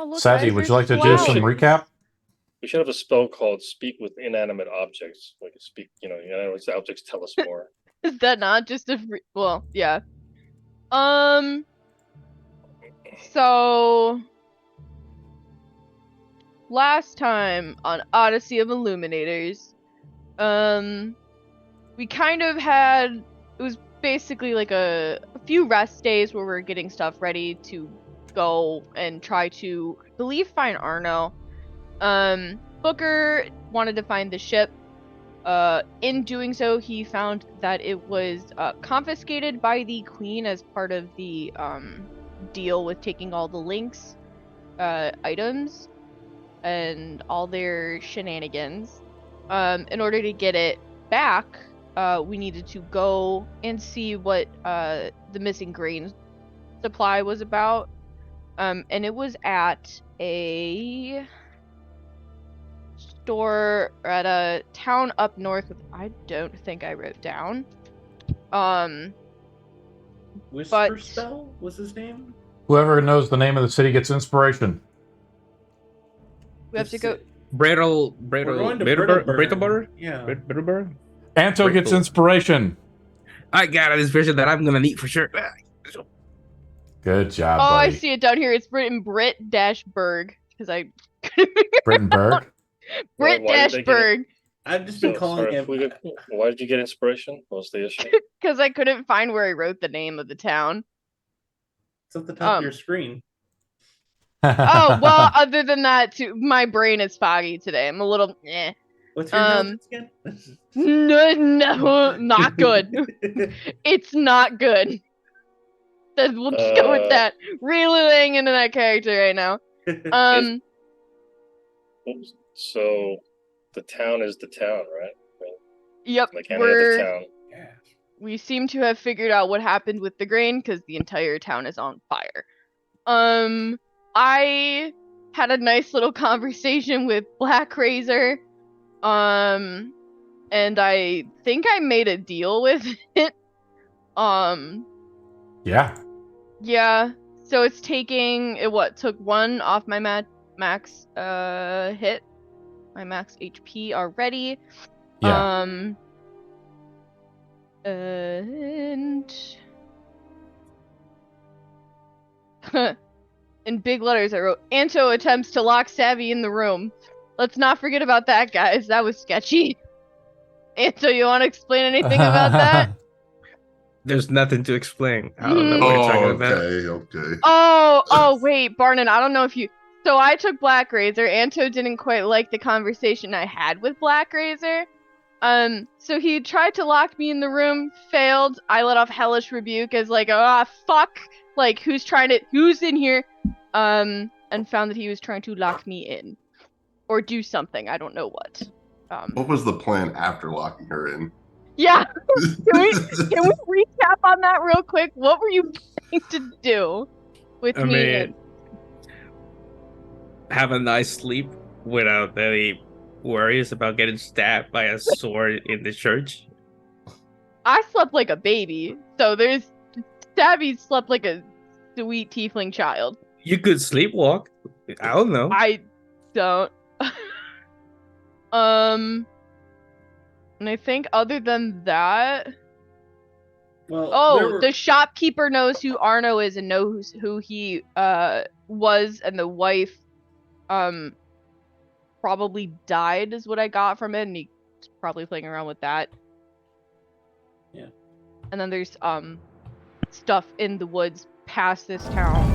Oh, look, Savvy, guys, would you there's like to do some flowers. recap? We should have a spell called Speak with Inanimate Objects. Like speak, it's the objects tell us more. Is that not just a well, yeah. So last time on Odyssey of Illuminators, we kind of had, it was basically like a few rest days where we're getting stuff ready to go and try to, I believe, find Arno. Booker wanted to find the ship. In doing so, he found that it was confiscated by the Queen as part of the deal with taking all the Link's items and all their shenanigans. In order to get it back, we needed to go and see what the missing grain supply was about. And it was at a store at a town up north with, I don't think I wrote down. Whisper Spell was his name? Whoever knows the name of the city gets inspiration. We have to go. Brittenbur? Yeah. Brittenbur? Anto gets inspiration. I got an inspiration that I'm gonna need for sure. Good job, Oh, buddy. I see it down here. It's Brit-Berg because I Brittenbur. Brit-Berg I've just been calling him. Why did you get inspiration? What was the issue? because I couldn't find where I wrote the name of the town. It's at the top of your screen. Oh, well, other than that, too, my brain is foggy today. I'm a little eh. What's your intelligence again? No, not good. It's not good. We'll just go with that. Really laying into that character right now. So the town is the town, right? Yep. Like any other town. We seem to have figured out what happened with the grain because the entire town is on fire. I had a nice little conversation with Black Razor. And I think I made a deal with it. Yeah. Yeah. So it's taking took one off my max hit. My max HP already. Yeah. And in big letters I wrote, Anto attempts to lock Savvy in the room. Let's not forget about that, guys. That was sketchy. Anto, you want to explain anything about that? There's nothing to explain. I don't know what you're talking about. Okay. Oh, wait, Barnon, I don't know if you... So I took Black Razor. Anto didn't quite like the conversation I had with Black Razor. So he tried to lock me in the room, failed. I let off hellish rebuke as like, fuck, like who's in here? And found that he was trying to lock me in. Or do something, I don't know what. What was the plan after locking her in? Yeah, can we recap on that real quick? What were you planning to do with me? Have a nice sleep without any worries about getting stabbed by a sword in the church. I slept like a baby, so Stabby slept like a sweet tiefling child. You could sleepwalk. I don't know. I don't. And I think other than that... Well, the shopkeeper knows who Arno is and knows who he was, and the wife probably died is what I got from it, and he's probably playing around with that. Yeah. And then there's stuff in the woods past this town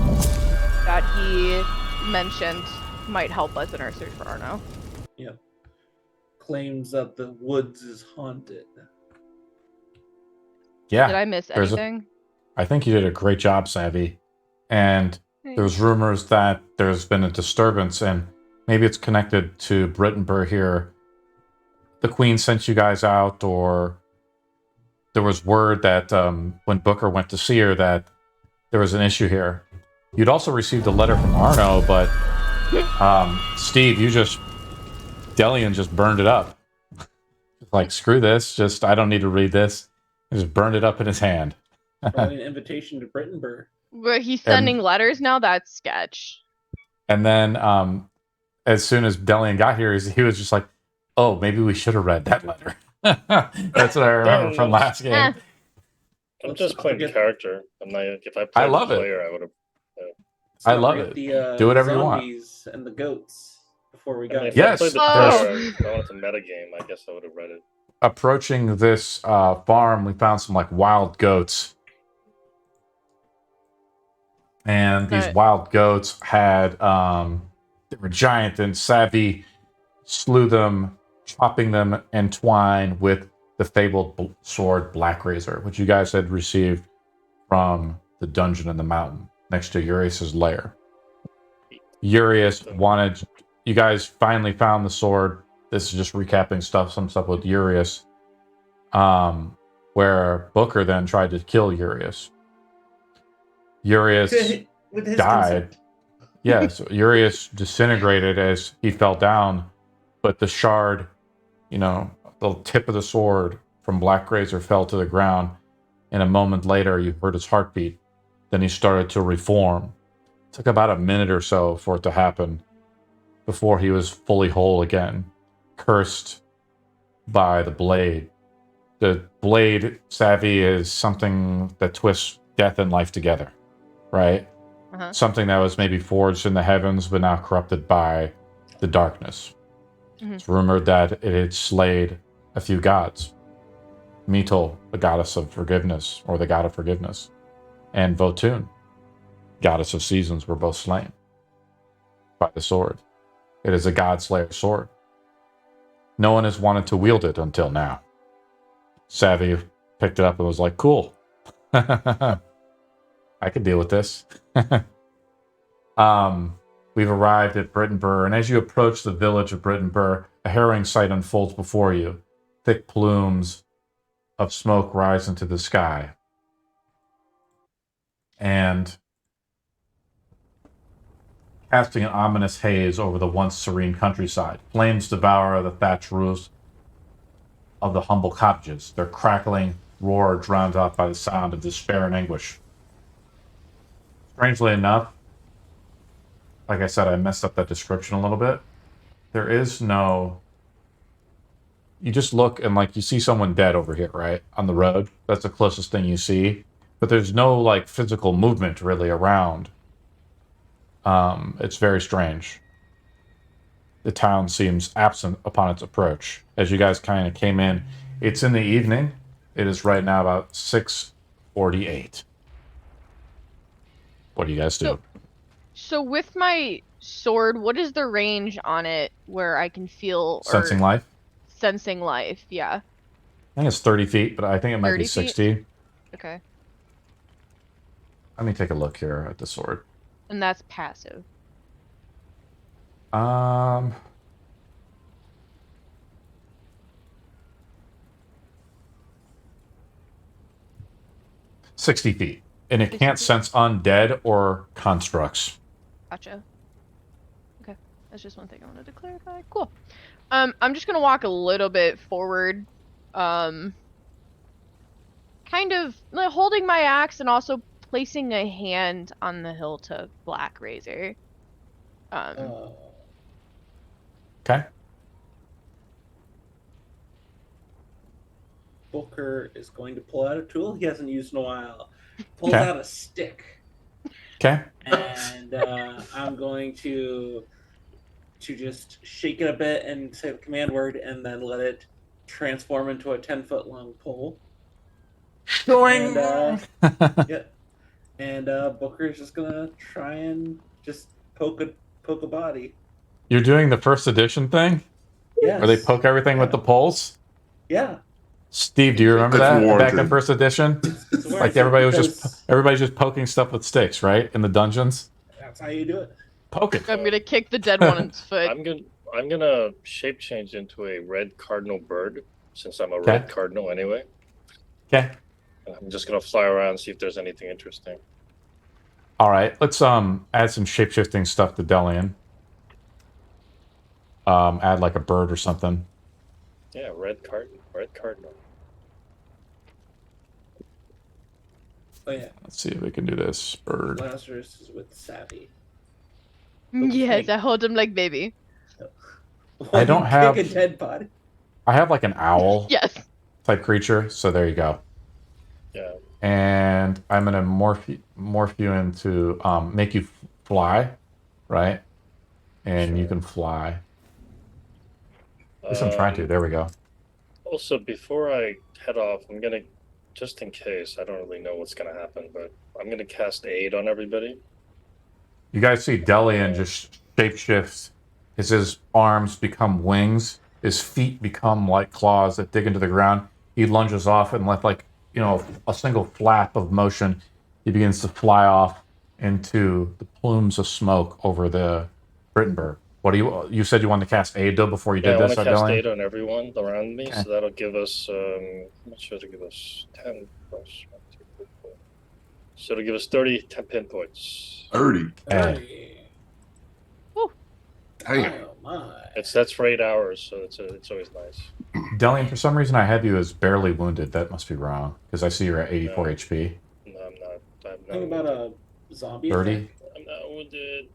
that he mentioned might help us in our search for Arno. Yeah. Claims that the woods is haunted. Yeah. Did I miss anything? I think you did a great job, Savvy. And there's rumors that there's been a disturbance, and maybe it's connected to Brittenbur here. The Queen sent you guys out, or there was word that when Booker went to see her that there was an issue here. You'd also received a letter from Arno, but Steve, Delian just burned it up. Like, screw this, I don't need to read this. He just burned it up in his hand. Probably an invitation to Brittenbur. Where he's sending letters now? That's sketch. And then as soon as Delian got here, he was just like, "Oh, maybe we should have read that letter." That's what I remember from last game. I'm just playing the character. I'm not. If I I played love the it. player, I would have. I love it. Do whatever you want. Zombies and the goats before we I mean, got if Yes, I played the Oh. player, if I wanted to metagame, I guess I would have read it. Approaching this farm, we found some like wild goats. And these wild goats had they were giant, and Savvy slew them, chopping them entwined with the fabled sword Black Razor, which you guys had received from the dungeon in the mountain next to Urias's lair. Urias wanted, you guys finally found the sword. This is just recapping some stuff with Urias, where Booker then tried to kill Urias. Urias died. Yeah, so Urias disintegrated as he fell down, but the shard, the tip of the sword from Black Razor fell to the ground, and a moment later you heard his heartbeat. Then he started to reform. It took about a minute or so for it to happen before he was fully whole again, cursed by the blade. The blade, Savvy, is something that twists death and life together, right? Something that was maybe forged in the heavens, but now corrupted by the darkness. It's rumored that it had slayed a few gods. Metal, the goddess of forgiveness, or the god of forgiveness, and Votun, goddess of seasons, were both slain by the sword. It is a god-slayer sword. No one has wanted to wield it until now. Savvy picked it up and was like, cool. I can deal with this. We've arrived at Brittenbur, and as you approach the village of Brittenbur, a harrowing sight unfolds before you. Thick plumes of smoke rise into the sky. And casting an ominous haze over the once serene countryside, flames devour the thatched roofs of the humble cottages, their crackling roar drowned out by the sound of despair and anguish. Strangely enough, like I said, I messed up that description a little bit. There is no... You just look and you see someone dead over here, right? On the road. That's the closest thing you see. But there's no physical movement really around. It's very strange. The town seems absent upon its approach. As you guys kind of came in, it's in the evening. It is right now about 6:48. What do you guys do? So with my sword, what is the range on it where I can feel Sensing life? Sensing life, yeah. I think it's 30 feet, but I think it might be 60. Okay. Let me take a look here at the sword. And that's passive. 60 feet. And it can't sense undead or constructs. Gotcha. Okay. That's just one thing I wanted to clarify. Cool. I'm just gonna walk a little bit forward. Kind of holding my axe and also placing a hand on the hilt of Black Razor. Okay. Booker is going to pull out a tool he hasn't used in a while. Pulls out a stick. Okay. And I'm going to just shake it a bit and say the command word and then let it transform into a 10-foot long pole. Showing. And Booker is just gonna try and just poke a body. You're doing the first edition thing? Yes. Where they poke everything with the poles? Yeah. Steve, do you remember that back in first edition? It's everybody's just poking stuff with sticks, right? In the dungeons. That's how you do it. Poke it. I'm gonna kick the dead one in its foot. I'm gonna shape change into a red cardinal bird since I'm a red cardinal anyway. Okay. I'm just gonna fly around and see if there's anything interesting. All right, let's add some shape-shifting stuff to Delian. Add a bird or something. Yeah, red cardinal. Oh yeah. Let's see if we can do this. Bird. Lazarus is with Savvy. Yes, I hold him like baby. I don't You have- kick a dead body. I have like an owl Yes. type creature, so there you go. Yeah. And I'm gonna morph you into make you fly, right? And you Sure. can fly. At least I'm trying to. There we go. Also, before I head off, I'm gonna, just in case, I don't really know what's gonna happen, but I'm gonna cast aid on everybody. You guys see Delian just shapeshifts. His arms become wings. His feet become like claws that dig into the ground. He lunges off and with like, you know, a single flap of motion, he begins to fly off into the plumes of smoke over the Brittenbur. What do you said you wanted to cast aid though before you Yeah, did I want this, to cast Delian? aid on everyone around me, Okay. so that'll give us, how much should it give us? 10 plus 1, 2, 3, 4. So it'll give us 30 10 points. 30. Hey. Damn. Oh my. That's for 8 hours, so it's always nice. Delian, for some reason I have you as barely wounded. That must be wrong because I see you're at 84 HP. No, I'm not. I'm not Think about wounded. a zombie 30? attack. I'm not wounded.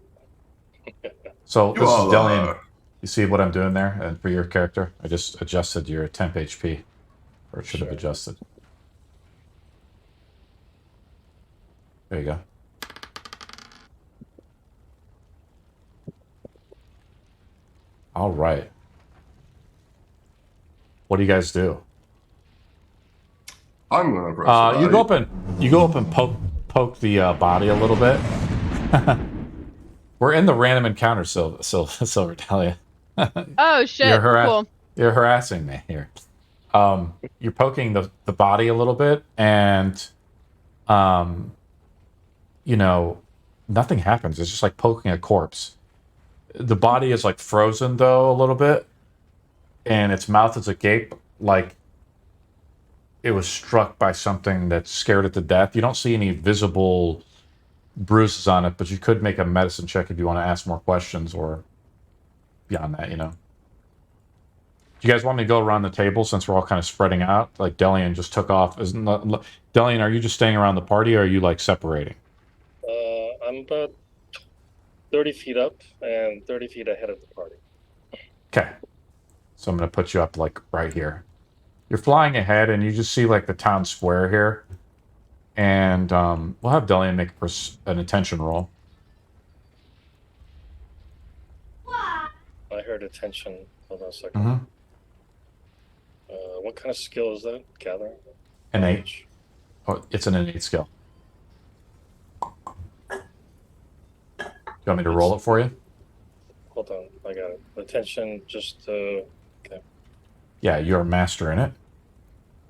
So this is Delian. are. You see what I'm doing there? And for your character, I just adjusted your temp HP, or it should have Sure. adjusted. There you go. All right. What do you guys do? I'm gonna press You go up and poke the body a little bit. We're in the random encounter, Silver Dahlia. Oh shit! Cool. You're harassing me here. You're poking the body a little bit, and you know, nothing happens. It's just like poking a corpse. The body is like frozen though a little bit, and its mouth is agape, like it was struck by something that scared it to death. You don't see any visible bruises on it, but you could make a medicine check if you want to ask more questions or beyond that, you know. Do you guys want me to go around the table since we're all kind of spreading out? Like Delian just took off. Delian, are you just staying around the party or are you like separating? I'm about 30 feet up and 30 feet ahead of the party. Okay. So I'm going to put you up like right here. You're flying ahead and you just see like the town square here. And we'll have Delian make an attention roll. I heard attention. Hold on a second. Mm-hmm. What kind of skill is that? Gathering? Innate. Oh, it's an innate skill. Do you want me to roll it for you? Hold on, I got it. Attention, just okay. Yeah, you're a master in it.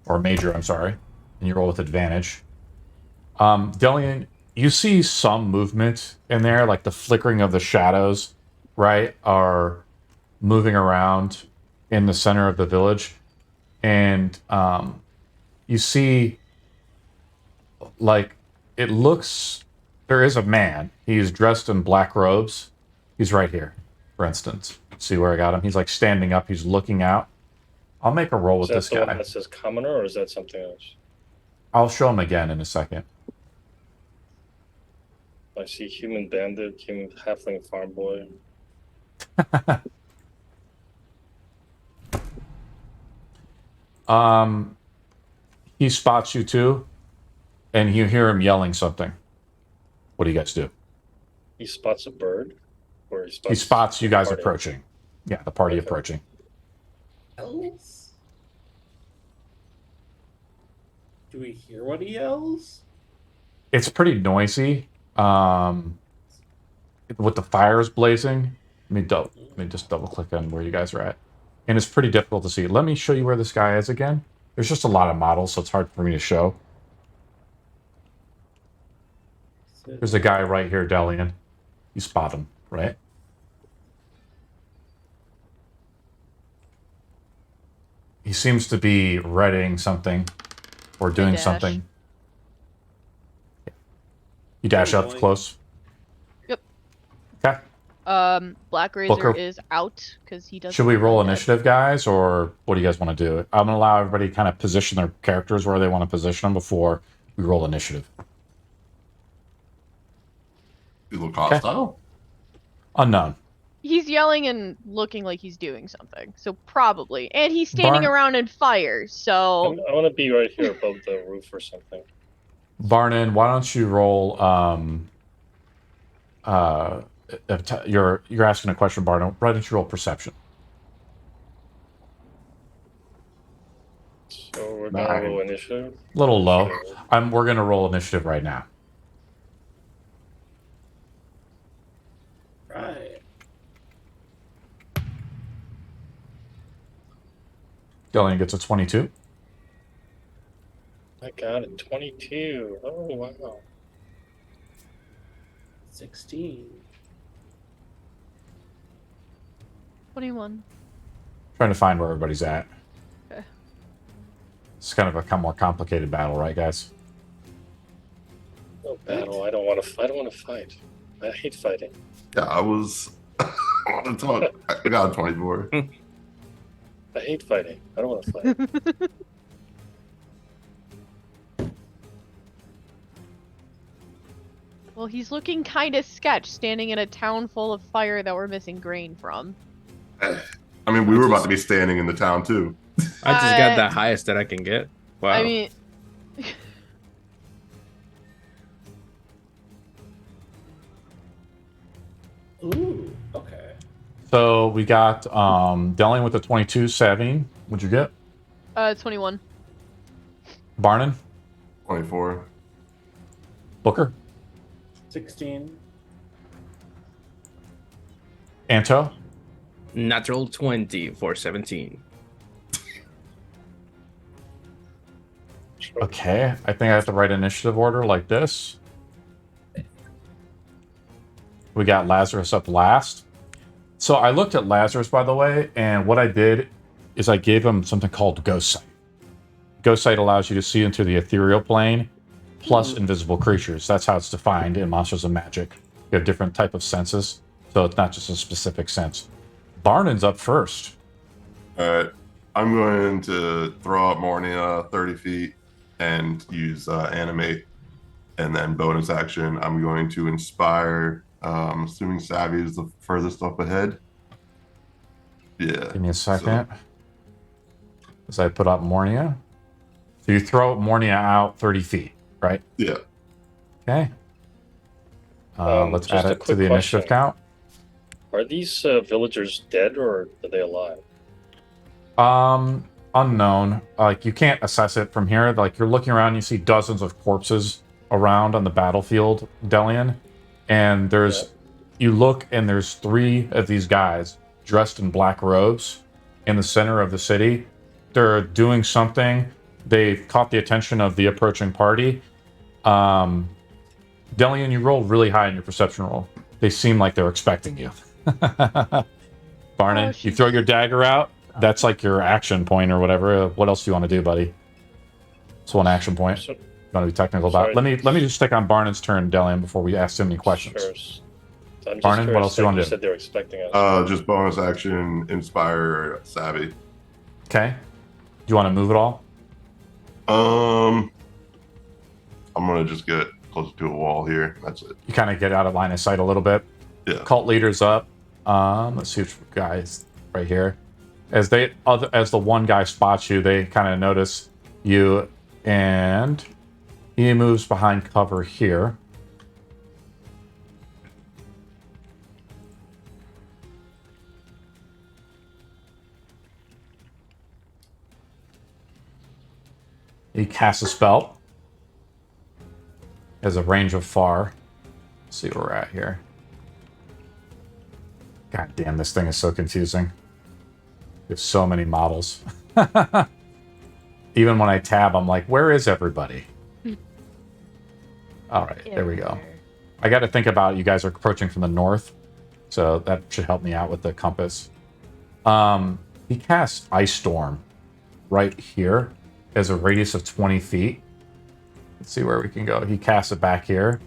Or a major, I'm sorry. And you roll with advantage. Delian, you see some movement in there, like the flickering of the shadows, right, are moving around in the center of the village. And you see, like, it looks, there is a man. He's dressed in black robes. He's right here, for instance. See where I got him? He's like standing up. He's looking out. I'll make a roll with this Is that the guy. one that says commoner, or is that something else? I'll show him again in a second. I see human bandit, human halfling farm boy. He spots you too, and you hear him yelling something. What do you guys do? He spots a bird, or He spots you guys party? approaching. Yeah, the party Okay. approaching. Elves? Do we hear what he yells? It's pretty noisy. With the fires blazing. Let me just double click on where you guys are at. And it's pretty difficult to see. Let me show you where this guy is again. There's just a lot of models, so it's hard for me to show. There's a guy right here, Delian. You spot him, right? He seems to be readying something or doing dash. something. You dash up close. Yep. Okay. Black Razor Booker. is out because he doesn't. Should we roll have that. initiative, guys, or what do you guys want to do? I'm going to allow everybody to kind of position their characters where they want to position them before we roll initiative. You look hostile. Unknown. He's yelling and looking like he's doing something. So probably. And he's standing Barn- around in fire, so... I want to be right here above the roof or something. Barnon, why don't you roll? You're asking a question, Barnon. Why don't you roll perception? So we're gonna roll initiative. A little low. We're gonna roll initiative right now. Right. Dylan gets a 22. I got it. 22. Oh wow. 16. 21. Trying to find where everybody's at. Okay. It's kind of a more complicated battle, right, guys? No battle. I don't want to. I don't want to fight. I hate fighting. Yeah, I was. I got a 24. I hate fighting. I don't want to fight. Well, he's looking kind of sketch, standing in a town full of fire that we're missing grain from. I mean, we were about to be standing in the town too. I just got the highest that I can get. Wow. I mean... Ooh, okay. So we got Delling with the 22. Savine, what'd you get? 21. Barnon? 24. Booker? 16. Anto? Natural 20 for 17. Okay, I think I have to write initiative order like this. We got Lazarus up last. So I looked at Lazarus, by the way, and what I did is I gave him something called Ghost Sight. Ghost Sight allows you to see into the ethereal plane, plus invisible creatures. That's how it's defined in Monsters of Magic. You have different type of senses, so it's not just a specific sense. Barnon's up first. Alright. I'm going to throw up Mornia 30 feet and use animate. And then bonus action, I'm going to inspire. Assuming Savvy is the furthest up ahead. Yeah. Give me a second. As I put up Mornia. So you throw Mornia out 30 feet, right? Yeah. Okay. Let's just add a it to quick the initiative question. count. Are these villagers dead or are they alive? Unknown. Like, you can't assess it from here. Like, you're looking around, you see dozens of corpses around on the battlefield, Delian. And you look and there's 3 of these guys dressed in black robes in the center of the city. They're doing something. They've caught the attention of the approaching party. Delian, you rolled really high in your perception roll. They seem like they're expecting you. Barney, you throw your dagger out. That's like your action point or whatever. What else do you want to do, buddy? It's one action point. So, You want to be technical about. Let me just stick on Barnon's turn, Delian, before we ask him any questions. sure. I'm just Barney, curious, what else do you want to you do? said they were expecting us. Just bonus action, inspire Savvy. Okay. Do you want to move at all? I'm gonna just get closer to a wall here. That's it. You kind of get out of line of sight a little bit. Yeah. Cult leaders up. Let's see which guys right here. As the one guy spots you, they kind of notice you, and he moves behind cover here. He casts a spell. Has a range of far. Let's see where we're at here. God damn, this thing is so confusing. There's so many models. Even when I tab, I'm like, where is everybody? All right, there we go. I got to think about you guys are approaching from the north, so that should help me out with the compass. He casts Ice Storm right here as a radius of 20 feet. Let's see where we can go. He casts it back here.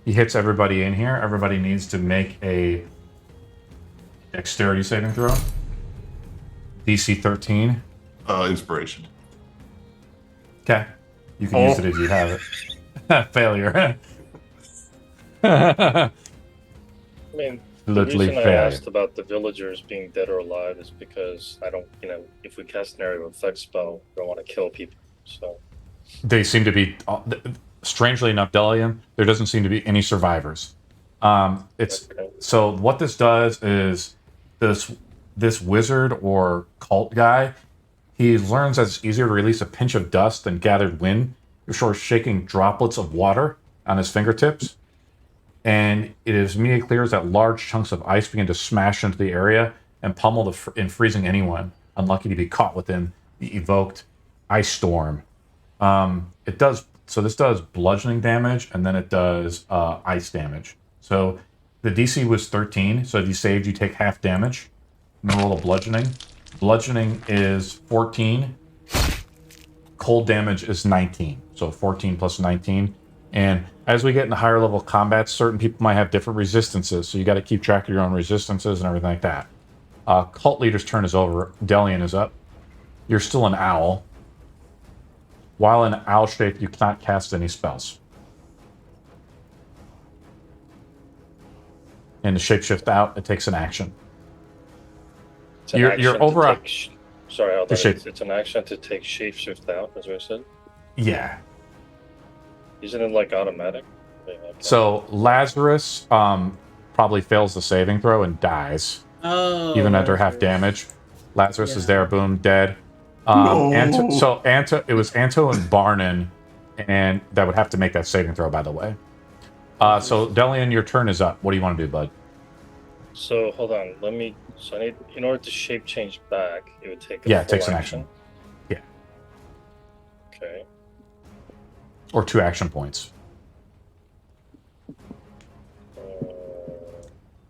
He hits everybody in here. Everybody needs to make a dexterity saving throw. DC 13. Inspiration. Okay. You can use it if you have it. Failure. mean, the Absolutely reason I fair. asked about the villagers being dead or alive is because I don't, if we cast an area of effect spell, we don't want to kill people. So They seem to be, strangely enough, Delian, there doesn't seem to be any survivors. It's okay. So what this does is this wizard or cult guy, he learns that it's easier to release a pinch of dust than gathered wind before shaking droplets of water on his fingertips. And it is immediately clear that large chunks of ice begin to smash into the area and pummel in freezing anyone unlucky to be caught within the evoked ice storm. It does so. This does bludgeoning damage, and then it does ice damage. So the DC was 13. So if you saved, you take half damage. And then roll a bludgeoning. Bludgeoning is 14. Cold damage is 19. So 14 plus 19. And as we get into higher level combat, certain people might have different resistances. So you got to keep track of your own resistances and everything like that. Cult leader's turn is over. Delian is up. You're still an owl. While in owl shape, you cannot cast any spells. And to shapeshift out, it takes an action. It's an You're action over to a- take sorry, hold the on. shape- It's an action to take shapeshift out, as I said. Yeah. Isn't it like automatic? Yeah, okay. So Lazarus probably fails the saving throw and dies, Oh. even under half damage. Lazarus is Yeah. there, boom, dead. No. It was Anto and Barnon, and that would have to make that saving throw, by the way. So Delian, your turn is up. What do you want to do, bud? So hold on, So I need, in order to shape change back, it would take a Yeah, full it takes an action. Yeah. Okay. Or 2 action points.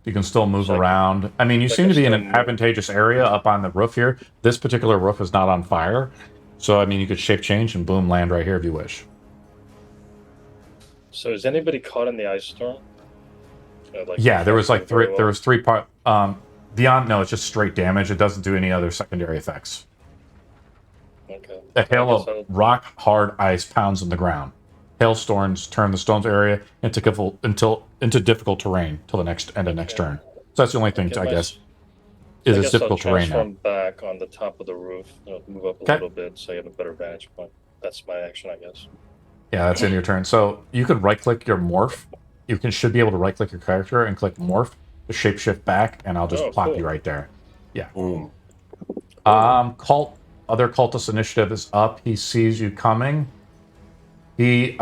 You can still move So around. I mean, you I seem to can be in still an move. advantageous area up on the roof here. This particular roof is not on fire. So, I mean, you could shape change and boom, land right here if you wish. So is anybody caught in the ice storm? Yeah, there was like very three. well? There was 3 part. Beyond, no, it's just straight damage. It doesn't do any other secondary effects. Okay. A hail I guess of rock hard ice pounds on the ground. Hailstorms turn the stone's area into difficult terrain till the next end of next turn. So that's the only thing, I guess, is it's difficult I'll terrain now. transform back on the top of the roof. Move up a Okay. little bit so you have a better vantage point. That's my action, I guess. Yeah, that's in your turn. So you could right-click your morph. Should be able to right-click your character and click morph to shapeshift back, and I'll just plop you right there. Yeah. Boom. Other cultist initiative is up. He sees you coming. He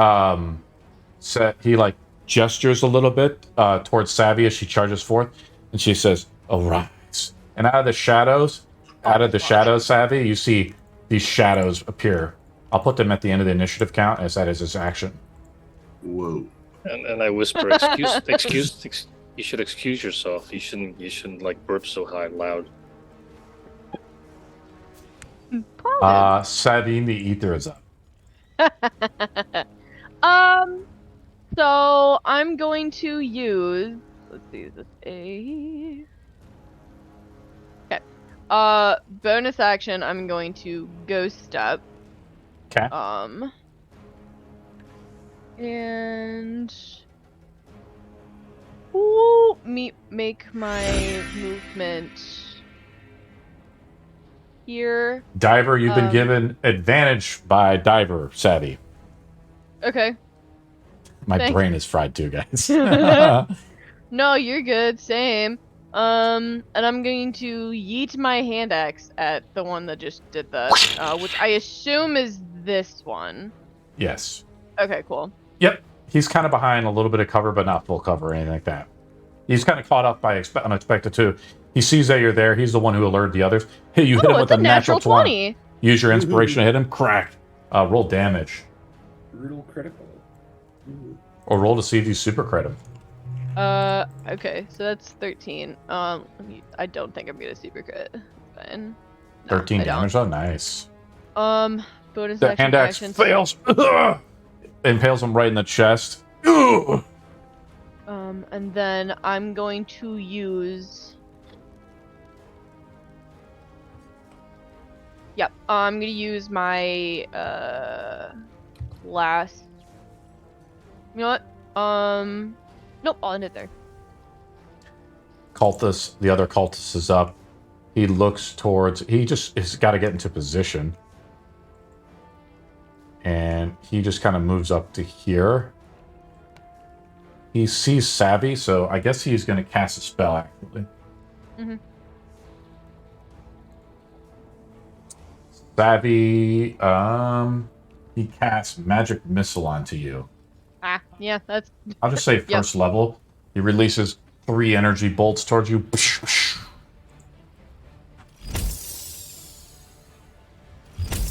gestures a little bit towards Savvy as she charges forth, and she says, "Arise!" And out of the shadows, Savvy, you see these shadows appear. I'll put them at the end of the initiative count, as that is his action. Whoa. And I whisper, you should excuse yourself. You shouldn't like burp so high and loud. Savvy, the ether is up. So I'm going to use. Let's see, is this a? Okay. Bonus action. I'm going to ghost step. Okay. And make my movement here. Diver, you've been given advantage by Diver, Savvy. Okay. My Thanks. brain is fried too, guys. No, you're good. Same. And I'm going to yeet my hand axe at the one that just did that, which I assume is this one. Yes. Okay, cool. Yep. He's kind of behind a little bit of cover, but not full cover or anything like that. He's kind of caught up by unexpected too. He sees that you're there. He's the one who alerted the others. Hey, you hit him with it's a natural 20. Use your inspiration to hit him. Cracked. Roll damage. Brutal critical. Ooh. Or roll to see if you super crit him. Okay, so that's 13. I don't think I'm gonna super crit. Fine. No, 13 I don't. damage, though? Nice. Bonus The action. hand axe fails. Impales him right in the chest. And then I'm going to use. Yep, I'm gonna use my last. You know what? Nope, I'll end it there. cultist, the other cultist is up. He looks towards... He just has got to get into position. And he just kind of moves up to here. He sees Savvy, so I guess he's going to cast a spell, actually. Mm-hmm. Savvy, he casts Magic Missile onto you. Ah, yeah, that's... I'll just say first level. He releases 3 energy bolts towards you.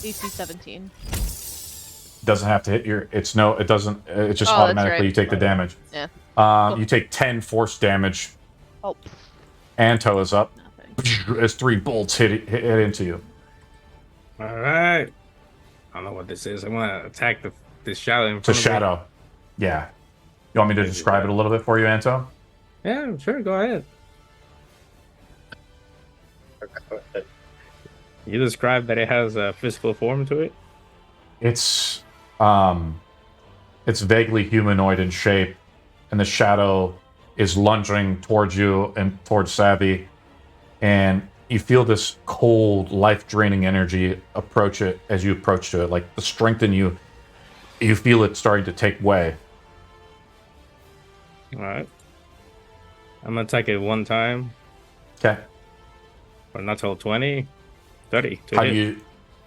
AC 17. Doesn't have to hit your... It doesn't... It's just automatically right. you take the damage. Yeah. Cool. You take 10 force damage. Oh. Anto is up. Nothing. As 3 bolts hit into you. Alright. I don't know what this is. I want to attack this shadow in It's a front of me. shadow. Yeah. You want me to describe it a little bit for you, Anto? Yeah, sure. Go ahead. You described that it has a physical form to it. It's vaguely humanoid in shape, and the shadow is lunging towards you and towards Savvy, and you feel this cold, life-draining energy approach it as you approach to it. Like the strength in you, you feel it starting to take way. Alright. I'm going to attack it one time. Okay. For not till 20. 30.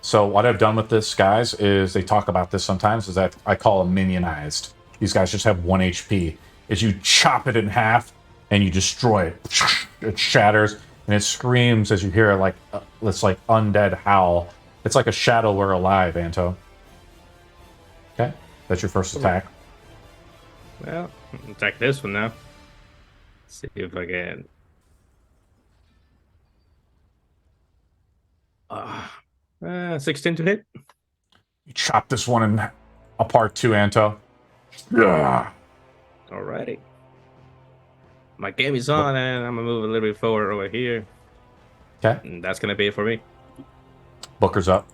So what I've done with this, guys, is they talk about this sometimes, is that I call them minionized. These guys just have 1 HP. Is you chop it in half and you destroy it. It shatters and it screams as you hear it like it's like undead howl. It's like a shadow we're alive, Anto. Okay, that's your first attack. Well, attack this one now. See if I can. 16 to hit. You chop this one apart too, Anto. Yeah. Alrighty. My game is on, and I'm gonna move a little bit forward over here. Okay. And that's gonna be it for me. Booker's up.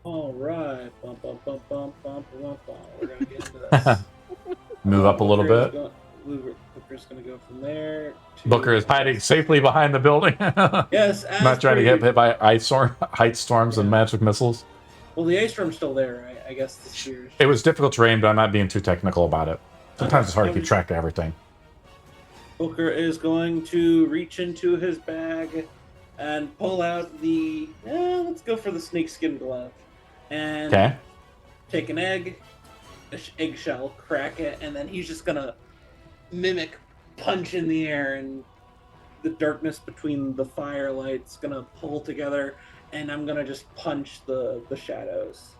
All right. Bump, bump, bump, bump, bump, bump, bump. We're going to get into this. Move up a little bit. Booker's going to go from there. Booker is hiding safely behind the building. Yes. Not trying to get hit by height storms and magic missiles. Well, the ice storm's still there, right? I guess the spears. It was difficult terrain, but I'm not being too technical about it. Sometimes it's hard to keep track of everything. Booker is going to reach into his bag and pull out the... let's go for the snakeskin glove. And take an eggshell, crack it, and then he's just going to mimic punch in the air, and the darkness between the firelight's going to pull together, and I'm going to just punch the shadows.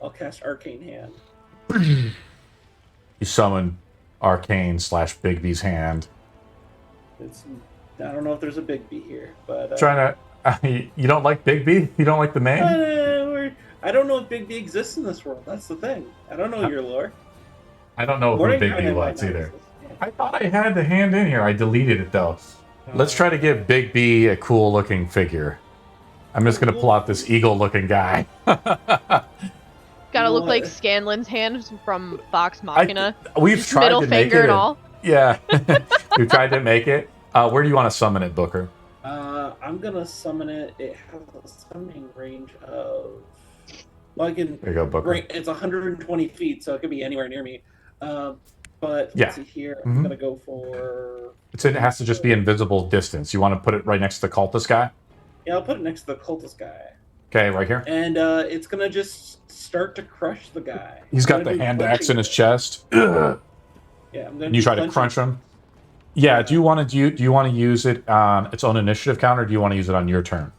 I'll cast Arcane Hand. You summon Arcane / Big B's hand. I don't know if there's a Big B here, but... Trying to... you don't like Big B? You don't like the name? I don't know if Big B exists in this world. That's the thing. I don't know your lore. I don't know who Big B was either. Yeah. I thought I had the hand in here. I deleted it, though. Let's try to give Big B a cool-looking figure. I'm just going to pull out this eagle-looking guy. Gotta look like Scanlan's hand from Vox Machina. We've tried middle to make finger it. and all. Yeah. We've tried to make it. Where do you want to summon it, Booker? I'm going to summon it. It has a summoning range of... Well, I can... There you go, Booker. It's 120 feet, so it could be anywhere near me. But yeah. let's see here. I'm going to go for... It has to just be invisible distance. You want to put it right next to the cultist guy? Yeah, I'll put it next to the cultist guy. Okay, right here. And it's going to just start to crush the guy. He's got the hand axe in his chest. Yeah, I'm going to. You try to crunch him. Yeah. Do you want to use it on its own initiative counter? Or do you want to use it on your turn?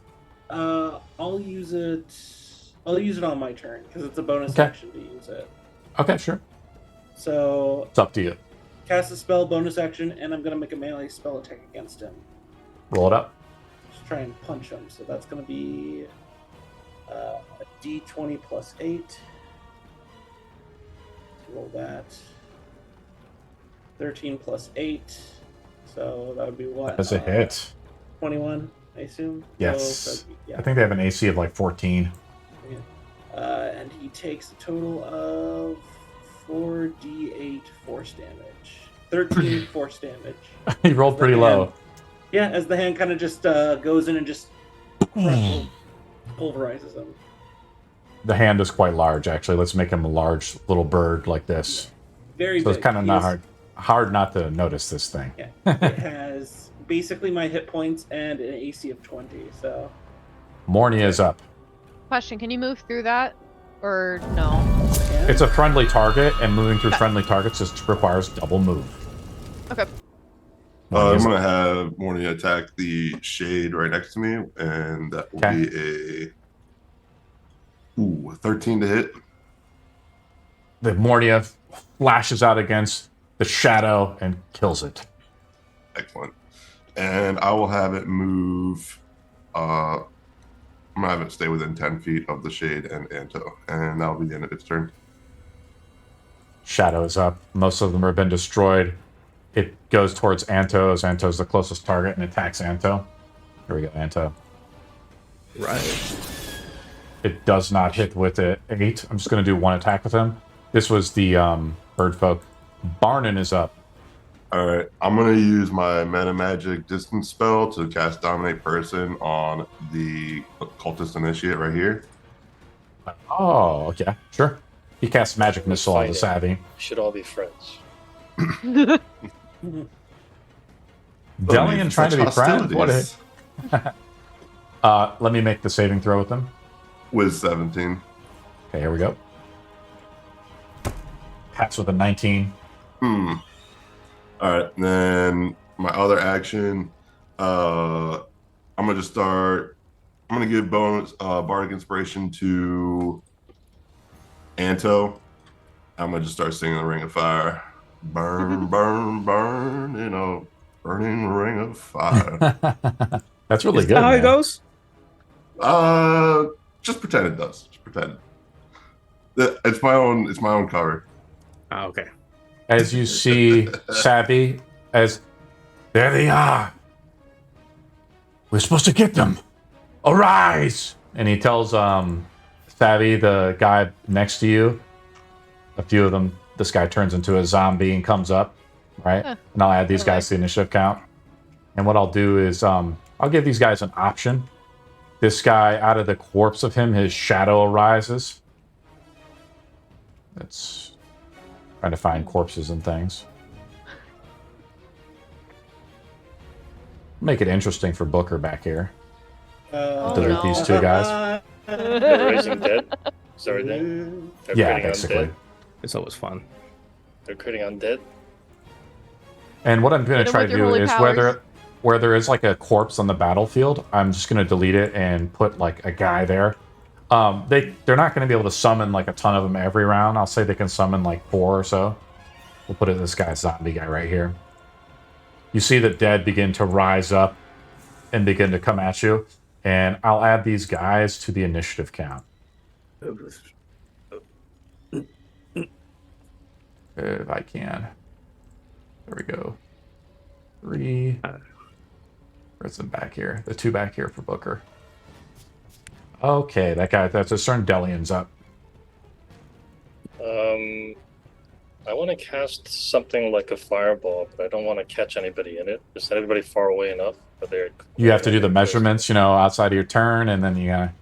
I'll use it on my turn because it's a bonus action to use it. Okay, sure. So it's up to you. Cast a spell, bonus action, and I'm going to make a melee spell attack against him. Roll it up. Just try and punch him. So that's going to be a D20 plus 8. Roll that. 13 plus 8. So that would be what? That's a hit. 21, I assume? Yes. So, yeah. I think they have an AC of like 14. Yeah. And he takes a total of 4d8 force damage. 13 force damage. He rolled pretty low. Yeah, as the hand kind of just goes in and just pulverizes him. The hand is quite large, actually. Let's make him a large little bird like this. Very so big. It's kind of not hard not to notice this thing. Yeah, it has basically my hit points and an AC of 20, so... Mornia is up. Question, can you move through that? Or no? Yeah. It's a friendly target, and moving through friendly targets just requires double move. Okay. I'm going to have Mornia attack the shade right next to me, and that will be a 13 to hit. The Mornia flashes out against the shadow and kills it. Excellent. And I will have it move. I'm going to have it stay within 10 feet of the shade and Anto, and that'll be the end of its turn. Shadow is up. Most of them have been destroyed. It goes towards Anto, as Anto's the closest target, and attacks Anto. Here we go, Anto. Right. It does not hit with it. 8. I'm just going to do one attack with him. This was the bird folk. Barnon is up. All right. I'm going to use my meta magic distance spell to cast Dominate Person on the cultist initiate right here. Oh, yeah, sure. He casts Magic Missile on the Savvy. We should all be friends. Delian trying to be friends? What let me make the saving throw with them. With 17. Okay, here we go. Hats with a 19. All right, then my other action, I'm gonna just start. I'm gonna give bonus bardic inspiration to Anto. I'm gonna just start singing the Ring of Fire. Burn, burn, burn in a burning ring of fire. That's really Is good. that how man. it goes? Just pretend it does. Just pretend. It's my own cover. Oh, okay. As you see Savvy, as there they are. We're supposed to get them. Arise! And he tells Savvy, the guy next to you, a few of them, this guy turns into a zombie and comes up, right? Huh. And I'll add these guys to the initiative count. And what I'll do is I'll give these guys an option. This guy, out of the corpse of him, his shadow arises. That's trying to find corpses and things. Make it interesting for Booker back here. Delete no. these two guys. They're raising dead. Is that everything? They're Yeah, critting basically. undead. It's always fun. They're critting undead. And what I'm going Hit to 'em try with to your do holy is powers. where there is like a corpse on the battlefield, I'm just going to delete it and put like a guy there. They're not going to be able to summon like a ton of them every round. I'll say they can summon like 4 or so. We'll put it this guy, zombie guy right here. You see the dead begin to rise up and begin to come at you. And I'll add these guys to the initiative count. If I can. There we go. 3. Where's them back here? The 2 back here for Booker. Okay, that guy, that's a certain Delian's up. I want to cast something like a fireball, but I don't want to catch anybody in it. Just everybody far away enough. But You have to do the measurements, outside of your turn, and then you have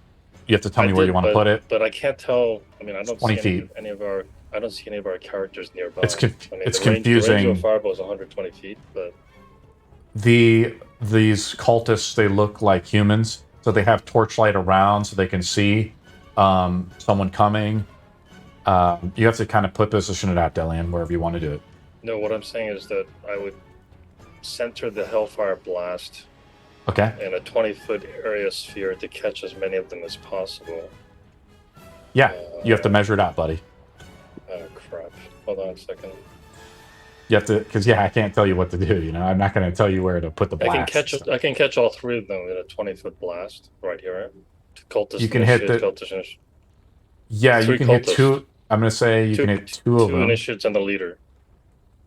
to tell me where you want to put it. But I can't tell. I mean, I don't 20 see feet. any of our. I don't see any of our characters nearby. It's I mean, it's the range confusing. of a fireball is 120 feet, but These cultists, they look like humans, so they have torchlight around so they can see someone coming. You have to kind of position it out, Delian, wherever you want to do it. no. What I'm saying is that I would center the Hellfire Blast Okay. in a 20-foot area sphere to catch as many of them as possible. Yeah, you have to measure it out, buddy. Oh crap! Hold on a second. You have to, because I can't tell you what to do. I'm not going to tell you where to put the blast. I can catch all 3 of them in a 20-foot blast right here. Cultist You can hit initiate, the- cultist initiate. Yeah, you 3 can hit cultists. 2. I'm going to say you can hit 2 of Two them. initiates and the leader.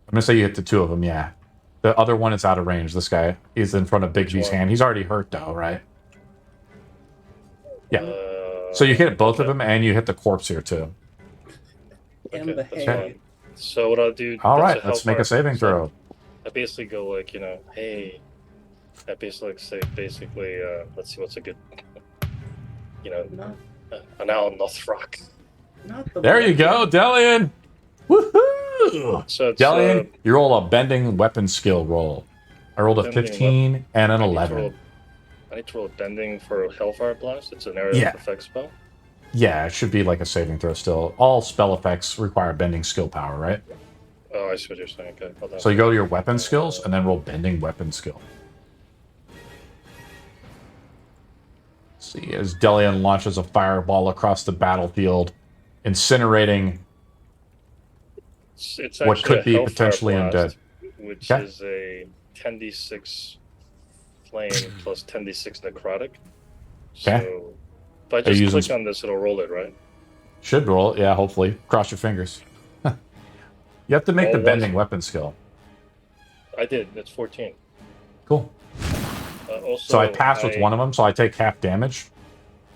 I'm going to say you hit the 2 of them, yeah. The other one is out of range. This guy is in front of Big G's one? hand. He's already hurt, though, right? Yeah. Uh, So you hit both of okay. them, and you hit the corpse here, too. And Okay, the that's head. fine. So what I'll do? All that's right, a let's make a Hellfire. saving So throw. I basically go like, hey, I basically, let's see what's a good, Not, an owl Northrok. not the There you go, Delian! Woohoo! So it's Delian, you roll a bending weapon skill roll. I rolled a Bending 15 and an I 11. need to roll bending for Hellfire Blast. It's an area Yeah. of effect spell. Yeah, it should be like a saving throw still. All spell effects require bending skill power, right? Oh, I see what you're saying. Okay, hold on. So you go to your weapon skills and then roll bending weapon skill. See, as Delian launches a fireball across the battlefield, incinerating It's what actually could be a Hellfire potentially Blast, undead. which Okay. is a 10d6 flame plus 10d6 necrotic. Okay. So if I Are you just using click on this, it'll roll it, right? Should roll it, yeah, hopefully. Cross your fingers. You have to make All the ones- bending weapon skill. I did. It's 14. Cool. Also, So I passed with one of them, so I take half damage.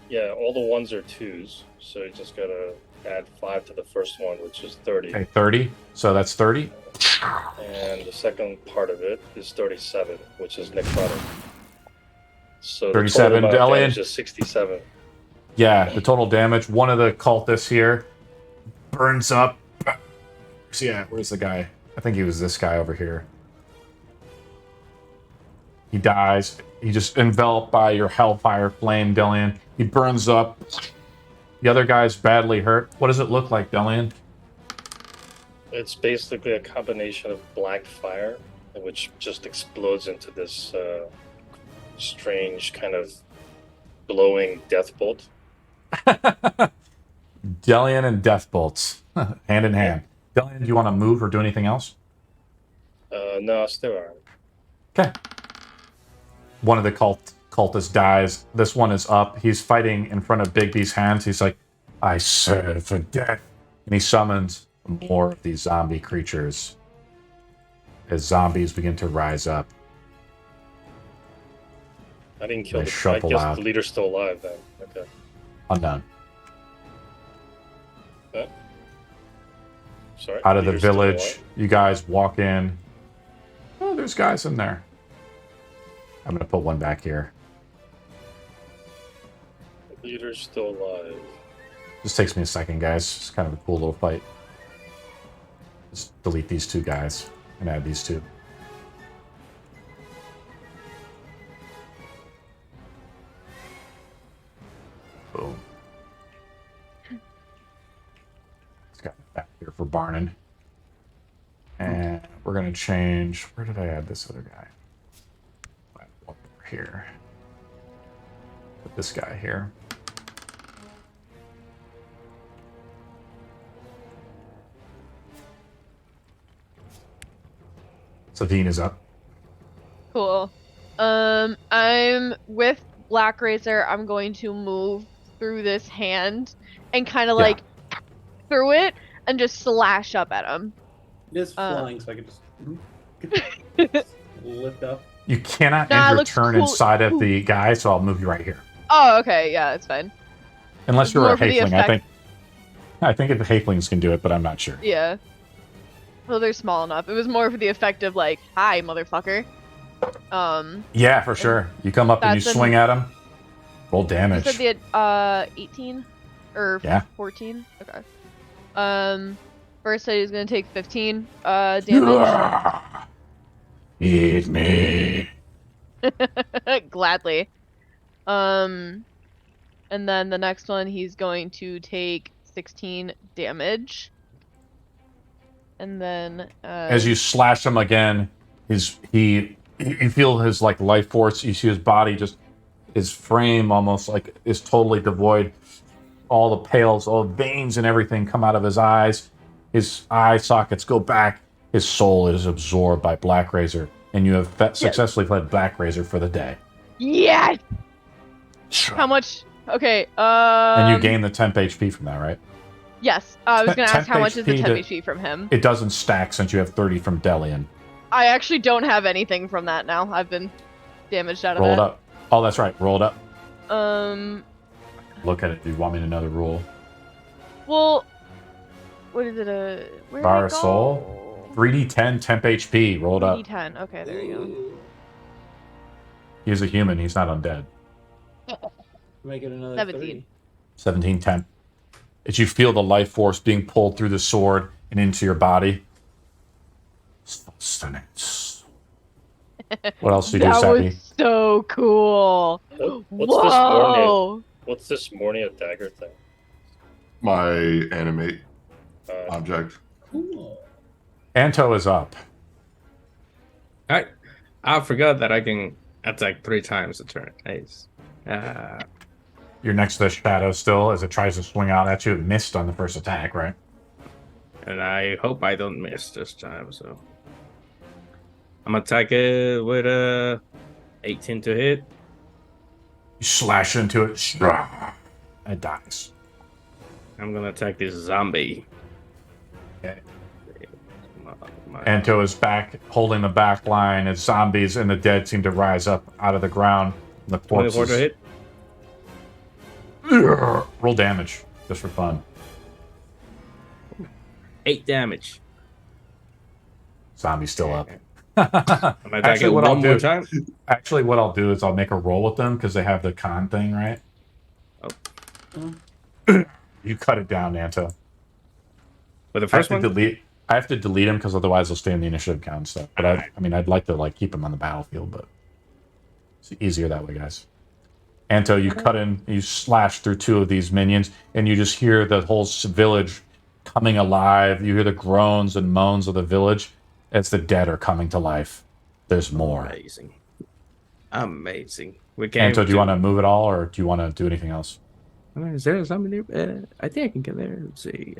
Yeah, all the ones are 2s, so you just gotta add 5 to the first one, which is 30. Okay, 30. So that's 30. And the second part of it is 37, which is necrotic. So 37, the total amount of Delian. damage is 67. Yeah, the total damage. One of the cultists here burns up. So yeah, where's the guy? I think he was this guy over here. He dies. He just enveloped by your hellfire flame, Delian. He burns up. The other guy's badly hurt. What does it look like, Delian? It's basically a combination of black fire, which just explodes into this strange kind of glowing death bolt. Delian and death bolts, hand in hand. Delian, do you want to move or do anything else? No, still armed. Okay. One of the cultists dies. This one is up. He's fighting in front of Bigby's hands. He's like, I serve for death. And he summons more of these zombie creatures as zombies begin to rise up. I didn't kill They the I shuffle guess out. the leader's still alive then. Okay. Unknown. Sorry. Out of the leader's still village, alive? you guys walk in. Oh, there's guys in there. I'm going to put one back here. The leader's still alive. Just takes me a second, guys. It's kind of a cool little fight. Just delete these two guys and add these two. Boom. It's got it back here for Barnon. And we're going to change... Where did I add this other guy? Over here. Put this guy here. Savine is up. Cool. I'm with Black Razor. I'm going to move through this hand and kind of Yeah. like through it and just slash up at him. It is flying, so I can just lift up. You cannot Nah, it end your looks turn cool. inside of the guy, so I'll move you right here. Oh, okay, yeah, it's fine. Unless It's you're more a for the halfling, effect. I think if the halflings can do it, but I'm not sure. Yeah. Well, they're small enough. It was more for the effect of like, "Hi, motherfucker." Yeah, for sure. You come up and you That's swing at him. Roll You damage. said they had 18 or Yeah. 14. Okay. First he was gonna take 15 damage. Eat me. Gladly. And then the next one he's going to take 16 damage. And then As you slash him again, you feel his like life force. You see his body just, his frame almost like is totally devoid. All the pales, all the veins and everything come out of his eyes. His eye sockets go back. His soul is absorbed by Black Razor, and you have successfully played Black Razor for the day. yes. How much? Okay. And you gain the temp HP from that, right? Yes. I was gonna ask Temp how much is the HP temp to- HP from him. It doesn't stack since you have 30 from Delian. I actually don't have anything from that now. I've been damaged out of Roll it it. up. Oh, that's right. Roll it up. Look at it. Do you want me to know the rule? Well, what is it? Where Bar did of it go? Soul? 3d10 temp HP. Roll it up. D10. Okay, there you He's a human. He's not undead. Make it another 17. 3. 17, 10. As you feel the life force being pulled through the sword and into your body. Sustenance. What else do you do, That Savvy? was so cool. What's this Whoa. What's this Mornia dagger thing? My animate object. Cool. Anto is up. I forgot that I can attack 3 times a turn. Nice. You're next to the shadow still as it tries to swing out at you. It missed on the first attack, right? And I hope I don't miss this time, so I'm attacking with a 18 to hit. You slash into it. It dies. I'm gonna attack this zombie. Okay. My- Anto is back, holding the back line as zombies and the dead seem to rise up out of the ground. The 24 to corpses. hit. Roll damage, just for fun. 8 damage. Zombie's still up. I'm attacking Actually, what one I'll more do- time. Actually, what I'll do is I'll make a roll with them because they have the con thing, right? Oh. You cut it down, Anto. For the I have first to one? delete. I have to delete him because otherwise they'll stay in the initiative count and stuff. But I'd like to keep him on the battlefield, but it's easier that way, guys. Anto, you cut in, you slash through 2 of these minions, and you just hear the whole village coming alive. You hear the groans and moans of the village as the dead are coming to life. There's more. Amazing. Amazing. We came Anto, do you want to move at all, or do you want to do anything else? Is there somebody there? I think I can get there. Let's see.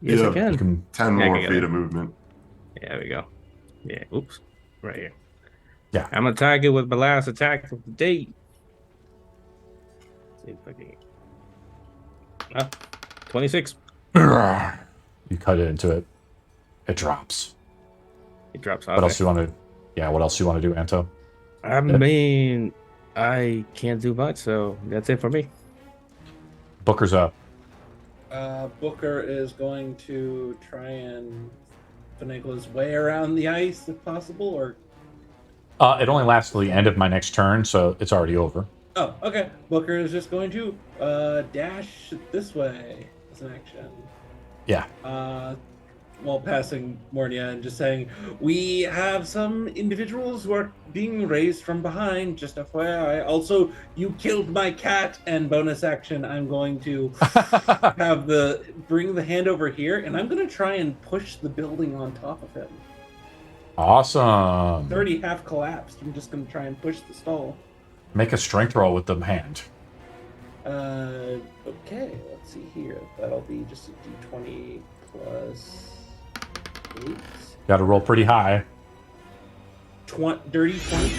Yes, Yeah, I can. You can 10 Yeah, I more can get feet it. of movement. Yeah, there we go. Yeah, oops. Right here. Yeah. I'm attacking with my last attack of the day. Let's see if I can... 26. You cut it into it. It drops. It drops off. What else do you want to? Yeah, what else do you want to do, Anto? I mean, I can't do much, so that's it for me. Booker's up. Booker is going to try and finagle his way around the ice if possible, or... It only lasts till the end of my next turn, so it's already over. Oh, okay. Booker is just going to dash this way as an action. Yeah. While passing Mornia and just saying, we have some individuals who are being raised from behind, just FYI. Also, you killed my cat, and bonus action, I'm going to bring the hand over here, and I'm going to try and push the building on top of him. Awesome. It's already half collapsed. I'm just going to try and push the stall. Make a strength roll with the hand. Okay, let's see here. That'll be just a d20 plus 8. Got to roll pretty high. Dirty 20?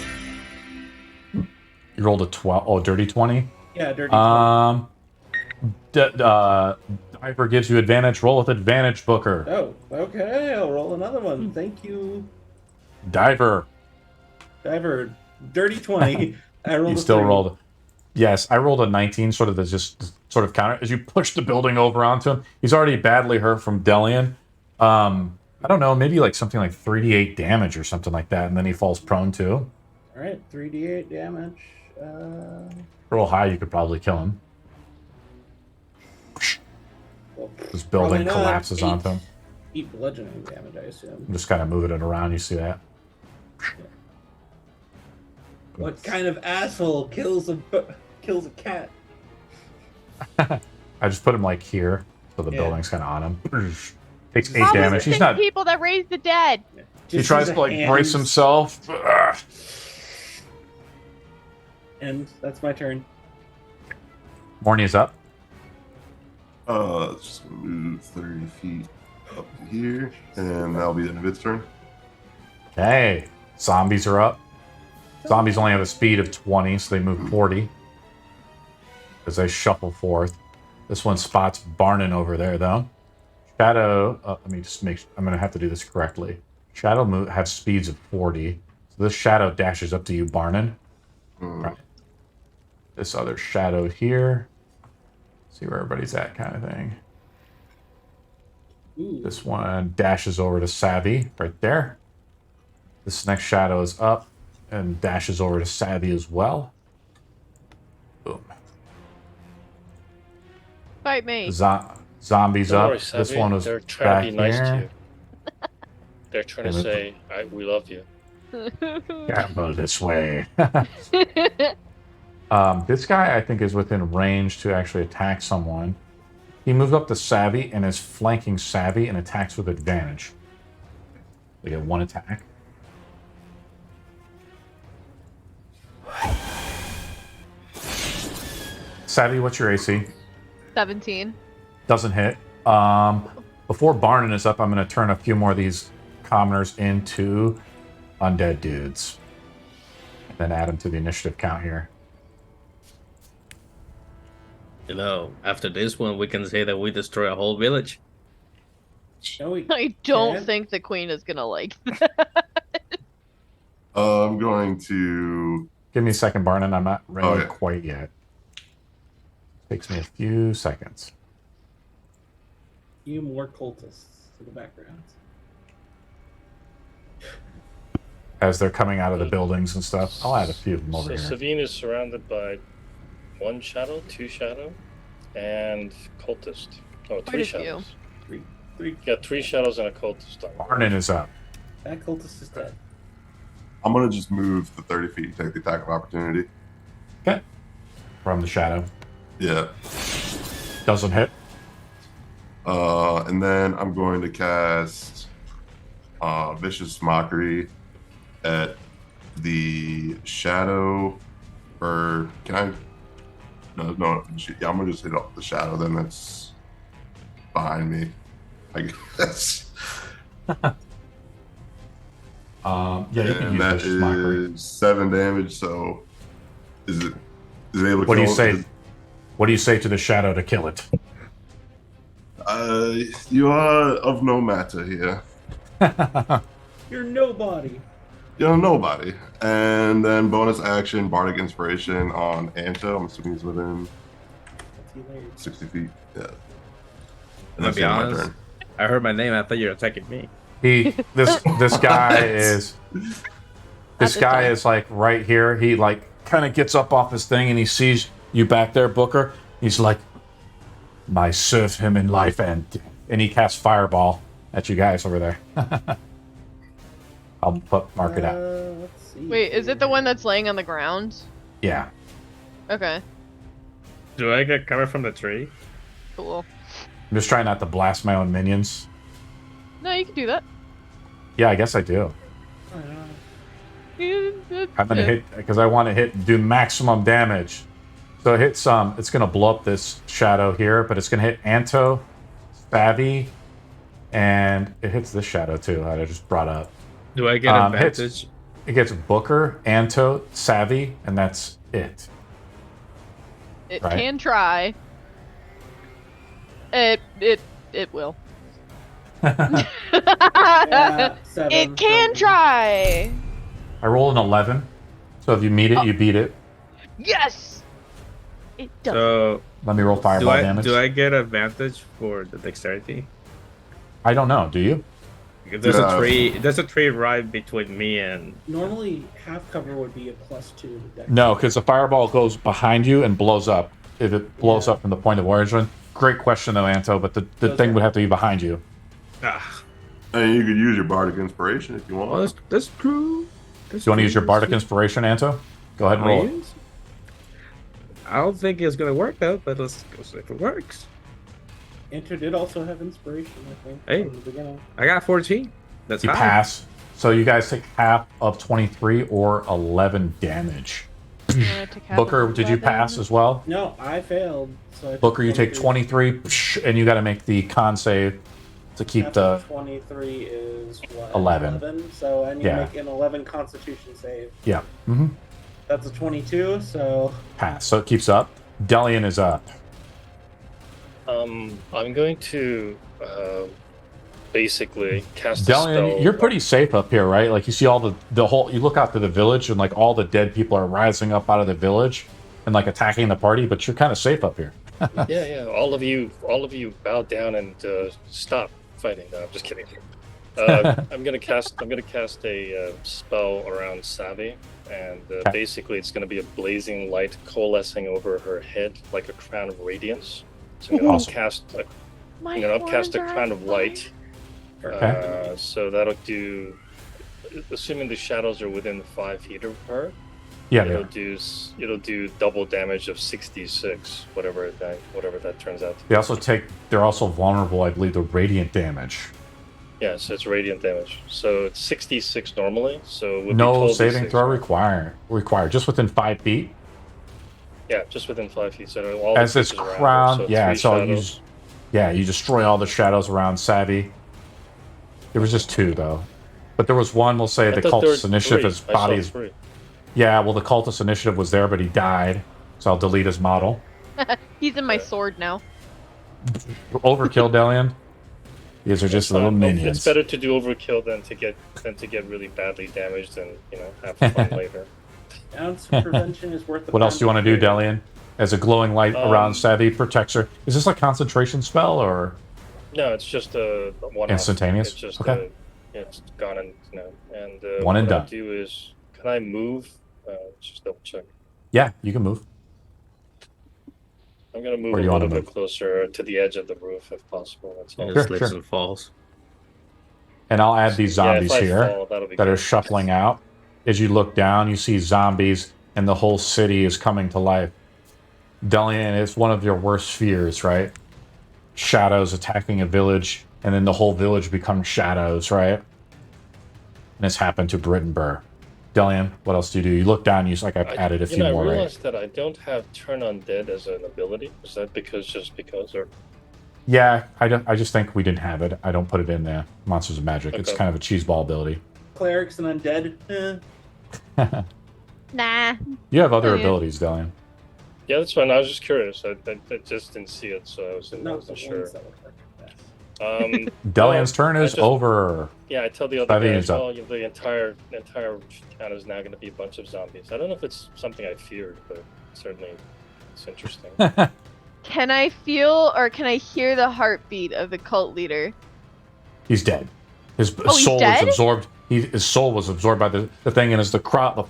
You rolled a 12. Oh, dirty 20? Yeah, dirty 20. Diver gives you advantage. Roll with advantage, Booker. Oh, okay. I'll roll another one. Thank you. Diver. Diver, dirty 20. I rolled You a still 3. rolled. Yes, I rolled a 19, sort of sort of counter. As you push the building over onto him, he's already badly hurt from Delian. I don't know, maybe like something like 3d8 damage or something like that, and then he falls prone too. All right, 3d8 damage. Roll high, you could probably kill him. Well, This building probably not. collapses onto him. 8 bludgeoning damage, I assume. I'm just kind of moving it around. You see that? What kind of asshole kills a cat? I just put him like here, so the Yeah. building's kind of on him. Takes 8 How damage. was it He's not. people that raised the dead. He Just tries use to like a brace hand, himself. And that's my turn. Morning's up. Just move 30 feet up to here, and that'll be the end of its turn. Okay, zombies are up. Zombies only have a speed of 20, so they move 40 as they shuffle forth. This one spots Barnon over there, though. Shadow, let me just make. I'm gonna have to do this correctly. Shadow have speeds of 40, so this shadow dashes up to you, Barnon. Right. This other shadow here. See where everybody's at, kind of thing. Ooh. This one dashes over to Savvy, right there. This next shadow is up and dashes over to Savvy as well. Boom. Fight me. Zombies Don't up. worry, This Savvy, one was they're trying back to be nice to here. you. They're trying to say, we love you. Go this way. This guy, I think, is within range to actually attack someone. He moves up to Savvy and is flanking Savvy and attacks with advantage. They get one attack. Savvy, what's your AC? 17. Doesn't hit. Before Barnon is up, I'm going to turn a few more of these commoners into undead dudes. And then add them to the initiative count here. You know, after this one, we can say that we destroy a whole village. I don't think the queen is gonna like that. I'm going to... Give me a second, Barnon. I'm not ready Okay. quite yet. Takes me a few seconds. You more cultists to the background. As they're coming out of the buildings and stuff. I'll add a few of them over So here. Savine is surrounded by 1 shadow, 2 shadow, and cultist. Oh, Quite 3 a few. shadows. Three. You got 3 shadows and a cultist. Barnon is up. That cultist is dead. I'm going to just move the 30 feet and take the attack of opportunity. Okay. From the shadow. Yeah. Doesn't hit. And then I'm going to cast Vicious Mockery at the shadow. Or can I? No. Yeah, I'm going to just hit the shadow. Then that's behind me, I guess. Yeah, you can And use that Vicious Mockery. is 7 damage. So is it able to What do you kill- say? What do you say to the shadow to kill it? You are of no matter here. You're nobody. You're nobody. And then bonus action, Bardic Inspiration on Anto. I'm assuming he's within That's hilarious. 60 feet. Yeah. And To that's be the end of my honest, turn. I heard my name. I thought you were attacking me. This guy is this time. is like right here. He like kind of gets up off his thing and he sees you back there, Booker. He's like, "My serve him in life end," and he casts Fireball at you guys over there. I'll mark it out. Let's see. Wait, is it the one that's laying on the ground? Yeah. Okay, Do I get cover from the tree? cool. I'm just trying not to blast my own minions. No, you can do that. Yeah, I guess I do. I'm gonna hit because I want to hit and do maximum damage. So it hits it's gonna blow up this shadow here, but it's gonna hit Anto, Savvy, and it hits this shadow too that I just brought up. Do I get advantage? It gets Booker, Anto, Savvy, and that's it. It Right. can try. It will. Yeah, 7. It can try. I roll an 11, so if you meet it, you beat it. Yes. It does. So Let me roll fireball damage. do I get advantage for the dexterity? I don't know. Do you? Because there's Yeah. a tree. There's a tree right between me and. Normally, half cover would be a +2 to dex. No, because the fireball goes behind you and blows up. If it blows up from the point of origin. Great question though, Anto, but the thing would have to be behind you. Ah, And you could use your Bardic Inspiration if you want. well, that's true. Do you want to use your Bardic Inspiration, Anto? Go ahead and roll it. I don't think it's gonna work out, but let's go see if it works. Enter did also have inspiration, I think, Hey. from the beginning. I got 14. That's You high. pass. So you guys take half of 23 or 11 damage. Booker, did you pass as well? No, I failed. So I took Booker, you take 23, and you got to make the con save to keep Half the. of 23 is what? 11. So I need Yeah. to make an 11 Constitution save. Yeah. Mm-hmm. That's a 22, so Pass. So it keeps up. Delian is up. I'm going to basically cast a Delian, spell. you're pretty safe up here, right? Like you see all the whole. You look out to the village, and like all the dead people are rising up out of the village and like attacking the party, but you're kind of safe up here. Yeah. All of you bow down and stop fighting. No, I'm just kidding. I'm gonna cast a spell around Savvy, and basically it's gonna be a blazing light coalescing over her head like a crown of radiance. So I'm gonna upcast a crown of light. So that'll do. Assuming the shadows are within 5 feet of her, it'll do double damage of 66, whatever that turns out to be. They're also vulnerable, I believe, to radiant damage. Yeah, so it's radiant damage. So it's 66 normally. So it would no be saving throw required. Just within 5 feet. Yeah, just within 5 feet. So all as this crown, you destroy all the shadows around Savvy. There was just 2 though, but there was one. We'll say the cultist initiative. His body is. Yeah, well, the cultist initiative was there, but he died, so I'll delete his model. He's in my sword now. Overkill, Delian. These are just little minions. It's better to do overkill than to get really badly damaged and have fun later. Ounce of prevention is worth the What else do you want to do, Delian? As a glowing light around Savvy protects her. Is this a concentration spell or? No, it's just a one. Instantaneous. It's just okay. It's gone and one and what done. I'll do is, can I move? Just double check. Yeah, you can move. I'm gonna move a little bit closer to the edge of the roof if possible. That's all. Slips and falls. And I'll add these zombies here that are shuffling out. As you look down, you see zombies, and the whole city is coming to life. Delian, it's one of your worst fears, right? Shadows attacking a village, and then the whole village becomes shadows, right? And it's happened to Brittenbur. Delian, what else do you do? You look down, I've added a few more, I realized that I don't have Turn Undead as an ability. Is that because or? Yeah, I just think we didn't have it. I don't put it in there. Monsters of Magic. Okay. It's kind of a cheeseball ability. Clerics and Undead? Nah. You have other abilities, Delian. Yeah, that's fine. I was just curious. I just didn't see it, so I wasn't sure. Delian's turn is over. Yeah, I tell the other guys, the entire town is now going to be a bunch of zombies. I don't know if it's something I feared, but certainly it's interesting. Can I feel or can I hear the heartbeat of the cult leader? He's dead. His soul is absorbed. His soul was absorbed by the thing, and as the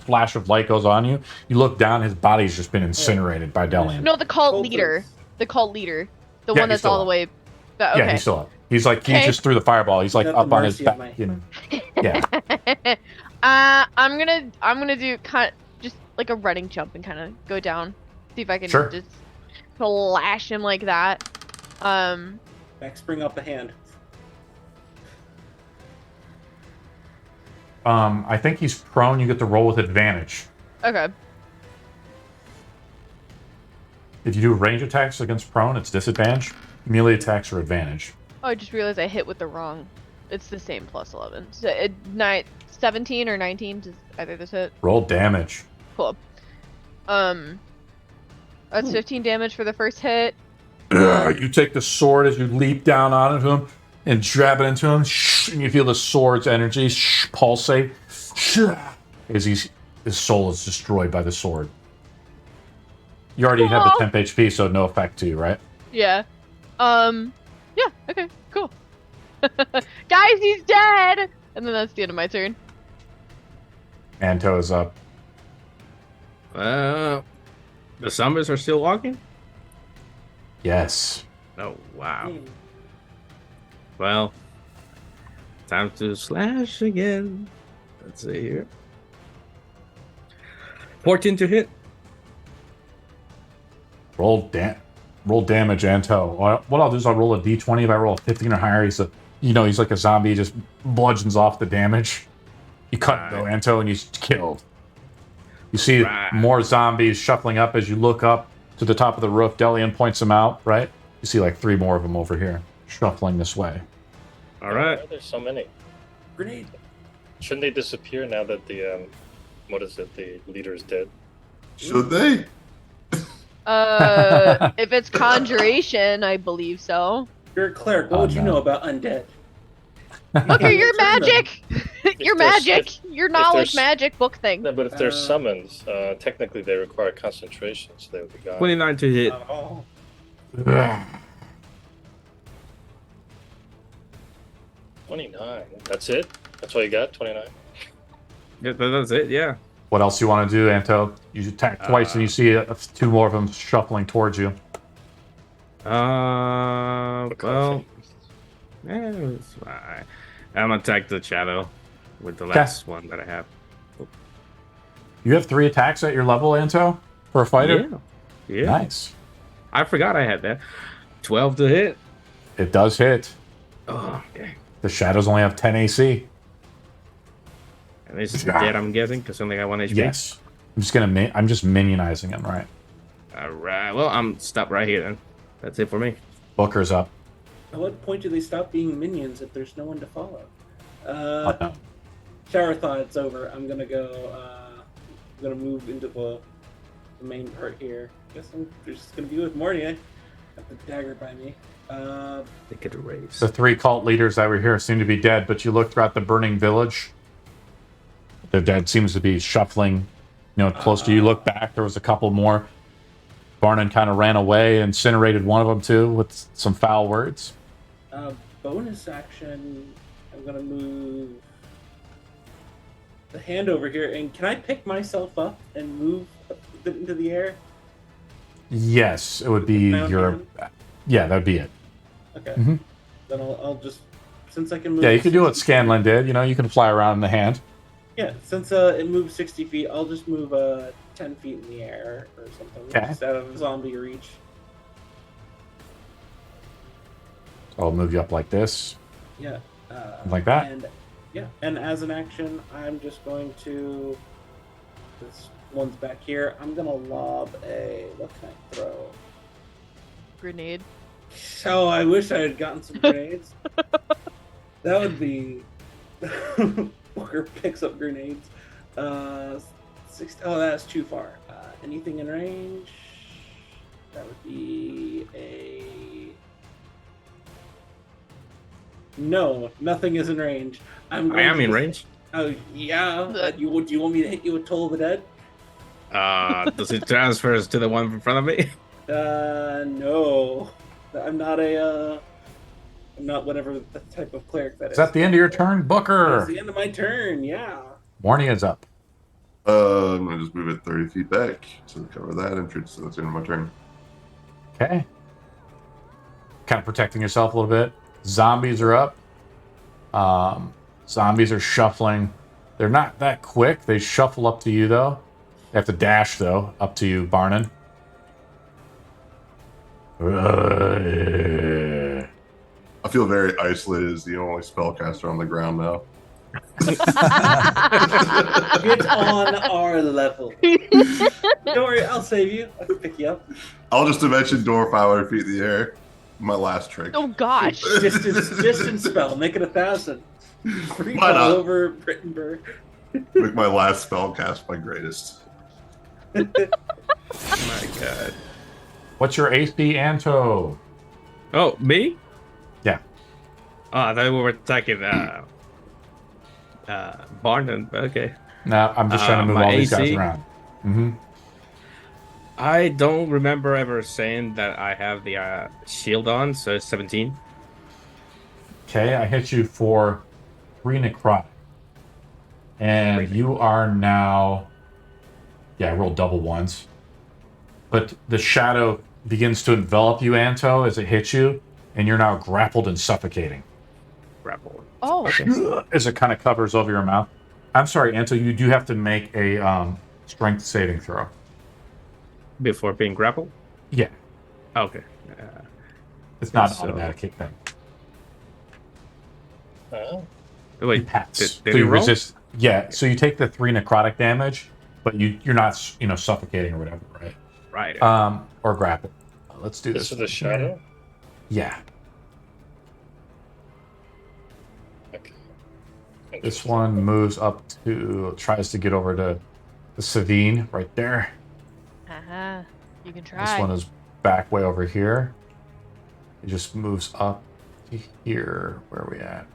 flash of light goes on you, you look down, his body's just been incinerated by Delian. No, the cult leader. The cult leader. The one that's all the way... Okay. Yeah, he's still up. He's like, he just threw the fireball. He's like up on his back, Yeah. I'm gonna do just like a running jump and kind of go down. See if I can just flash him like that. Back spring up a hand. I think he's prone. You get to roll with advantage. Okay. If you do range attacks against prone, it's disadvantage. Melee attacks are advantage. Oh, I just realized I hit with the wrong. It's the same plus 11. So 17 or 19 does either this hit? Roll damage. Cool. That's 15 damage for the first hit. You take the sword as you leap down onto him and jab it into him, and you feel the sword's energy pulsate as his soul is destroyed by the sword. You already have the temp HP, so no effect to you, right? Yeah. Yeah, okay, cool. Guys, he's dead! And then that's the end of my turn. Anto is up. The zombies are still walking? Yes. Oh, wow. Well, time to slash again. Let's see here. 14 to hit. Roll damage, Anto. What I'll do is I'll roll a d20. If I roll a 15 or higher, he's like a zombie. He just bludgeons off the damage. You cut though, Anto, and he's killed. You see more zombies shuffling up as you look up to the top of the roof. Delian points them out, right? You see like 3 more of them over here, shuffling this way. All right. Why are there so many? Grenade. Shouldn't they disappear now that the the leader is dead? Should they? If it's conjuration, I believe so. You're a cleric. What would you know about undead? Okay, you're magic. You're magic. Your knowledge magic book thing. No, but if they're summons, technically they require concentration, so they would be gone. 29 to hit. 29. That's it? That's all you got? 29? Yeah, that's it. Yeah. What else you want to do, Anto? You attack twice, and you see two more of them shuffling towards you. Well, it's fine. I'm gonna attack the shadow with the last one that I have. You have 3 attacks at your level, Anto, for a fighter. Yeah. Nice. I forgot I had that. 12 to hit. It does hit. Oh, okay. The shadows only have 10 AC. And this is dead, I'm guessing, because only got 1 HP. Yes. I'm just minionizing him, right? All right. Well, I'm stopped right here then. That's it for me. Booker's up. At what point do they stop being minions if there's no one to follow? No. Shower thoughts over. I'm gonna go. I'm gonna move into the main part here. Guess I'm just gonna be with Mornia. Got the dagger by me. They could erase. The 3 cult leaders that were here seem to be dead, but you look throughout the burning village. Their dead seems to be shuffling, close to you. Look back, there was a couple more. Barnon kind of ran away, incinerated one of them too, with some foul words. Bonus action, I'm gonna move the hand over here, and can I pick myself up and move into the air? Yes, it would be your... Hand? Yeah, that would be it. Okay. Mm-hmm. Then I'll just... Since I can move... Yeah, you can do what Scanlan did. You can fly around in the hand. Yeah, since it moves 60 feet, I'll just move 10 feet in the air or something. Okay. Just out of zombie reach. I'll move you up like this. Yeah. Like that? And as an action, I'm just going to... This one's back here. I'm going to lob a... What can I throw? Grenade. Oh, I wish I had gotten some grenades. That would be... Booker picks up grenades. 60... Oh, that's too far. Anything in range? That would be a... No, nothing is in range. I am in range. Oh, yeah. Do you want me to hit you with Toll of the Dead? Does it transfer to the one in front of me? No. I'm not whatever the type of cleric that is. Is that the end of your turn, Booker? That's the end of my turn, yeah. Mornia's up. I'm going to just move it 30 feet back to cover that entrance. So that's the end of my turn. Okay. Kind of protecting yourself a little bit. Zombies are up. Zombies are shuffling. They're not that quick. They shuffle up to you, though. They have to dash, though, up to you, Barnon. I feel very isolated as the only spellcaster on the ground now. Get on our level. Don't worry, I'll save you. I can pick you up. I'll just dimension door 500 feet in the air. My last trick. Oh gosh. Distance spell. Make it 1,000. Free Why all not? over Brittenbur. Make my last spell cast my greatest. Oh my god. What's your AC, Anto? Oh, me? Yeah. Oh, I thought we were attacking Barnon. Okay. No, I'm just trying to move my all these guys AC? around. Mm-hmm. I don't remember ever saying that I have the shield on, so it's 17. Okay, I hit you for 3 necrotic. And you are now... Yeah, I rolled double ones. But the shadow begins to envelop you, Anto, as it hits you, and you're now grappled and suffocating. Grapple. Oh. As it kind of covers over your mouth. I'm sorry, Anto, you do have to make a strength saving throw. Before being grappled? Yeah. Okay. It's not an So- automatic kick thing. Oh. Wait, You pass. did So he you roll? resist. Yeah, so you take the 3 necrotic damage, but you're not, suffocating or whatever, right? Right. Or grapple. Let's do This this. is the shadow? Yeah. Okay. This one moves up tries to get over to the Savine right there. Uh-huh. You can try. This one is back way over here. It just moves up to here. Where are we at?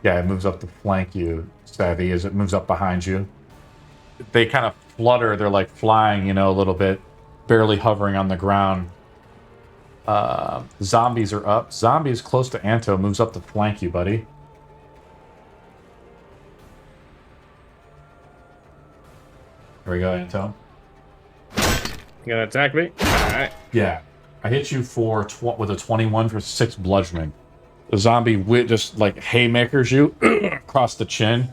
Yeah, it moves up to flank you, Savvy, as it moves up behind you. They kind of flutter. They're like flying, a little bit, barely hovering on the ground. Zombies are up. Zombies close to Anto moves up to flank you, buddy. Here we go, Anto. You gonna attack me? Alright. Yeah. I hit you with a 21 for 6 bludgeoning. The zombie just like haymakers you across the chin.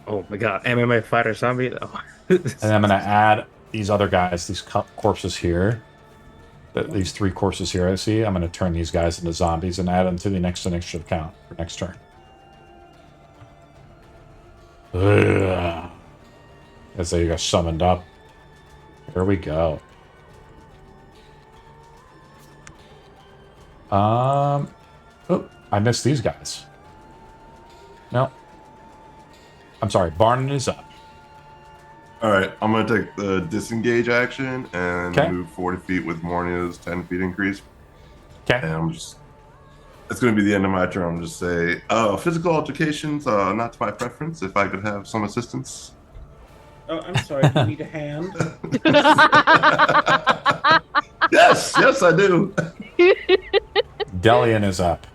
Oh my god, MMA fighter zombie. Oh. And then I'm going to add these other guys, these corpses here. These 3 corpses here I see. I'm going to turn these guys into zombies and add them to the next initiative count for next turn. As they got summoned up. Here we go. Oh, I missed these guys. No. I'm sorry, Barnon is up. Alright, I'm going to take the disengage action and move 40 feet with Mornia's 10 feet increase. Okay. And it's going to be the end of my turn. I'm just say, physical altercations, not to my preference. If I could have some assistance. Oh, I'm sorry. Do you need a hand? Yes, I do. Delian is up.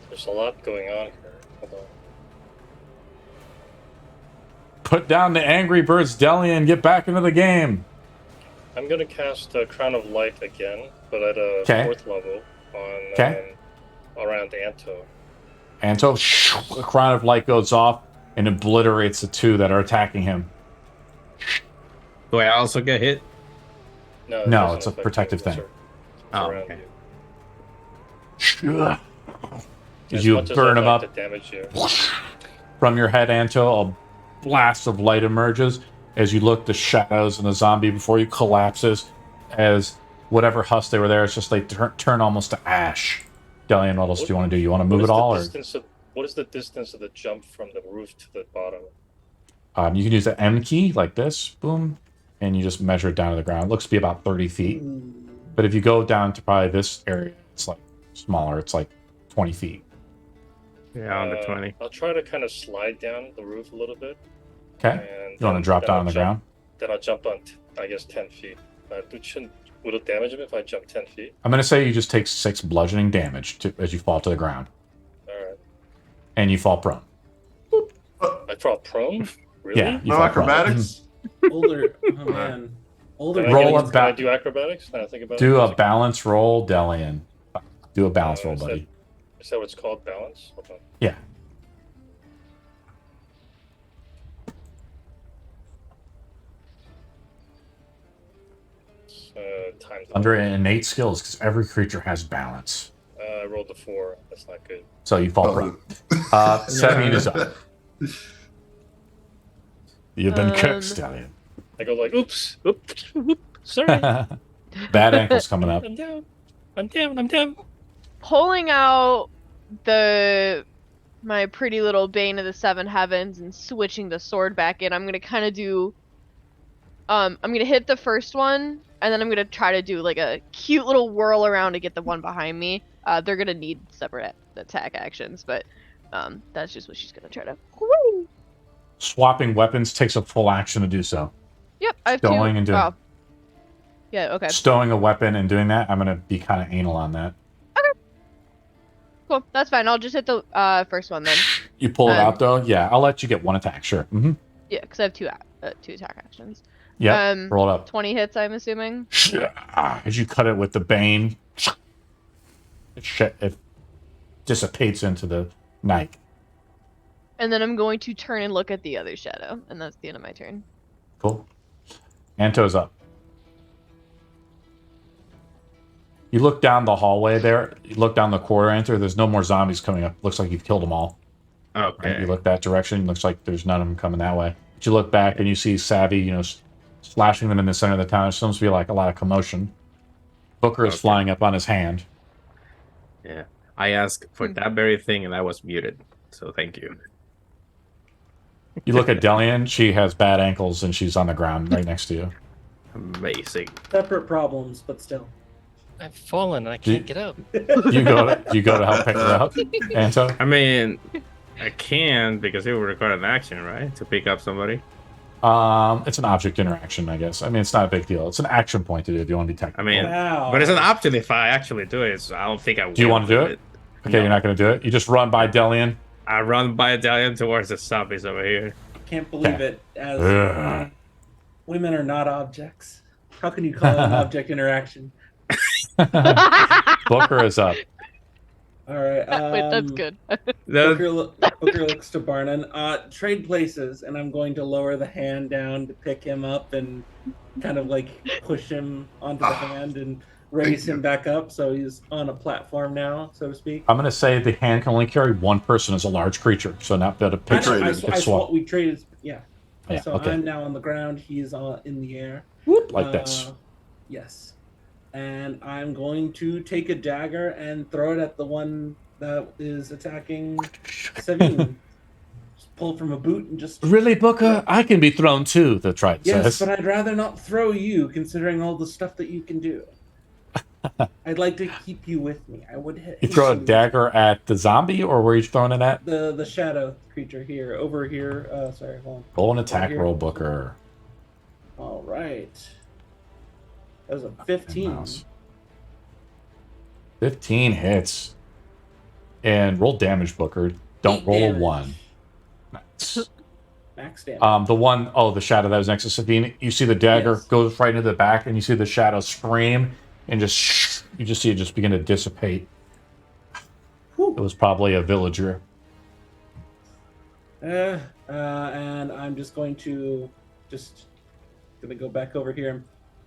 There's a lot going on here. Hold on. Put down the Angry Birds, Delian. Get back into the game. I'm going to cast Crown of Light again, but at a 4th level on around Anto. Anto, a Crown of Light goes off and obliterates the 2 that are attacking him. Do I also get hit? No, it's a protective thing. Oh, okay. Did you burn him up? From your head, Anto, a blast of light emerges. As you look, the shadows and the zombie before you collapses. As whatever husk they were there, it's just like turn almost to ash. Delian, what else do you want to do? You want to move it all? What is the distance of the jump from the roof to the bottom? You can use the M key, like this. Boom. And you just measure it down to the ground. It looks to be about 30 feet. But if you go down to probably this area, it's like smaller. It's like 20 feet. Yeah, under 20. I'll try to kind of slide down the roof a little bit. Okay. You want to drop down on the ground? Then I'll jump on, 10 feet. Would it damage him if I jump 10 feet? I'm going to say you just take 6 bludgeoning damage as you fall to the ground. Alright. And you fall prone. I fall prone? Really? Yeah. No acrobatics? Older. Oh, man. Older. Roll can I do acrobatics? Now I think about do a balance roll, Delian. Do a balance roll, buddy. Is that what it's called? Balance? Hold on. Yeah. Under innate skills, because every creature has balance. I rolled a 4. That's not good. So you fall prone. 17 is up. You've been cooked, Stallion. I go like, oops, sorry. Bad ankles coming up. I'm down. Pulling out my pretty little Bane of the Seven Heavens and switching the sword back in, I'm gonna kind of do. I'm gonna hit the first one, and then I'm gonna try to do like a cute little whirl around to get the one behind me. They're gonna need separate attack actions, but that's just what she's gonna try to. Woo! Swapping weapons takes a full action to do so. Yep, I have Stowing and doing. Oh. Yeah. Okay. Stowing a weapon and doing that, I'm gonna be kind of anal on that. Okay. Cool. That's fine. I'll just hit the first one then. You pull it out though. Yeah, I'll let you get one attack. Sure. Mm-hmm. Yeah, because I have two attack actions. Yeah. Roll it up. 20 hits, I'm assuming. As you cut it with the bane, it dissipates into the night. And then I'm going to turn and look at the other shadow, and that's the end of my turn. Cool. Anto's up. You look down the hallway there. You look down the corridor, Anto. There's no more zombies coming up. Looks like you've killed them all. Okay. Right? You look that direction. Looks like there's none of them coming that way. But you look back and you see Savvy, slashing them in the center of the town. There seems to be like a lot of commotion. Booker is flying up on his hand. Yeah. I asked for that very thing, and I was muted. So thank you. You look at Delian. She has bad ankles, and she's on the ground right next to you. Amazing. Separate problems, but still. I've fallen and I can't get up. You go to help pick her up, Anto? I mean, I can because it would require an action, right? To pick up somebody. It's an object interaction, I guess. I mean, it's not a big deal. It's an action point to do if you want to be technical. I mean, but it's an option if I actually do it. So I don't think I will. Do you want to do it? Okay, No. You're not going to do it? You just run by Delian? I run by Italian towards the zombies over here. Can't believe it. As women are not objects. How can you call it an object interaction? Booker is up. All right. Wait, that's good. Booker looks to Barnon. Trade places, and I'm going to lower the hand down to pick him up and kind of like push him onto the hand and raise him back up, so he's on a platform now, so to speak. I'm going to say the hand can only carry one person as a large creature, so not be able to pick swap. We traded, yeah. So okay. I'm now on the ground. He's in the air. Whoop, like this. Yes. And I'm going to take a dagger and throw it at the one that is attacking Savine. Just pull it from a boot and just... Really, Booker? I can be thrown too, the Triton says. Yes, but I'd rather not throw you, considering all the stuff that you can do. I'd like to keep you with me. I would hit... You throw a dagger at the zombie, or where are you throwing it at? The shadow creature here. Over here. Sorry, hold on. Roll an attack roll, Booker. All right. That was a 15. 15 hits. And roll damage, Booker. Don't roll damage. A 1. Nice. Max damage. The shadow that was next to Sabine. You see the dagger goes right into the back, and you see the shadow scream, and you just see it just begin to dissipate. Whew. It was probably a villager. And I'm just going to go back over here and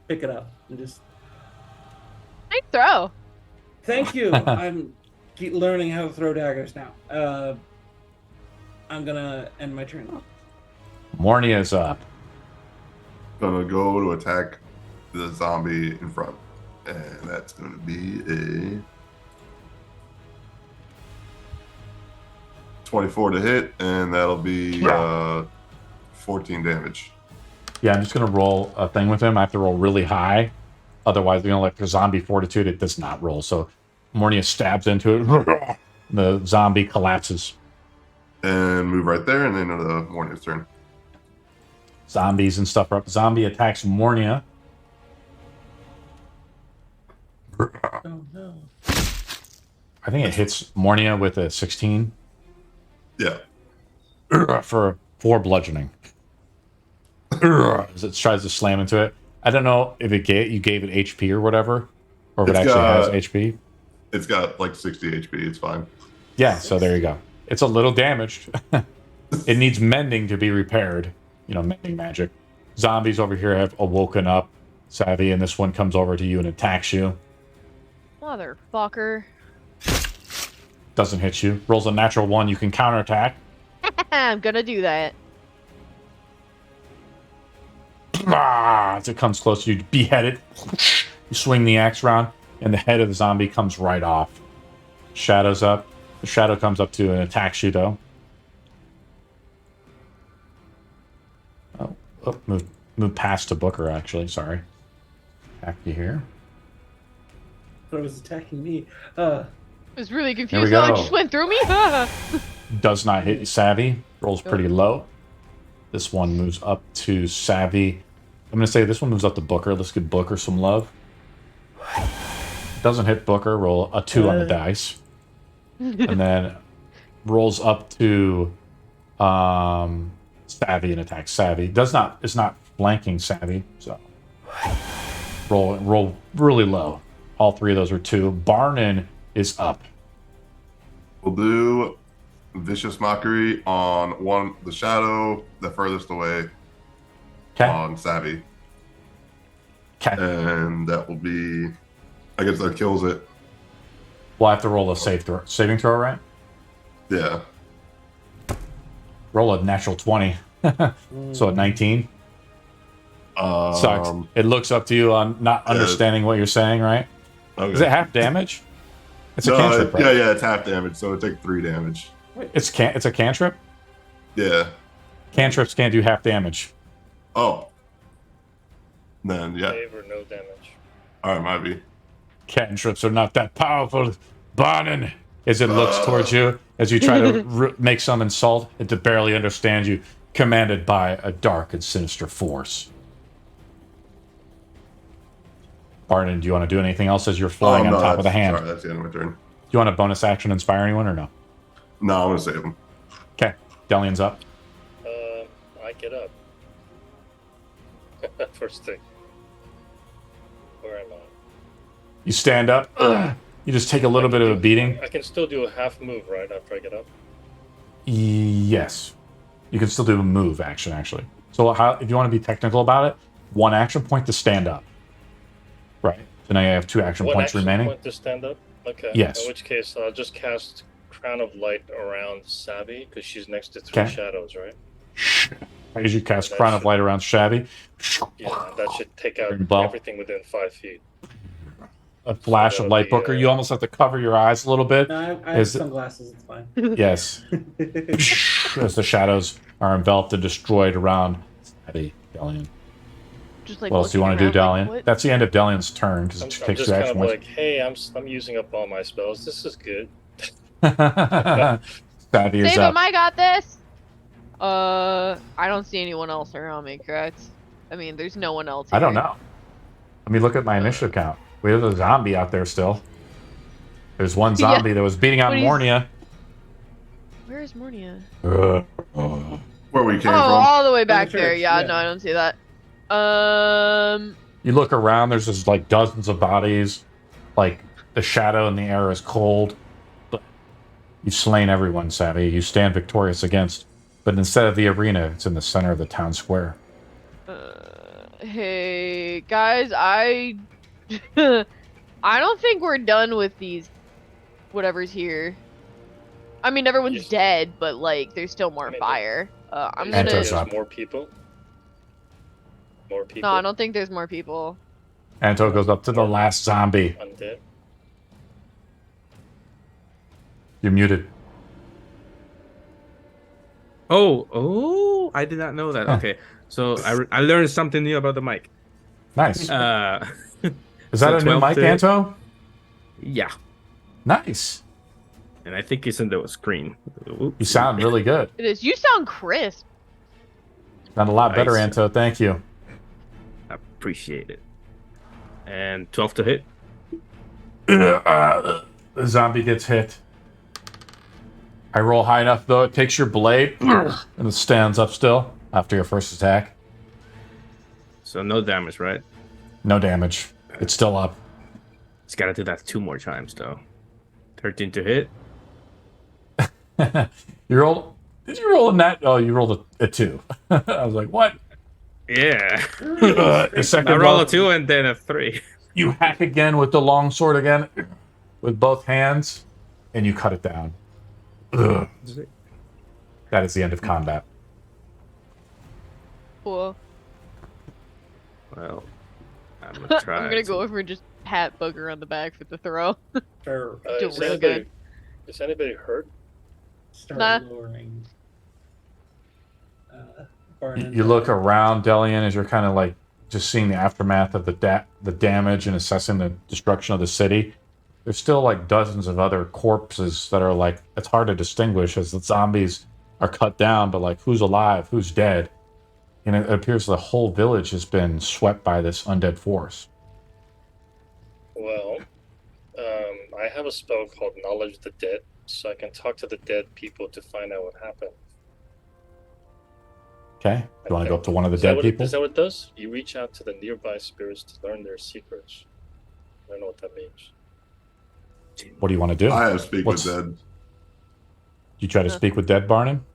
pick it up and just... Nice throw. Thank you. I'm learning how to throw daggers now. I'm gonna end my turn. Mornia is up. Gonna go to attack the zombie in front, and that's gonna be a 24 to hit, and that'll be 14 damage. Yeah, I'm just going to roll a thing with him. I have to roll really high. Otherwise, like the zombie fortitude, it does not roll. So Mornia stabs into it. The zombie collapses. And move right there, and then the Mornia's turn. Zombies and stuff are up. Zombie attacks Mornia. Oh, no. I think it hits Mornia with a 16. Yeah. For 4 bludgeoning. As it tries to slam into it. I don't know if you gave it HP or whatever, or if it actually has HP. It's got like 60 HP. It's fine. Yeah, so there you go. It's a little damaged. It needs mending to be repaired. Mending magic. Zombies over here have awoken up, Savvy, and this one comes over to you and attacks you. Motherfucker. Doesn't hit you. Rolls a natural 1. You can counterattack. I'm gonna do that. As it comes close to you, behead it. You swing the axe around, and the head of the zombie comes right off. Shadow's up. The shadow comes up to you and attacks you, though. Move past to Booker, actually. Sorry. Attack you here. But it was attacking me. I was really Here confused. we go. It just went through me. Does not hit Savvy. Rolls pretty low. This one moves up to Savvy. I'm going to say this one moves up to Booker. Let's give Booker some love. Doesn't hit Booker. Roll a 2 on the dice. And then rolls up to Savvy and attacks Savvy. Is not flanking Savvy, so roll really low. All 3 of those are 2. Barnon is up. We'll do Vicious Mockery on the shadow, the furthest away. Okay. On Savvy. Okay. And that will be, I guess that kills it. We'll have to roll a saving throw, right? Yeah. Roll a natural 20. So a 19. Sucks. It looks up to you on not understanding what you're saying, right? Okay. Is it half damage? It's a cantrip, right? Yeah, it's half damage, so it takes 3 damage. It's a cantrip? Yeah. Cantrips can't do half damage. Oh. Then, yeah. Save or no damage. Alright, might be. Cantrips are not that powerful. Barnon, as it looks towards you, as you try to make some insult, it barely understands you, commanded by a dark and sinister force. Barnon, do you want to do anything else as you're flying on top of the hand? Sorry, that's the end of my turn. Do you want a bonus action inspire anyone or no? No, I'm going to save him. Delian's up. I get up. First thing. Where am I? You stand up. You just take a little bit of a beating. I can still do a half move, right, after I get up? Yes. You can still do a move action, actually. So if you want to be technical about it, 1 action point to stand up. Right. So now you have 2 action points remaining. 1 action point to stand up? Okay. Yes. In which case, I'll just cast Crown of Light around Savvy, because she's next to 3 shadows, right? As you cast Crown of Light around Shabby. Yeah, that should take out everything within 5 feet. A flash of light, Booker. You almost have to cover your eyes a little bit. No, I have sunglasses. It's fine. Yes. As the shadows are enveloped and destroyed around Shabby, Delian. Just like what else do you want to do, Delian? Like, That's the end of Delian's turn because it takes 2 action points. Like, hey, I'm using up all my spells. This is good. Shabby is Save up. him! I got this. I don't see anyone else around me, correct? I mean, there's no one else here. I don't know. Let me look at my initiative count. We have a zombie out there still. There's one zombie that was beating on Mornia. Where is Mornia? Where we came from. All the way back there. Yeah, no, I don't see that. You look around, there's just like dozens of bodies. Like, the shadow in the air is cold. But you've slain everyone, Savvy. You stand victorious against. But instead of the arena, it's in the center of the town square. Hey, guys, I don't think we're done with these whatever's here. I mean, everyone's dead, but, like, there's still more fire. I'm gonna... There's more people? More people? No, I don't think there's more people. Anto goes up to the last zombie. Undead? You're muted. Oh, I did not know that. Okay, so I learned something new about the mic. Nice. Is that a new mic, 12 to... Anto? Yeah. Nice. And I think it's in the screen. Oops. You sound really good. It is. You sound crisp. Sound a lot better, Anto. Thank you. I appreciate it. And 12 to hit. The zombie gets hit. I roll high enough, though. It takes your blade and it stands up still after your first attack. So no damage, right? No damage. It's still up. It's got to do that 2 more times, though. 13 to hit. You rolled... Did you roll a net? Oh, you rolled a 2. I was like, what? Yeah. I roll a 2 and then a 3. You hack again with the long sword again with both hands, and you cut it down. Ugh. That is the end of combat. Cool. Well, I'm gonna try. I'm gonna go over and just pat Booger on the back for the throw. Sure. Do real good. Is anybody hurt? Start lowering. You look around, Delian, as you're kind of like just seeing the aftermath of the damage and assessing the destruction of the city. There's still like dozens of other corpses that are like, it's hard to distinguish as the zombies are cut down, but like who's alive, who's dead. And it appears the whole village has been swept by this undead force. Well, I have a spell called Knowledge of the Dead, so I can talk to the dead people to find out what happened. Okay, you want to go up to one of the dead people? Is that what it does? You reach out to the nearby spirits to learn their secrets. I don't know what that means. What do you want to do? I have speak with dead. You try to speak with dead, Barnum?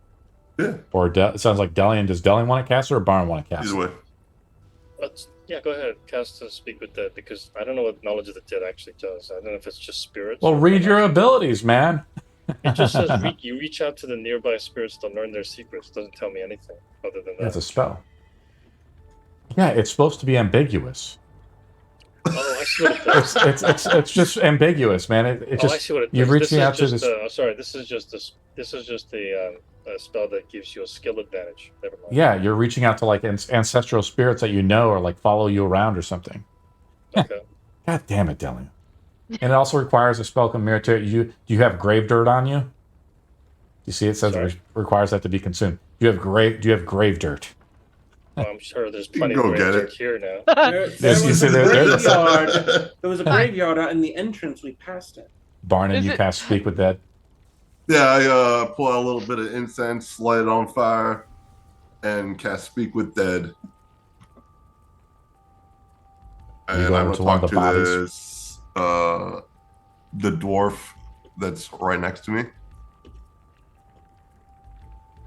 Yeah. Or it sounds like Delian. Does Delian want to cast it or Barn want to cast it? Either way. Yeah, go ahead. Cast to speak with dead, because I don't know what Knowledge of the Dead actually does. I don't know if it's just spirits. Well, read your abilities, man. It just says you reach out to the nearby spirits to learn their secrets. It doesn't tell me anything other than that. That's a spell. Yeah, it's supposed to be ambiguous. Oh, I see what it does. It's just ambiguous, man. It just, I see what it does. You're reaching out to this. Sorry, this is just a spell that gives you a skill advantage. Never mind. Yeah, you're reaching out to like ancestral spirits that you know or like follow you around or something. Okay. God damn it, Delian. And it also requires a spell called mirror to you. Do you have grave dirt on you? You see, it says it requires that to be consumed. Do you have grave dirt? Well, I'm sure there's plenty of go grave get dirt it. here now. There was a graveyard in the entrance. We passed it. Barnum, you cast Speak with Dead. Yeah, I pull out a little bit of incense, light it on fire, and cast Speak with Dead. And go I'm over gonna to one of talk the to bodies? this the dwarf that's right next to me.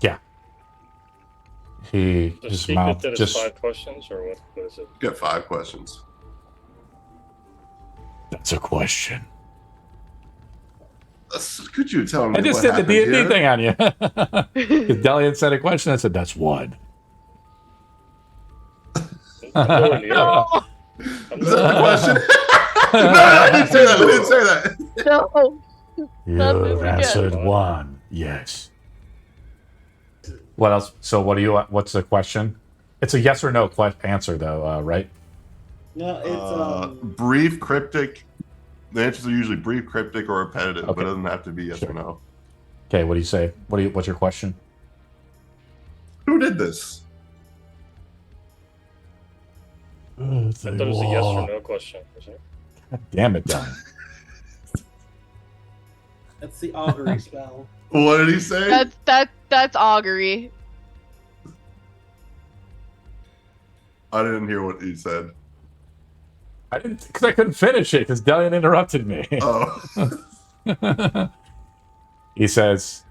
Yeah. His Speak mouth that is just. 5 questions, or what is it? Get 5 questions. That's a question. Could you tell me I just what did the happened D&D here? thing on you. If Delian said a question, I said, that's one. I'm nowhere near No! it. I'm Is that the nowhere- question? No, I didn't say that. I didn't say that. No! Not this You've again. answered one. Yes. What else? So what's the question? It's a yes or no answer, though, right? No, it's Brief, cryptic. The answers are usually brief, cryptic, or repetitive, but Okay. it doesn't have to be yes Sure. or no. Okay, what do you say? What's your question? Who did this? I thought it was a yes or no question. Isn't it? God damn it, Delian. That's the augury spell. What did he say? That's augury. I didn't hear what he said. I didn't, because I couldn't finish it because Delian interrupted me. Oh. He says,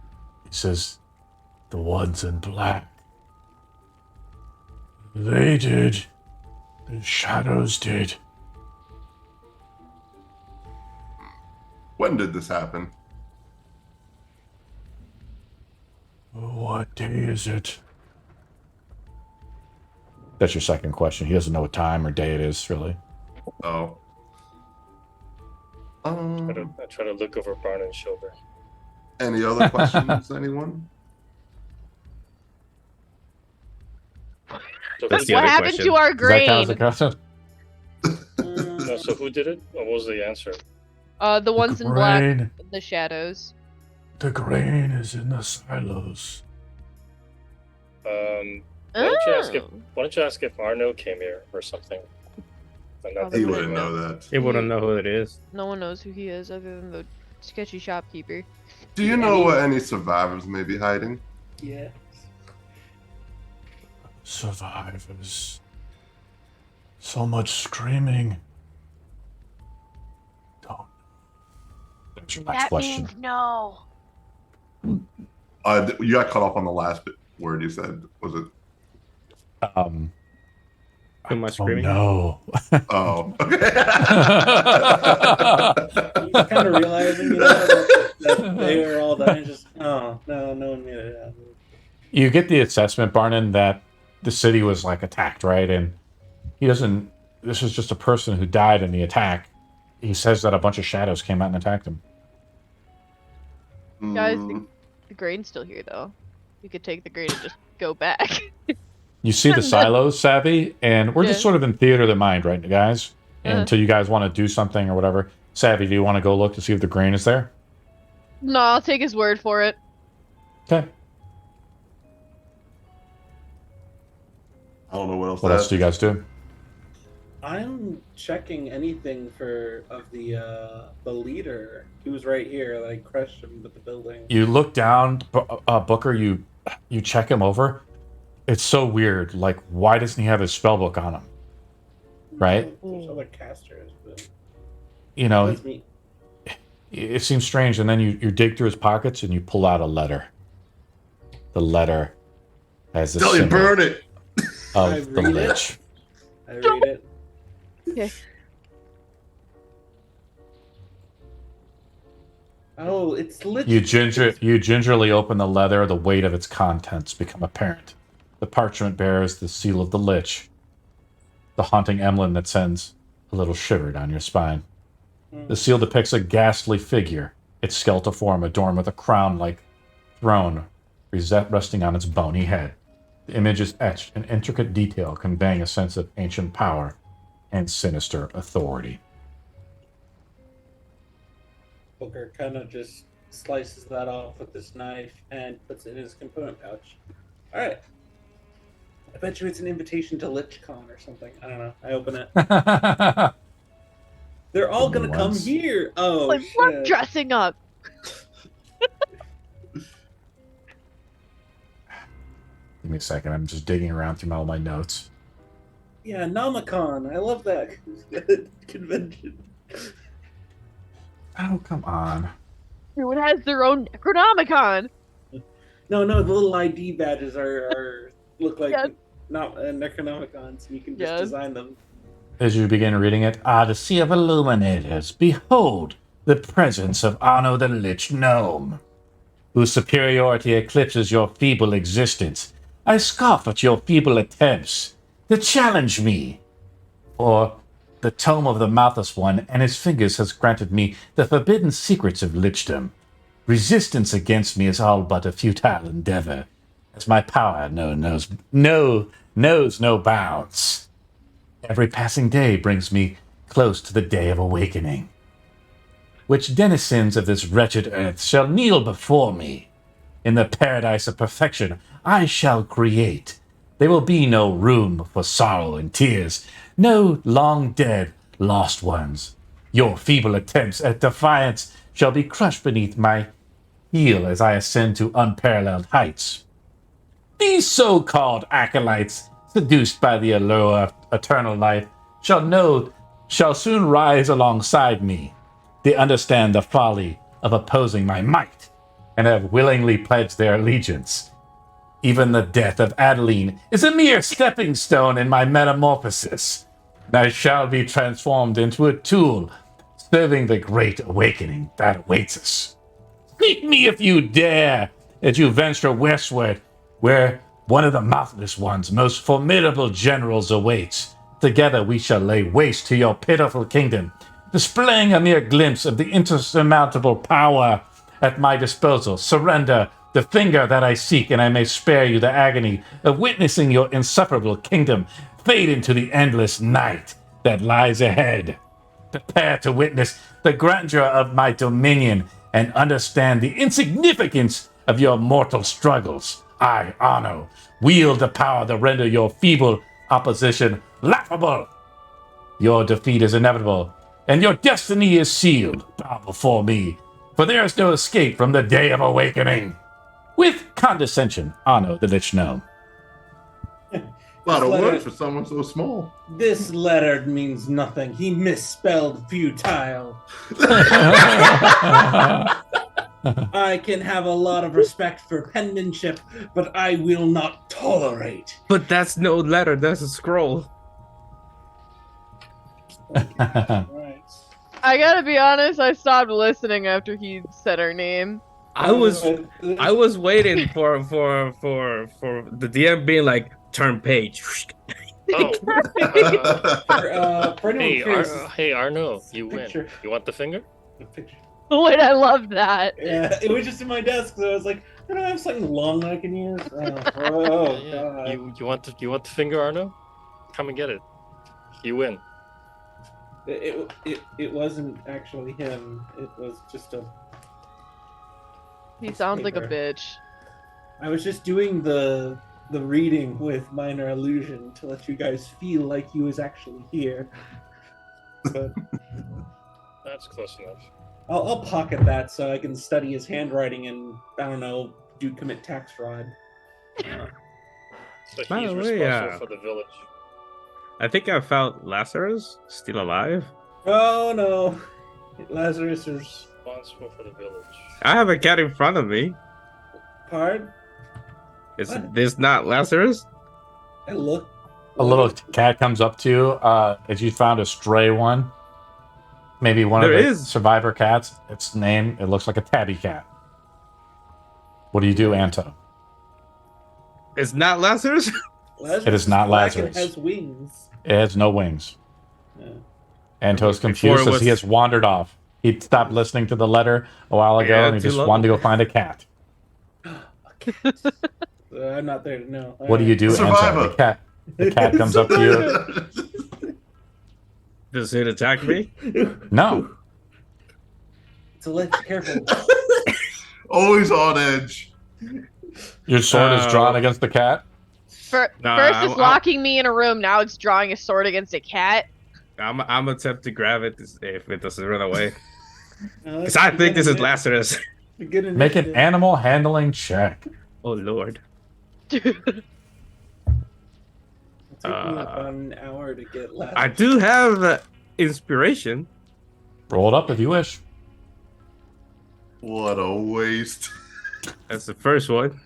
the ones in black. They did. The shadows did. When did this happen? What day is it? That's your second question. He doesn't know what time or day it is, really. Oh. I try to look over Barnum's shoulder. Any other questions, anyone? So That's who, the What other happened question. to our Does that count as a grain? question? no, so who did it? What was the answer? The ones in black, Grain. the shadows. The grain is in the silos. Why don't you ask if Oh. Arno came here or something? And not Probably He that wouldn't we know that. He wouldn't know who it is. No one knows who he is other than the sketchy shopkeeper. Do you know what any survivors may be hiding? Yeah. Survivors. So much screaming. Don't. That's your next question. no. You got cut off on the last word you said. Was it? Too much screaming. Oh, no. Oh. Okay. He's kind of realizing, that they are all dying. Just, oh, no one made it happen. You get the assessment, Barnon, that the city was like attacked, right? And he doesn't. This is just a person who died in the attack. He says that a bunch of shadows came out and attacked him. Guys, the grain's still here, though. You could take the grain and just go back. You see the silos, Savvy, and we're just Yeah. sort of in theater of the mind, right, guys? Uh-huh. Until you guys want to do something or whatever. Savvy, do you want to go look to see if the grain is there? No, I'll take his word for it. Okay. I don't know what else. What else do you guys do? I'm checking anything of the leader. He was right here. I crushed him with the building. You look down, Booker. You check him over. It's so weird. Like, why doesn't he have his spellbook on him? Right? There's other casters, but You know, that's me. it seems strange. And then you dig through his pockets and you pull out a letter. The letter has the Tell you, symbol burn it. I of the read it. lich. I read it. Okay. Oh, it's legit. You gingerly open the leather. The weight of its contents become apparent. The parchment bears the seal of the lich, the haunting emblem that sends a little shiver down your spine. The seal depicts a ghastly figure, its skeletal form adorned with a crown-like throne resting on its bony head. The image is etched in intricate detail, conveying a sense of ancient power and sinister authority. Booker kind of just slices that off with this knife and puts it in his component pouch. All right. I bet you it's an invitation to LichCon or something. I don't know. I open it. They're all gonna come Once. here. Oh, I love shit. dressing up. Give me a second. I'm just digging around through all my notes. Yeah, Nomicon. I love that convention. Oh, come on. Everyone has their own Necronomicon. No, the little ID badges are look like Yes. not Necronomicons. You can just Yes. design them. As you begin reading it, Odyssey of Illuminators, behold the presence of Arno the Lich Gnome, whose superiority eclipses your feeble existence. I scoff at your feeble attempts to challenge me. For the tome of the Mouthless One and his fingers has granted me the forbidden secrets of lichdom. Resistance against me is all but a futile endeavor, as my power knows no bounds. Every passing day brings me close to the day of awakening, which denizens of this wretched earth shall kneel before me. In the paradise of perfection I shall create. There will be no room for sorrow and tears, no long dead lost ones. Your feeble attempts at defiance shall be crushed beneath my heel as I ascend to unparalleled heights. These so-called acolytes, seduced by the allure of eternal life, shall soon rise alongside me. They understand the folly of opposing my might, and have willingly pledged their allegiance. Even the death of Adeline is a mere stepping stone in my metamorphosis. I shall be transformed into a tool, serving the great awakening that awaits us. Seek me if you dare, as you venture westward, where one of the Mouthless One's most formidable generals awaits. Together we shall lay waste to your pitiful kingdom, displaying a mere glimpse of the insurmountable power at my disposal. Surrender the finger that I seek, and I may spare you the agony of witnessing your insufferable kingdom fade into the endless night that lies ahead. Prepare to witness the grandeur of my dominion and understand the insignificance of your mortal struggles. I, Arno, wield the power to render your feeble opposition laughable. Your defeat is inevitable, and your destiny is sealed. Bow before me, for there is no escape from the day of awakening. With condescension, Arno the Lich Gnome. A lot of words for someone so small. This letter means nothing. He misspelled futile. I can have a lot of respect for penmanship, but I will not tolerate. But that's no letter, that's a scroll. Right. I gotta be honest, I stopped listening after he said her name. I was waiting for the DM being like, turn page. Oh. For anyone curious, Hey, Arno, you win. picture. You want the finger? Picture. Wait, I love that. Yeah, it was just in my desk, so I was like, I don't have something long I can use. Oh, Yeah. God. You want the finger, Arno? Come and get it. You win. It wasn't actually him. It was just a. He sounds like a paper. bitch. I was just doing the reading with minor illusion to let you guys feel like he was actually here. But That's close enough. I'll pocket that so I can study his handwriting and, I don't know, commit tax fraud. So By he's the way, responsible for the village. I think I found Lazarus still alive. Oh no, Lazarus is Responsible for the village. I have a cat in front of me. hard. Is What? this not Lazarus? I look. A little cat comes up to you as you found a stray one. Maybe one of There the is. survivor cats. Its name, it looks like a tabby cat. What do you do, Anto? It's not Lazarus? Lazarus It is not black and Lazarus. has wings. It has no wings. Yeah. Anto's Before confused it as was- he has wandered off. He stopped listening to the letter a while ago, Yeah, and he too just long. wanted to go find a cat. I'm not there to know. What do you do, Survivor. Anto? The cat comes up to you. Does it attack me? No. It's a ledge. Careful. Always on edge. Your sword is drawn against the cat. First Nah, it's locking me in a room, now it's drawing a sword against a cat. I'm attempt to grab it if it doesn't run away. No, Because that's I think this is good Lazarus. Good Make an initiative. animal handling check. Oh lord. It'll take me about an hour to get last. I do have inspiration. Roll it up if you wish. What a waste. That's the first one.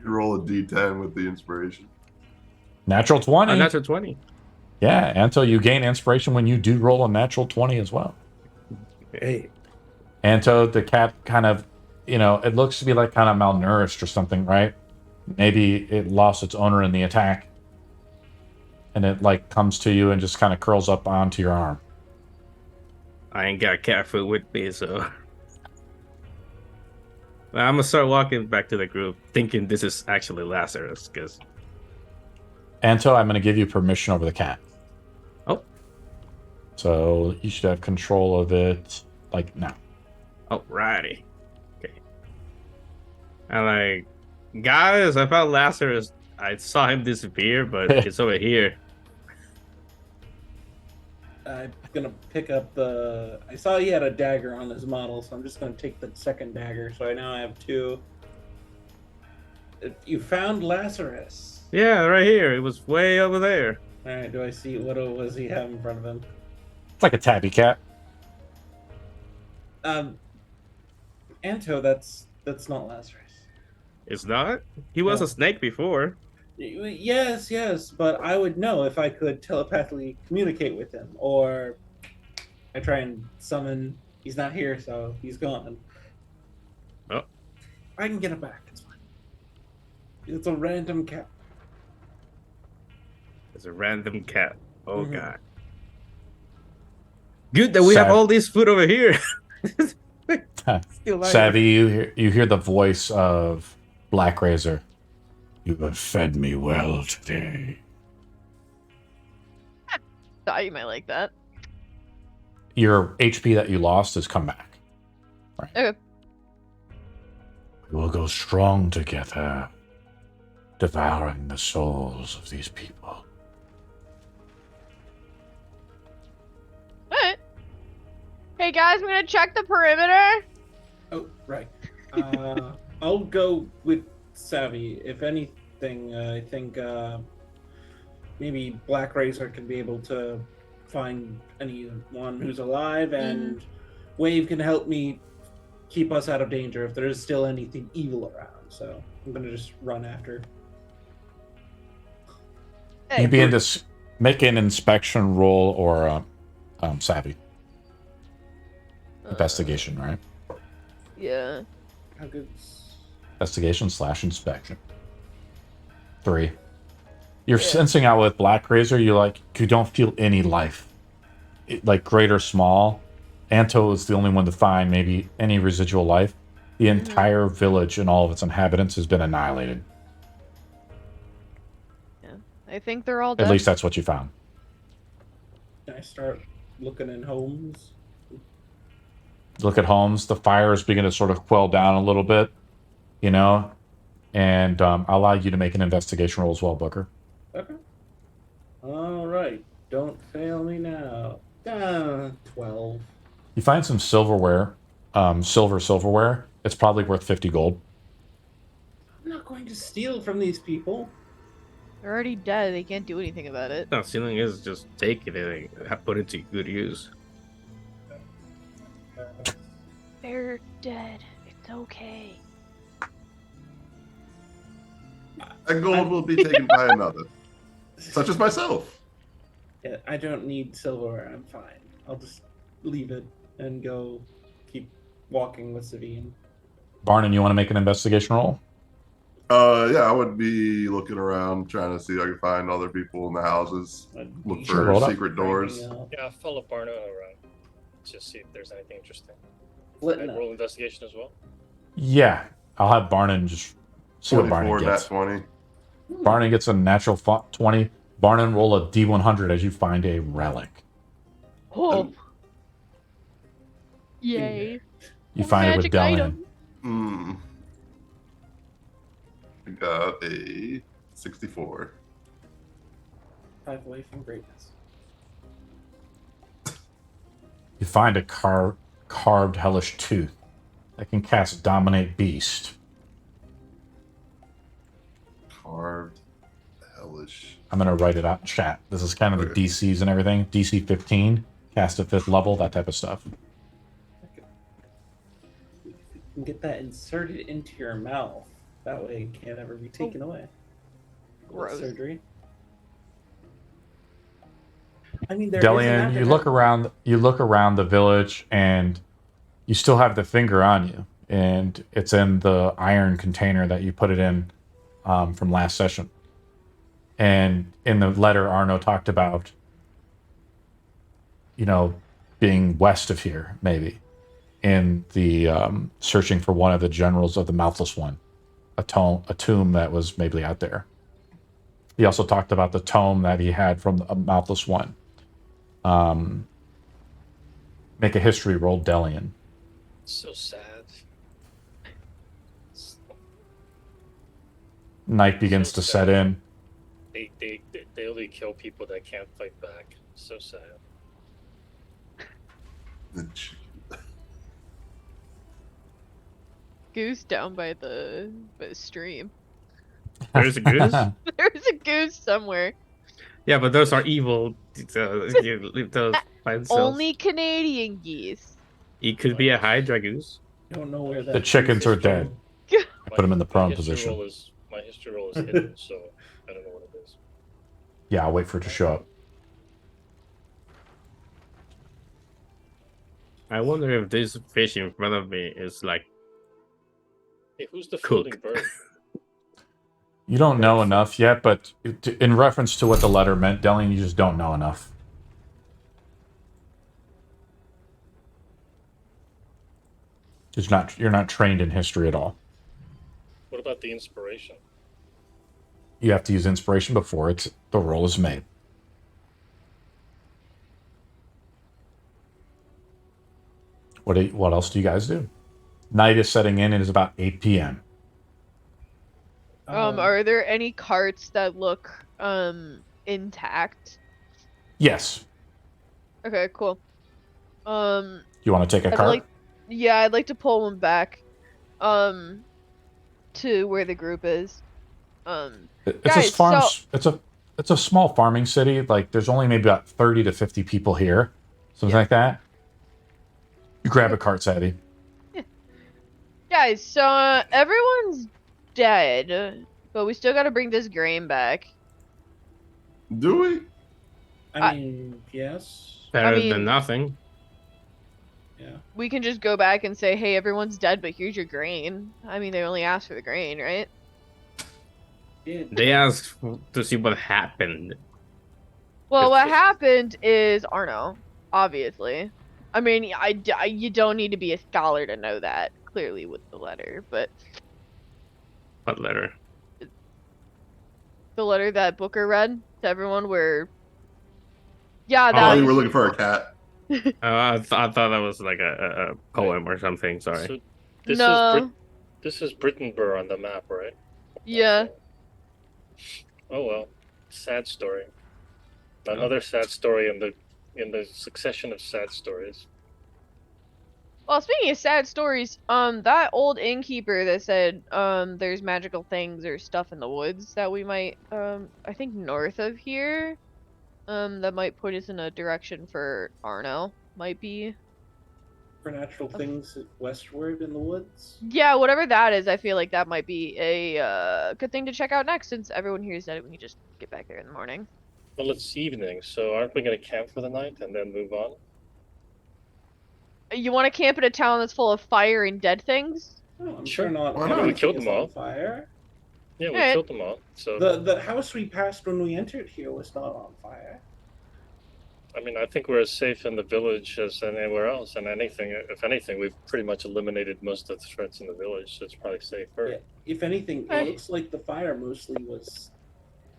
You roll a d10 with the inspiration. Natural 20. Natural 20. Yeah, Anto, you gain inspiration when you do roll a natural 20 as well. Hey. Anto, the cat kind of, it looks to be like kind of malnourished or something, right? Maybe it lost its owner in the attack. And it like comes to you and just kind of curls up onto your arm. I ain't got cat food with me, so I'm gonna start walking back to the group, thinking this is actually Lazarus. Because Anto, I'm going to give you permission over the cat. Oh, so you should have control of it, like now. Alrighty. Okay. And like, guys, I found Lazarus. I saw him disappear, but it's over here. I'm gonna pick up the. I saw he had a dagger on his model, so I'm just gonna take the second dagger. So I now have two. You found Lazarus. Yeah, right here. It was way over there. All right. Do I see what was he have in front of him? It's like a tabby cat. Anto, that's not Lazarus. It's not. He was No. a snake before. Yes, but I would know if I could telepathically communicate with him, or I try and summon. He's not here, so he's gone. Oh. I can get him back. It's fine. It's a random cat. It's a random cat. Oh Mhm. god. Good that we have all this food over here. Still alive. Savvy, you hear the voice of Black Razor. You have fed me well today. Thought you might like that. Your HP that you lost has come back. Right. Okay. We will go strong together, devouring the souls of these people. Alright. Hey guys, I'm gonna check the perimeter. Oh, right. I'll go with Savvy. If anything, I think maybe Black Razor can be able to find anyone who's alive, and Wave can help me keep us out of danger if there is still anything evil around. So I'm gonna just run after. Hey, You'd be in this, make an inspection roll or Savvy. Investigation, right? Yeah. How good's Investigation / inspection. 3. You're sensing out with Black Razor, you don't feel any life. Like great or small. Anto is the only one to find maybe any residual life. The entire village and all of its inhabitants has been annihilated. Yeah. I think they're all dead. At least that's what you found. Can I start looking in homes? Look at homes. The fire is beginning to sort of quell down a little bit, and I'll allow you to make an investigation roll as well, Booker. Okay. All right. Don't fail me now. 12. You find some silverware, silverware. It's probably worth 50 gold. I'm not going to steal from these people. They're already dead. They can't do anything about it. No, stealing is just take it and put it to good use. They're dead. It's okay. That gold will be taken by another, such as myself. Yeah, I don't need silverware. I'm fine. I'll just leave it and go keep walking with Savine. Barnon, you want to make an investigation roll? Yeah, I would be looking around trying to see if I can find other people in the houses. Look Sure, roll for it up. secret doors. Yeah, I'll follow Arno around. Just see if there's anything interesting. Splitting And up. roll investigation as well. Yeah, I'll have Barnon just see what 24, Barnon nat gets. 20. Barnon gets a natural 20. Barnon, roll a D100 as you find a relic. Oh. Yay. You find it with Magic Delian. item. I got a 64. 5 away from greatness. You find a carved hellish tooth that can cast Dominate Beast. Carved hellish village. I'm going to write it out in chat. This is kind of the DCs and everything. DC 15, cast at 5th level, that type of stuff. You can get that inserted into your mouth. That way it can't ever be taken away. Gross. Surgery. I mean, Delian, you look around the village, and you still have the finger on you, and it's in the iron container that you put it in from last session. And in the letter, Arno talked about, being west of here, maybe, in the searching for one of the generals of the Mouthless One, a tomb that was maybe out there. He also talked about the tome that he had from the Mouthless One. Make a history roll, Delian. So sad. Night begins to set in. They only kill people that can't fight back. So sad. Goose down by the stream. There's a goose? There's a goose somewhere. Yeah, but those are evil. You leave those by themselves. Only Canadian geese. It could be a Hydra goose. I don't know where that. The chickens are dead. I put them in the prone position. My history roll is hidden, so I don't know what it is. Yeah, I'll wait for it to show up. I wonder if this fish in front of me is like. Hey, who's the floating Cook. bird? You don't know enough yet, but in reference to what the letter meant, Delian, you just don't know enough. You're not trained in history at all. What about the inspiration? You have to use inspiration before the roll is made. What else do you guys do? Night is setting in. It is about 8 p.m. Are there any carts that look intact? Yes. Okay, cool. You want to take a cart? I'd like to pull one back to where the group is. It's guys, it's a small farming city. Like, there's only maybe about 30 to 50 people here, something like that. You grab a cart, Sadie. Yeah. Guys, so everyone's dead, but we still got to bring this grain back. Do we? I mean, yes. Better than nothing. Yeah. We can just go back and say, hey, everyone's dead, but here's your grain. I mean, they only asked for the grain, right? Yeah. They asked to see what happened. Well, what happened is Arno, obviously. I mean, you don't need to be a scholar to know that, clearly, with the letter, but... What letter? The letter that Booker read to everyone where... Yeah, Oh, you were looking for a cat. I thought that was like a poem or something, sorry. So this No. This is Brittenbur on the map, right? Yeah. Oh well, sad story. Another sad story in the succession of sad stories. Well, speaking of sad stories, that old innkeeper that said, there's magical things or stuff in the woods that we might, I think north of here, that might put us in a direction for Arno, might be. Supernatural things westward in the woods? Yeah, whatever that is, I feel like that might be a, good thing to check out next, since everyone here is dead, we can just get back there in the morning. Well, it's evening, so aren't we going to camp for the night and then move on? You want to camp in a town that's full of fire and dead things? Oh, I'm Sure. sure not. Why not? We killed them all. On fire. Yeah, we Alright. killed them all. So The house we passed when we entered here was not on fire. I mean, I think we're as safe in the village as anywhere else. And if anything, we've pretty much eliminated most of the threats in the village, so it's probably safer. Yeah. If anything, Hey. it looks like the fire mostly was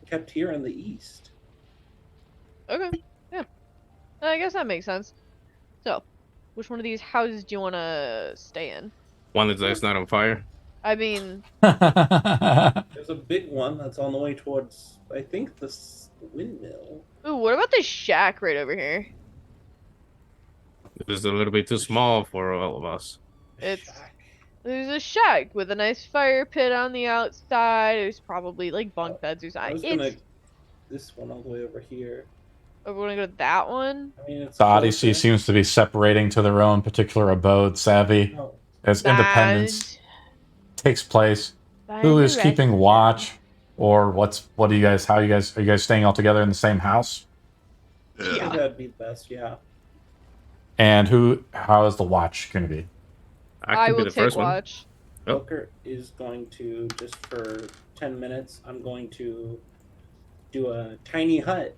kept here in the east. Okay, yeah. I guess that makes sense. So, which one of these houses do you want to stay in? One that's not on fire. I mean, There's a big one that's on the way towards, I think, the windmill. ooh, what about this shack right over here? It's a little bit too small for all of us. It's- Shack. There's a shack with a nice fire pit on the outside. There's probably like bunk beds or I was something. gonna this one all the way over here. Oh, we're gonna go to that one? I mean, it's The Odyssey closer. seems to be separating to their own particular abode, Savvy. Oh, As independence takes place. Bad Who is keeping direction. watch? Or what are you guys, are you guys staying all together in the same house? I think Yeah. that'd be best, yeah. And how is the watch going to be? I can be will the take first one. watch. Oh. Booker is going to, just for 10 minutes, I'm going to do a tiny hut.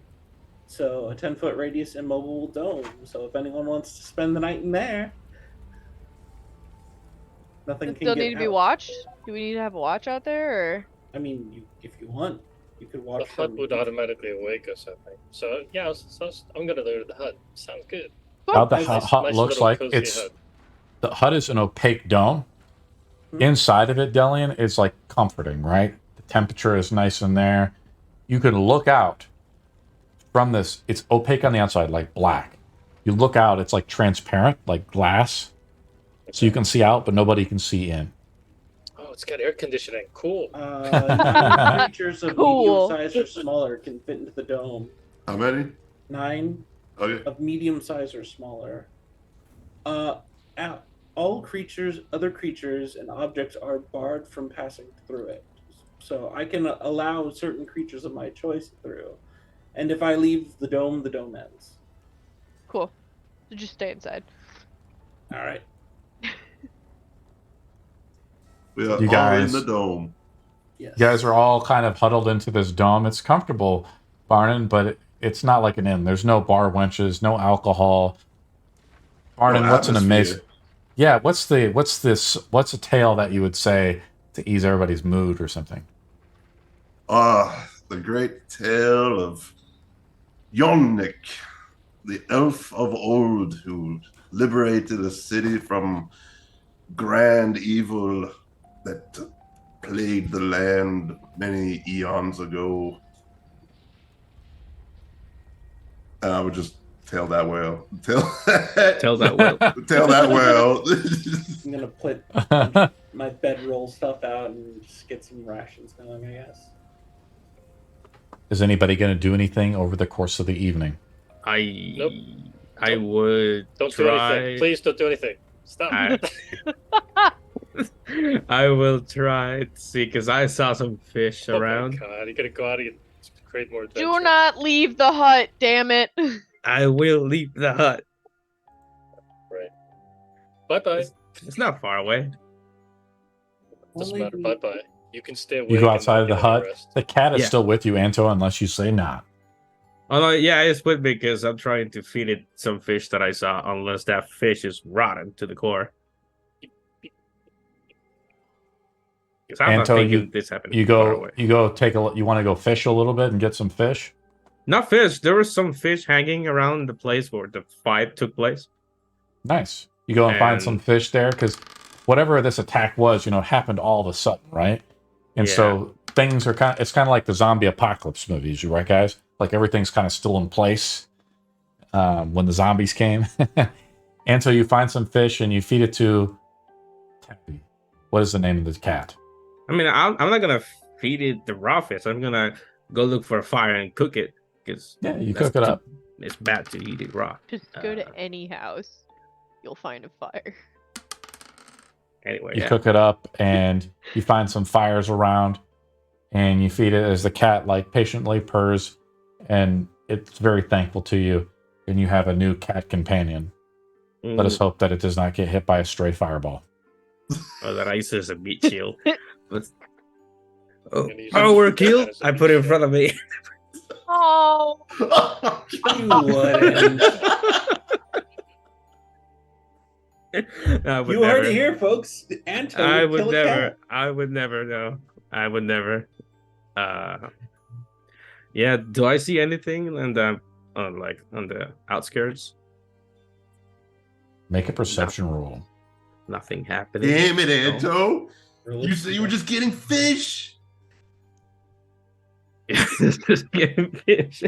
So a 10-foot radius immobile dome. So if anyone wants to spend the night in there, nothing Does it can still get need to be out. watched? Do we need to have a watch out there, or? I mean, if you want, you could watch. The hut would automatically awake us, I think. So yeah, I'm gonna go to the hut. Sounds good. How the Nice- hut nice looks little like, cozy hut. the hut is an opaque dome. Hmm. Inside of it, Delian, is like comforting, right? The temperature is nice in there. You can look out from this. It's opaque on the outside, like black. You look out, it's like transparent, like glass. So you can see out, but nobody can see in. Oh, it's got air conditioning. Cool. 9 creatures of Cool. medium size or smaller can fit into the dome. How many? 9 Okay. of medium size or smaller. All creatures, other creatures, and objects are barred from passing through it. So I can allow certain creatures of my choice through. And if I leave the dome ends. Cool. So just stay inside. All right. We are You all guys- in the dome. Yes. You guys are all kind of huddled into this dome. It's comfortable, Barnon, but it's not like an inn. There's no bar wenches, no alcohol. Barnon, No what's an atmosphere. amazing... Yeah, what's a tale that you would say to ease everybody's mood or something? The great tale of Yonnik, the elf of old who liberated a city from grand evil that plagued the land many eons ago. And I would just tell that well. Tell that well. Tell that well. I'm going to put my bedroll stuff out and just get some rations going, I guess. Is anybody going to do anything over the course of the evening? Nope. I would Don't do try. anything. Please don't do anything. Stop. I will try to see, because I saw some fish Oh my around. God, you gotta go out and create more adventure. Do not leave the hut, damn it. I will leave the hut. Right. Bye bye. It's not far away. Doesn't matter. Bye bye. You can stay awake. You go and outside of the not get any hut. rest. The cat is Yeah. still with you, Anto, unless you say not. Oh no, yeah, it's with me because I'm trying to feed it some fish that I saw, unless that fish is rotten to the core. Because I'm not Anto, thinking this happened You far go. away. You go take a. You want to go fish a little bit and get some fish. Not fish. There was some fish hanging around the place where the fight took place. Nice. You go and find And- some fish there because whatever this attack was, it happened all of a sudden, right? And so things are it's kind of like the zombie apocalypse movies, you right, guys? Like everything's kind of still in place when the zombies came. And so you find some fish and you feed it to Tappy. What is the name of the cat? I mean, I'm not gonna feed it the raw fish. I'm gonna go look for a fire and cook it because Yeah, you cook it up. It's bad to eat it raw. Just go to any house. You'll find a fire. Anyway, You yeah. cook it up and you find some fires around and you feed it as the cat patiently purrs and it's very thankful to you and you have a new cat companion. Let us hope that it does not get hit by a stray fireball. Oh, that ice is a meat shield. But... Oh, And he's- we're killed. That is a I meat put it in shield. front of me. Oh, You wouldn't. I would You never. heard it here, folks. Anto I would would kill a never. cat. I would never. No, I would never. Yeah. Do I see anything on the on the outskirts? Make a perception roll. Nothing happening. Damn it, No. Anto. You said you were just getting fish. Just getting fish.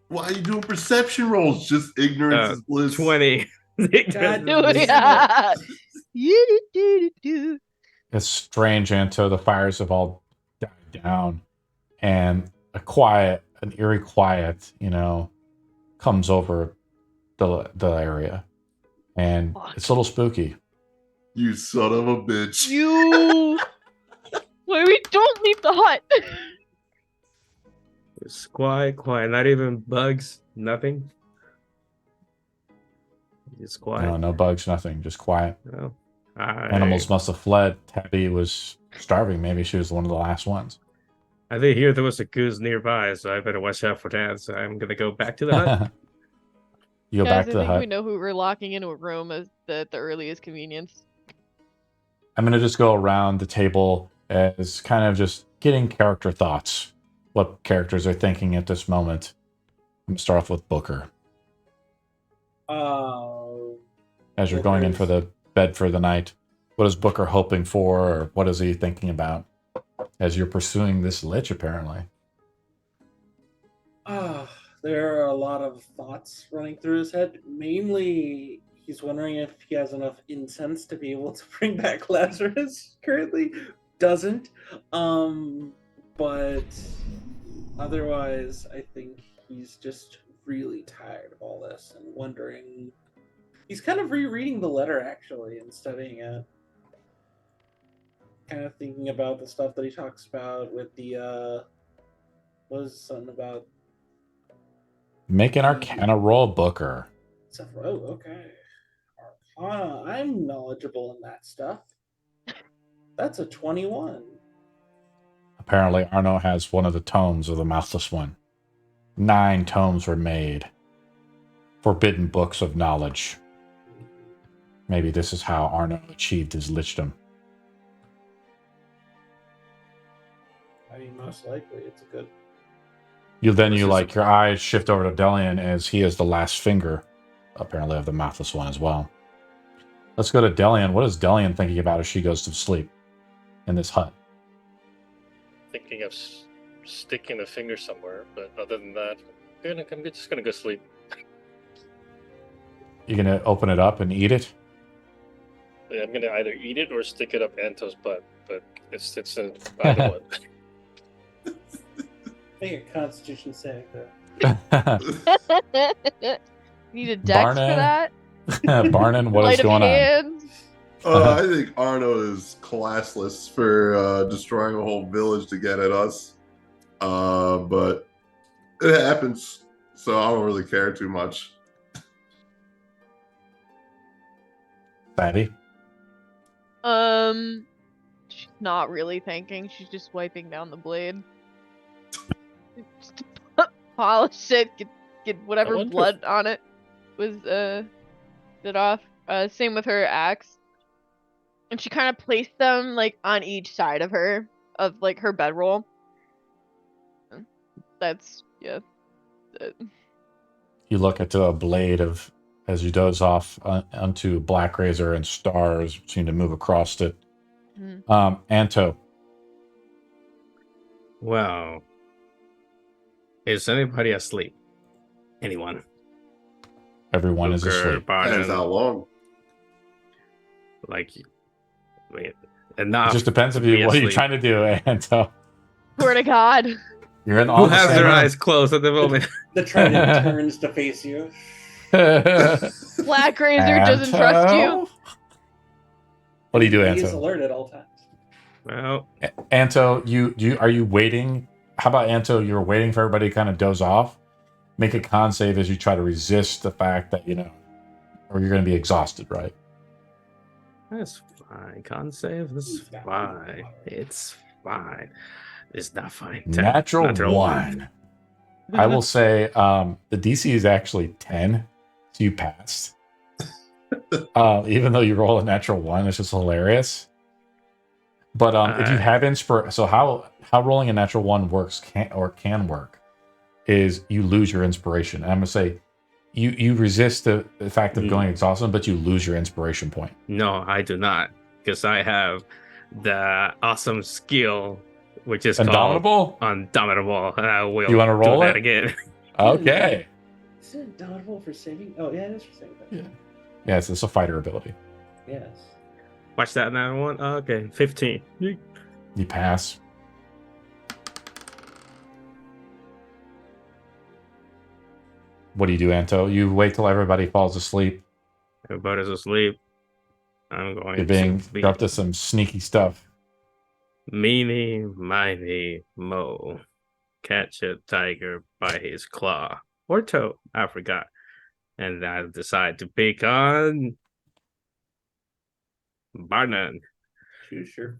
Why are you doing perception rolls? Just ignorance is bliss. 20. God, yeah. It's strange, Anto. The fires have all died down, and an eerie quiet, comes over the area, and it's a little spooky. You son of a bitch! You. Wait, we don't leave the hut. It's quiet. Not even bugs. Nothing. It's quiet. No bugs, nothing, just quiet. No. Animals must have fled. Tabby was starving. Maybe she was one of the last ones. I did hear there was a goose nearby, so I better watch out for that. So I'm gonna go back to the hut. You go back to the I think hut. we know who we're locking into a room at the earliest convenience. I'm going to just go around the table as kind of just getting character thoughts. What characters are thinking at this moment. I'm going to start off with Booker. As you're going in for the bed for the night, what is Booker hoping for, or what is he thinking about as you're pursuing this lich, apparently? There are a lot of thoughts running through his head. Mainly, he's wondering if he has enough incense to be able to bring back Lazarus. Currently, doesn't. But otherwise, I think he's just really tired of all this and wondering. He's kind of rereading the letter, actually, and studying it. Kind of thinking about the stuff that he talks about with the, what was something about? Make an Arcana roll, Booker. Oh, okay. Arcana. I'm knowledgeable in that stuff. That's a 21. Apparently, Arno has one of the tomes of the Mouthless One. 9 tomes were made. Forbidden books of knowledge. Maybe this is how Arno achieved his lichdom. I mean, most likely, it's a good. Your eyes shift over to Delian as he is the last finger, apparently, of the Mouthless One as well. Let's go to Delian. What is Delian thinking about as she goes to sleep in this hut? Thinking of sticking a finger somewhere, but other than that, I'm just gonna go sleep. You're gonna open it up and eat it? Yeah, I'm gonna either eat it or stick it up Anto's butt, but it's in either one. Make a Constitution save. Need a dex for that? Barnon, what is going on? I think Arno is classless for destroying a whole village to get at us. But it happens, so I don't really care too much. Fatty? She's not really thinking. She's just wiping down the blade. Just polish it, get whatever blood on it was bit off. Same with her axe. And she kind of placed them like on each side of her bedroll. That's You look at a blade as you doze off onto Black Razor, and stars seem to move across it. Mm-hmm. Anto. Well, is anybody asleep? Anyone? Everyone is asleep. Depends how long. Enough. It just depends on you. What are you trying to do, Anto? Swear to God. You're in Who has their eyes closed at the moment? The trident turns to face you. Black Razor doesn't trust you. What do you do, He's Anto? alert at all times. Well, Anto, are you waiting? How about Anto? You're waiting for everybody to kind of doze off. Make a con save as you try to resist the fact that or you're going to be exhausted, right? that's fine. Con save. This is fine. It's fine. It's not fine. 10. Natural 1. I will say the DC is actually 10, so you passed. Even though you roll a natural 1, it's just hilarious. But if you have inspiration, so how rolling a natural 1 works can work is you lose your inspiration. And I'm gonna say you resist the fact of going exhausted, but you lose your inspiration point. No, I do not, because I have the awesome skill, which is Indomitable. called Undomitable, and I will You want to roll do that it again. Okay. Is it indomitable for saving? Oh, yeah, it is for saving. Yeah. Yes, it's a fighter ability. Yes. Watch that now. One. Okay, 15. You pass. What do you do, Anto? You wait till everybody falls asleep. Everybody's asleep. I'm You're going to be up to some sneaky stuff. meeny, miny, mo. Catch a tiger by his claw. Or toe. I forgot. And I decide to pick on Barnon. Sure.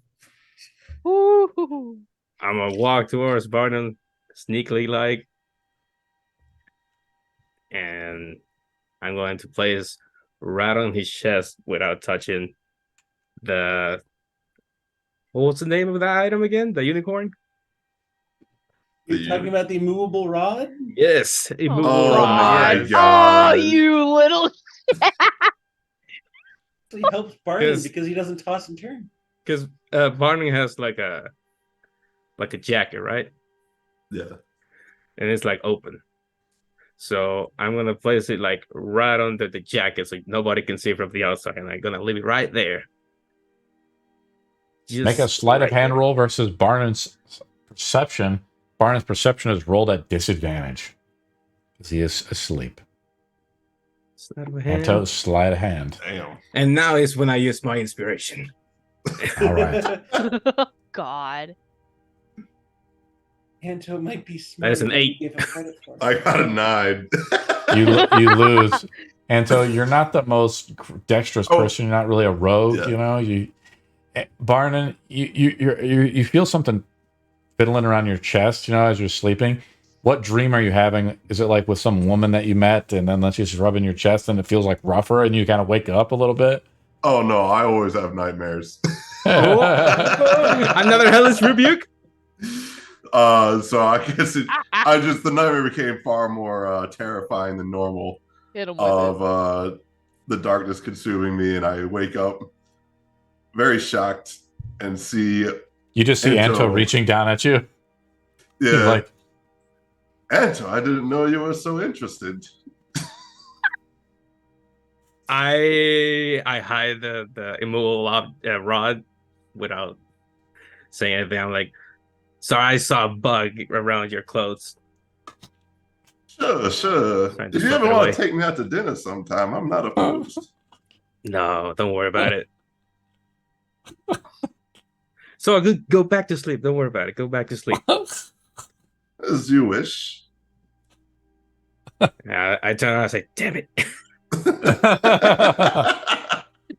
Ooh. I'm gonna walk towards Barnon, sneakily like, and I'm going to place right on his chest without touching the. What's the name of that item again? The unicorn? You're talking about the immovable rod? Yes, immovable Oh rod. my Yes. god! Oh, you little. He helps Barney because he doesn't toss and turn. Because Barney has like a jacket, right? Yeah. And it's like open. So I'm gonna place it like right under the jacket so nobody can see from the outside, and I'm gonna leave it right there. Just Make a sleight of right hand there. roll versus Barnon's perception. Barnon's perception is rolled at disadvantage because he is asleep. Sleight of hand. Anto, sleight of hand. Damn. And now is when I use my inspiration. All right. God. Anto might be smart. That is an 8. Give him credit for. I got a 9. You lose. Anto, you're not the most dexterous person. You're not really a rogue. Yeah. You know, Barnon, you feel something fiddling around your chest. You know, as you're sleeping. What dream are you having? Is it like with some woman that you met, and then she's rubbing your chest, and it feels like rougher, and you kind of wake up a little bit? Oh no, I always have nightmares. Another hellish rebuke. So I guess the nightmare became far more terrifying than normal. Hit him with it. The darkness consuming me, and I wake up very shocked and see You just see Anto reaching down at you. Yeah, like, Anto, I didn't know you were so interested. I hide the immovable rod without saying anything. I'm like, sorry, I saw a bug around your clothes. Sure. If you ever want to take me out to dinner sometime, I'm not opposed. No, don't worry about it. So I could go back to sleep. Don't worry about it. Go back to sleep. As you wish. I turn around and say, damn it.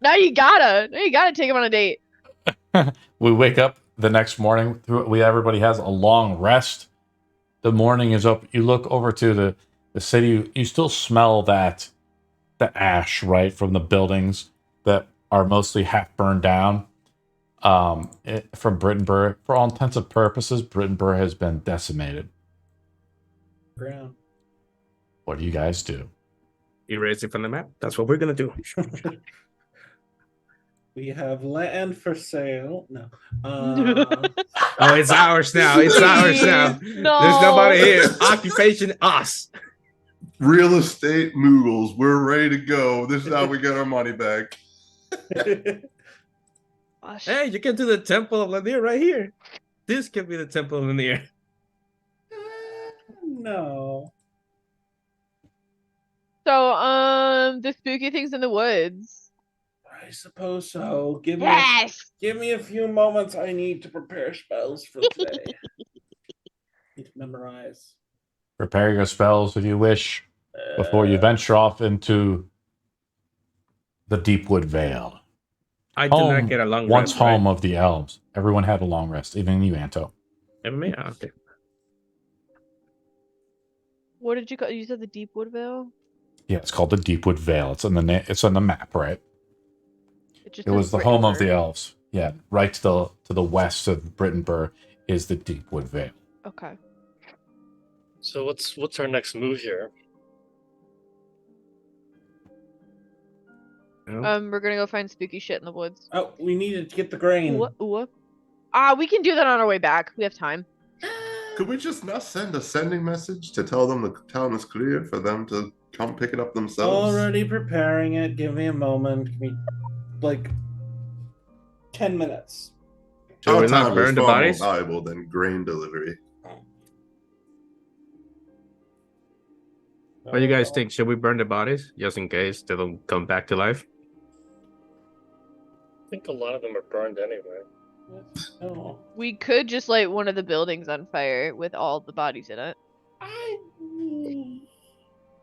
Now you gotta take him on a date. We wake up the next morning. Everybody has a long rest. The morning is up. You look over to the city. You still smell the ash, right, from the buildings that are mostly half burned down. From Brittenbur. For all intents and purposes, Brittenbur has been decimated. Ground. What do you guys do? Erase it from the map. That's what we're gonna do. We have land for sale. No. Oh, it's ours now. It's ours now. No. There's nobody here. Occupation, us. Real estate moogles. We're ready to go. This is how we get our money back. Hey, you can do the Temple of Lanier right here. This can be the Temple of Lanier. No. So, the spooky things in the woods. I suppose so. Give me a few moments. I need to prepare spells for today. Need to memorize. Prepare your spells if you wish before you venture off into the Deepwood Vale. I did not get a long once rest. Home of the elves. Everyone had a long rest, even you, Anto. Even me? Oh, okay. What did you call? You said the Deepwood Vale. Yeah, it's called the Deepwood Vale. It's on the map, right? It was the home of the elves. Yeah, right to the west of Brittenbur is the Deepwood Vale. Okay. So what's our next move here? We're gonna go find spooky shit in the woods. Oh, we needed to get the grain. Ooh. We can do that on our way back. We have time. Could we just not send a sending message to tell them the town is clear for them to come pick it up themselves? Already preparing it. Give me a moment. Give me like 10 minutes. So Our we're not time burn is the far more bodies? valuable than grain delivery. What do you guys think? Should we burn the bodies just in case they don't come back to life? I think a lot of them are burned anyway. Oh. We could just light one of the buildings on fire with all the bodies in it.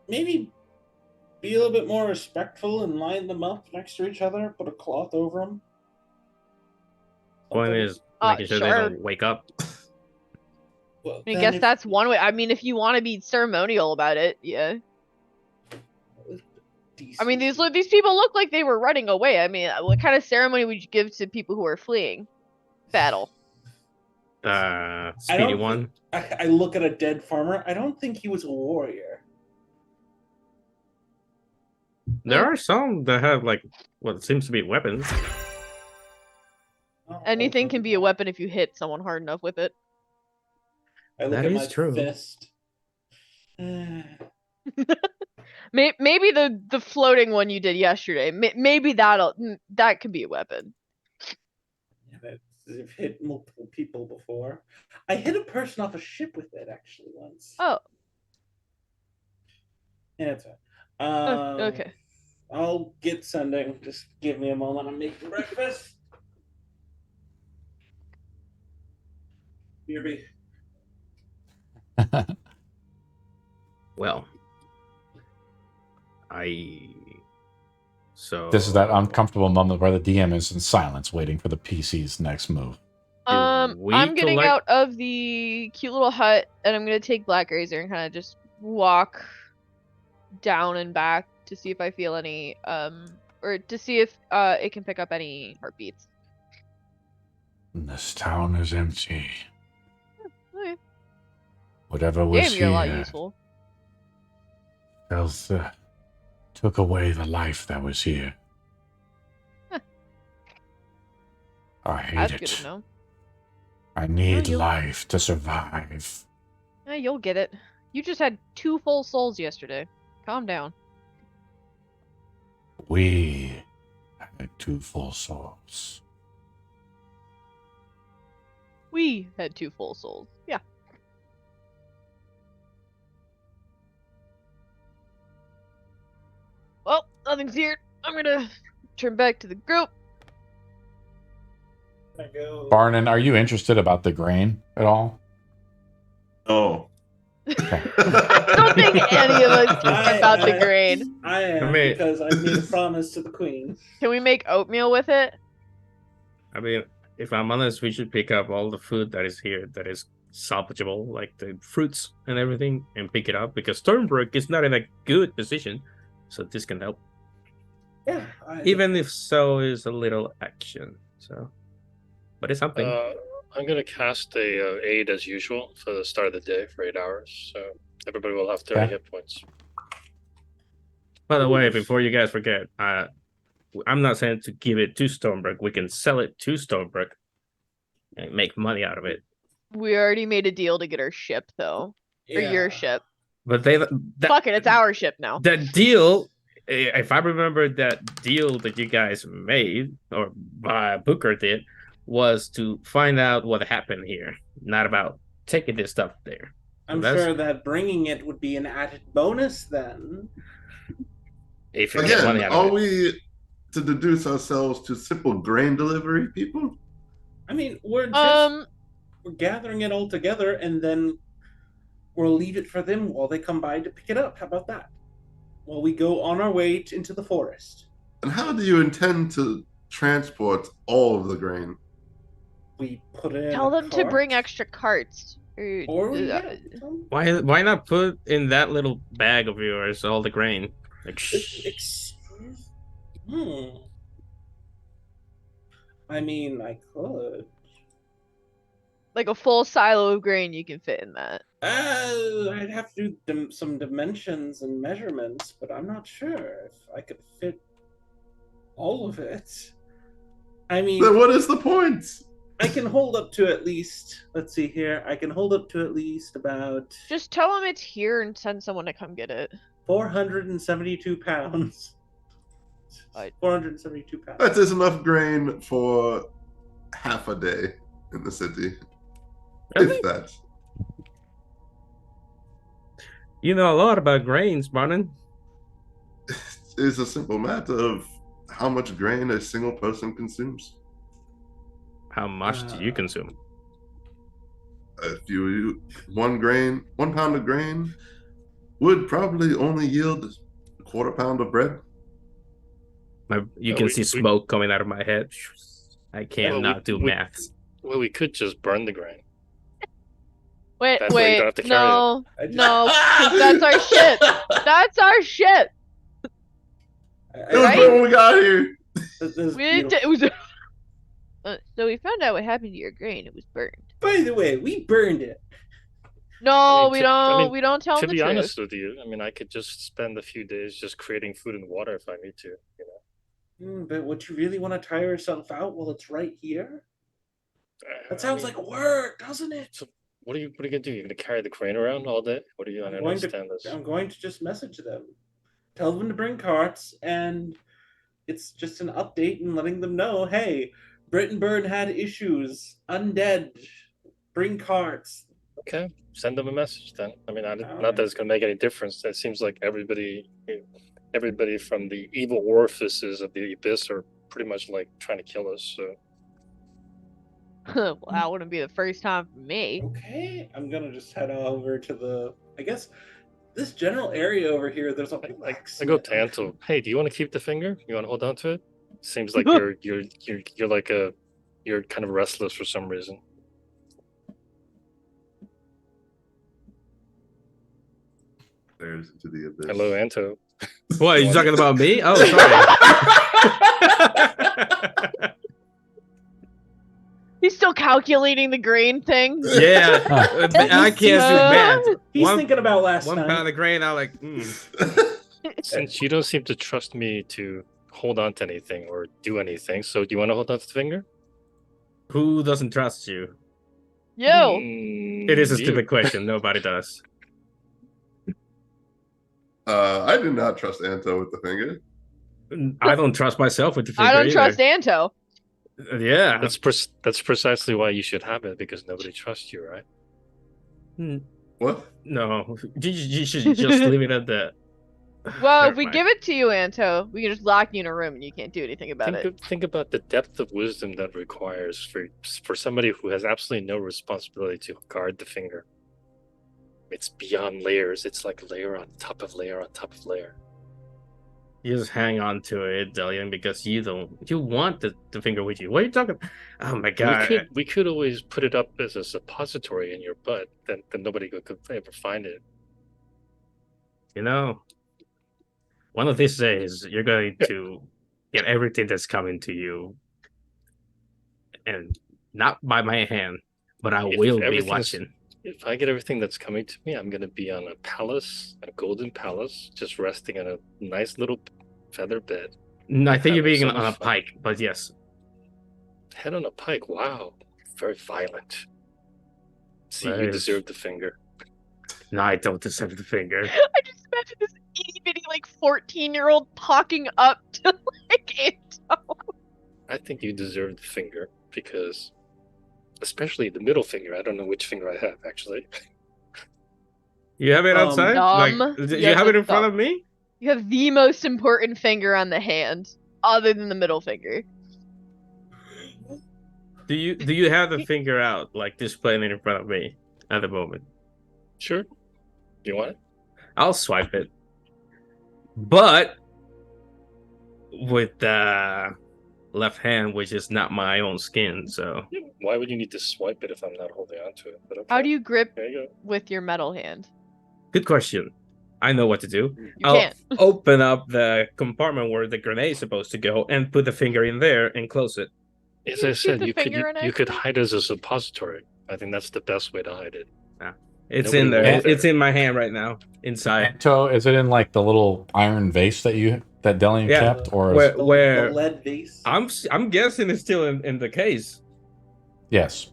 Maybe be a little bit more respectful and line them up next to each other. Put a cloth over them. Point is making sure they sure. don't wake up. Well, I guess that's one way. I mean, if you want to be ceremonial about it, yeah. I mean, these people look like they were running away. I mean, what kind of ceremony would you give to people who are fleeing battle? Speedy one. I look at a dead farmer. I don't think he was a warrior. There are some that have like what seems to be weapons. Anything can be a weapon if you hit someone hard enough with it. I look That at is my true. fist. Maybe the floating one you did yesterday. Maybe that could be a weapon. I've hit multiple people before. I hit a person off a ship with it actually once. Oh. Yeah, it's Okay. I'll get sending. Just give me a moment. I'm making breakfast. BRB. Well, This is that uncomfortable moment where the DM is in silence, waiting for the PC's next move. I'm getting out of the cute little hut, and I'm gonna take Black Razor and kind of just walk down and back to see if I feel any, or to see if it can pick up any heartbeats. This town is empty. Okay. Whatever was Damn, you're a lot here useful. took away the life that was here. Huh. I hate That's it. good to know. I need you'll- life to survive. You'll get it. You just had 2 full souls yesterday. Calm down. We had 2 full souls. We had 2 full souls. Yeah. Well, nothing's here. I'm gonna turn back to the group. Barnon, are you interested about the grain at all? Oh. Okay. I don't think any of us care about the grain. I am, because I made a promise to the queen. Can we make oatmeal with it? I mean, if I'm honest, we should pick up all the food that is here that is salvageable, like the fruits and everything, and pick it up because Stormbrook is not in a good position, so this can help. Yeah. Even if so is a little action. So, but it's something. I'm gonna cast a aid as usual for the start of the day for 8 hours, so everybody will have 30 hit points. By the way, before you guys forget, I'm not saying to give it to Stormbrook. We can sell it to Stormbrook and make money out of it. We already made a deal to get our ship, though. Or your ship. But fuck it, it's our ship now. That deal, if I remember that deal that you guys made, or Booker did, was to find out what happened here, not about taking this stuff there. I'm sure that bringing it would be an added bonus then. If you get money out of it. Are we to deduce ourselves to simple grain delivery people? I mean, we're gathering it all together, and then we'll leave it for them while they come by to pick it up. How about that? While we go on our way into the forest. And how do you intend to transport all of the grain? We put it. Tell them to bring extra carts. Why not put in that little bag of yours all the grain? Like, I mean, I could. Like a full silo of grain you can fit in that. I'd have to do some dimensions and measurements, but I'm not sure if I could fit all of it. I mean, then what is the point? I can hold up to at least, let's see here, I can hold up to at least about... Just tell them it's here and send someone to come get it. 472 pounds. 472 pounds. That is enough grain for half a day in the city. Really? If that. You know a lot about grains, Martin. It's a simple matter of how much grain a single person consumes. How much do you consume? If you 1 pound of grain would probably only yield a quarter pound of bread. You can see smoke coming out of my head. I can't not do maths. Well, we could just burn the grain. Wait, That's why you don't have to carry no, no, because that's our ship. That's our ship. It was burnt when we got here. It was. So we found out what happened to your grain. It was burned. By the way, we burned it. No, we don't. We don't tell to them the be truth. honest with you, I mean, I could just spend a few days just creating food and water if I need to. You know. But would you really want to tire yourself out while it's right here? That sounds like work, doesn't it? So what are you gonna do? You're gonna carry the crane around all day? What are you? I don't understand this. I'm going to just message them, tell them to bring carts, and it's just an update and letting them know, hey, Brittenbur had issues, undead, bring carts. Okay, send them a message then. I mean, not that it's gonna make any difference. It seems like everybody from the evil orifices of the abyss are pretty much like trying to kill us. So. Well, that wouldn't be the first time for me. Okay, I'm gonna just head over to I guess this general area over here. There's a I go to Anto. Hey, do you want to keep the finger? You want to hold on to it? Seems like you're kind of restless for some reason. There's into the abyss. Hello, Anto. What, are you talking about me? Oh, sorry. He's still calculating the grain thing. Yeah, I can't do math. He's thinking about last one time. 1 pound of grain. I like. Since you don't seem to trust me to hold on to anything or do anything, so do you want to hold on to the finger? Who doesn't trust you? You. It is a stupid question. Nobody does. I did not trust Anto with the finger. I don't trust myself with the finger. I don't either. trust Anto. Yeah, that's precisely why you should have it, because nobody trusts you, right? What? No, you should just leave it at that. Well, if we give it to you, Anto, we can just lock you in a room and you can't do anything about it. Think about the depth of wisdom that requires for somebody who has absolutely no responsibility to guard the finger. It's beyond layers. It's like layer on top of layer on top of layer. You just hang on to it, Delian, because you want the finger with you. What are you talking about? Oh my god. We could always put it up as a suppository in your butt, then nobody could ever find it. You know, one of these days you're going to get everything that's coming to you. And not by my hand, but I will be watching. If I get everything that's coming to me, I'm going to be on a golden palace, just resting in a nice little feather bed. No, I think you're being on a pike, but yes. Head on a pike, wow. Very violent. See, you deserve the finger. No, I don't deserve the finger. I just imagine this itty bitty, 14-year-old talking up to, Anto. I think you deserve the finger, because... especially the middle finger. I don't know which finger I have, actually. You have it outside? You have it in front of me? You have the most important finger on the hand, other than the middle finger. Do you have the finger out, displaying it in front of me at the moment? Sure. Do you want it? I'll swipe it. But with the left hand, which is not my own skin, so why would you need to swipe it if I'm not holding on to it? But okay. How do you grip with your metal hand? Good question. I know what to do. I'll open up the compartment where the grenade is supposed to go and put the finger in there and close it. As I said, you could hide it as a suppository. I think that's the best way to hide it. It's in there. It's in my hand right now, inside. So is it in the little iron vase that Delian kept, or where the lead vase? I'm guessing it's still in the case. Yes.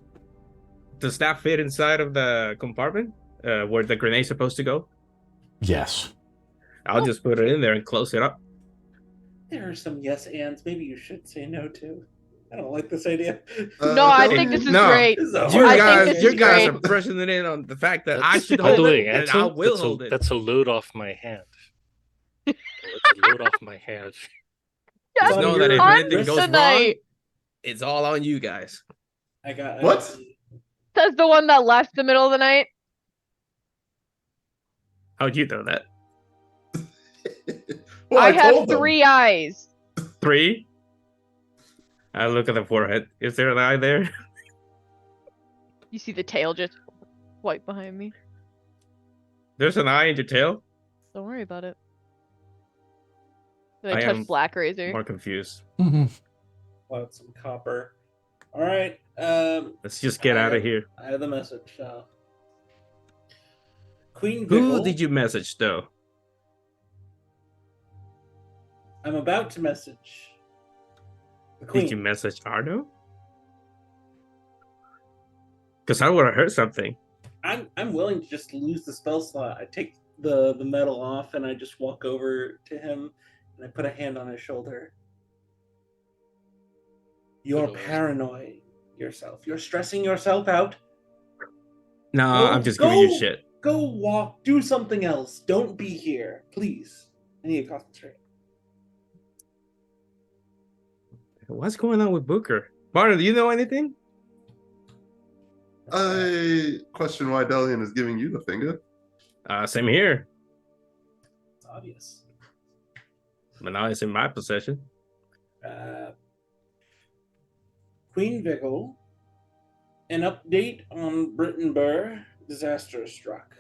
Does that fit inside of the compartment where the grenade's supposed to go? Yes. I'll just put it in there and close it up. There are some yes ands maybe you should say no to. I don't like this idea. No, I think this is No. great. This is a I horrible think this You is guys great. are pressing it in on the fact that I should By the hold way, it, and Anto, I will hold it. that's a load off my hand. It's a load off my hand. Just on know that if your anything wrist goes wrong, tonight. it's all on you guys. I got What? Says the one that left the middle of the night. How'd you know that? Well, I have told them. 3 eyes. 3? I look at the forehead. Is there an eye there? You see the tail just white behind me. There's an eye in your tail? Don't worry about it. Did I I am touch Black Razor? More confused. Out some copper. All right. Let's just get out of here. I have the message. Queen Who Vickle, did you message, though? I'm about to message the Queen. Did you message Arno? Because I would have heard something. I'm willing to just lose the spell slot. I take the metal off and I just walk over to him and I put a hand on his shoulder. You're paranoid yourself. You're stressing yourself out. No, Go- I'm just giving you shit. Go walk. Do something else. Don't be here, please. I need to concentrate. What's going on with Booker? Barney, do you know anything? I question why Delian is giving you the finger. Same here. It's obvious. But now it's in my possession. Queen Vickle, an update on Brittenbur. Disaster struck.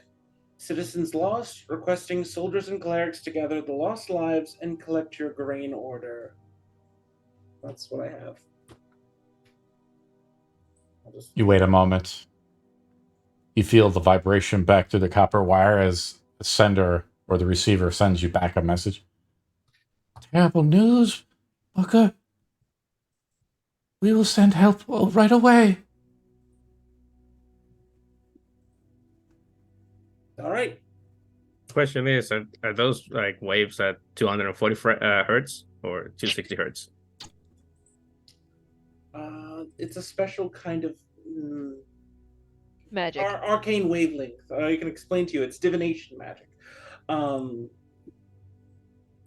Citizens lost, requesting soldiers and clerics to gather the lost lives and collect your grain order. That's what I have. You wait a moment. You feel the vibration back through the copper wire as the sender or the receiver sends you back a message. Terrible news, Booker. We will send help right away. All right. Question is, are those like waves at 240 hertz or 260 hertz? It's a special kind of Magic. arcane wavelength. I can explain to you. It's divination magic.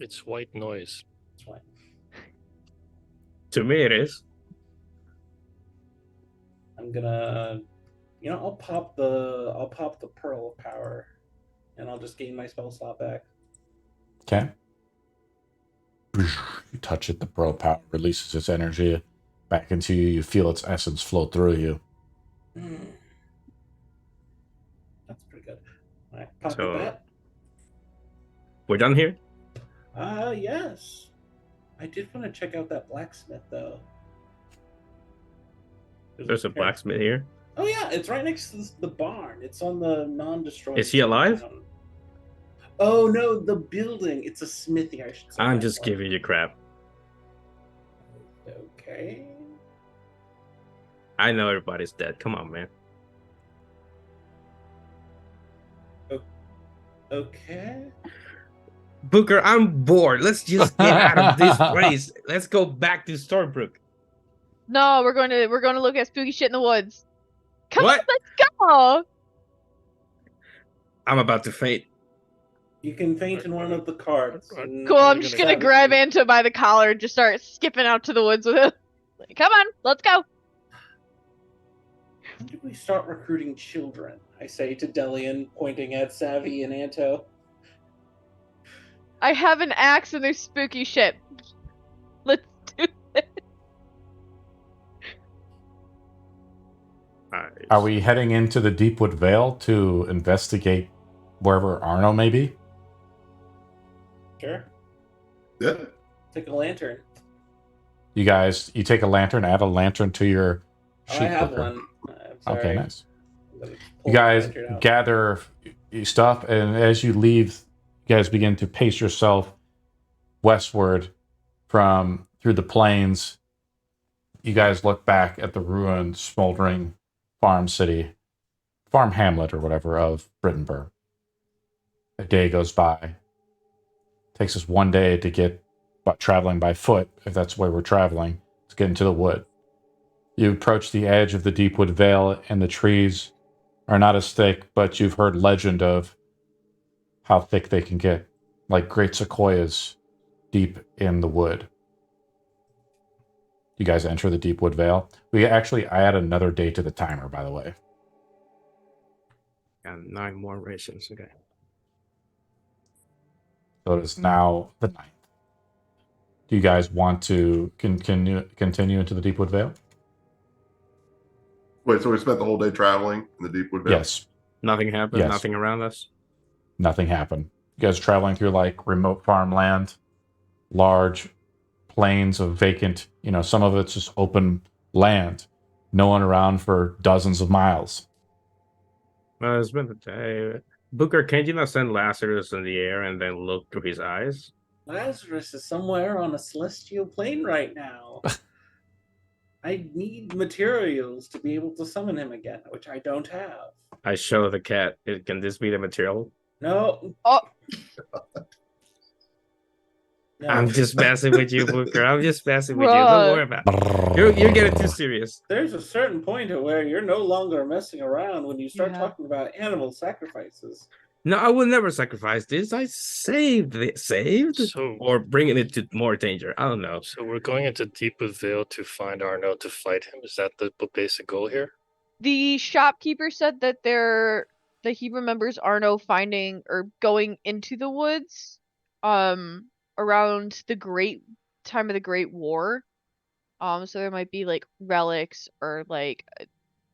It's white noise. That's why. To me, it is. I'm gonna, I'll pop the pearl of power, and I'll just gain my spell slot back. Okay. You touch it, the pearl power releases its energy back into you. You feel its essence flow through you. That's pretty good. All right, pop So- that. We're done here? Yes. I did want to check out that blacksmith though. There's a blacksmith here. Oh yeah, it's right next to the barn. It's on the non-destroyed. Is he alive? town. Oh no, the building. It's a smithy, I should say. I'm just giving you crap. Okay. I know everybody's dead. Come on, man. Okay. Booker, I'm bored. Let's just get out of this place. Let's go back to Stormbrook. No, we're going to look at spooky shit in the woods. Come What? on, let's go. I'm about to faint. You can faint in one of the carts. and- Cool, I'm and just gonna savage grab you. Anto by the collar and just start skipping out to the woods with him. Like, come on, let's go. When did we start recruiting children? I say to Delian, pointing at Savvy and Anto. I have an axe and there's spooky shit. Let's do it. Nice. Are we heading into the Deepwood Vale to investigate wherever Arno may be? Sure. Yeah. Take a lantern. You take a lantern, add a lantern to your Oh, sheet. I have Booker. one. I'm sorry. Okay, nice. I'm gonna pull You the guys lantern out. gather your stuff, and as you leave, you guys begin to pace yourself westward through the plains. You guys look back at the ruined, smoldering farm hamlet, or whatever, of Brittenbur. A day goes by. Takes us one day to get traveling by foot, if that's where we're traveling, to get into the wood. You approach the edge of the Deepwood Vale, and the trees are not as thick, but you've heard legend of how thick they can get, like great sequoias deep in the wood. You guys enter the Deepwood Vale. I add another day to the timer, by the way. And 9 more rations. Okay. So it is now the 9th. Do you guys want to continue into the Deepwood Vale? Wait, so we spent the whole day traveling in the Deepwood Vale? Yes. Nothing happened. Yes. Nothing around us. Nothing happened. You guys traveling through like remote farmland, large plains of vacant, some of it's just open land. No one around for dozens of miles. Well, it's been a day. Booker, can you not send Lazarus in the air and then look through his eyes? Lazarus is somewhere on a celestial plane right now. I need materials to be able to summon him again, which I don't have. I show the cat. Can this be the material? No. Oh. No. I'm just messing with you, Booker. I'm just messing with you. Don't worry about it. You're getting too serious. There's a certain point at where you're no longer messing around when you start talking about animal sacrifices. No, I will never sacrifice this. I saved it. Or bringing it to more danger. I don't know. So we're going into Deepwood Vale to find Arno to fight him. Is that the basic goal here? The shopkeeper said that he remembers Arno finding or going into the woods around the time of the Great War. So there might be like relics or like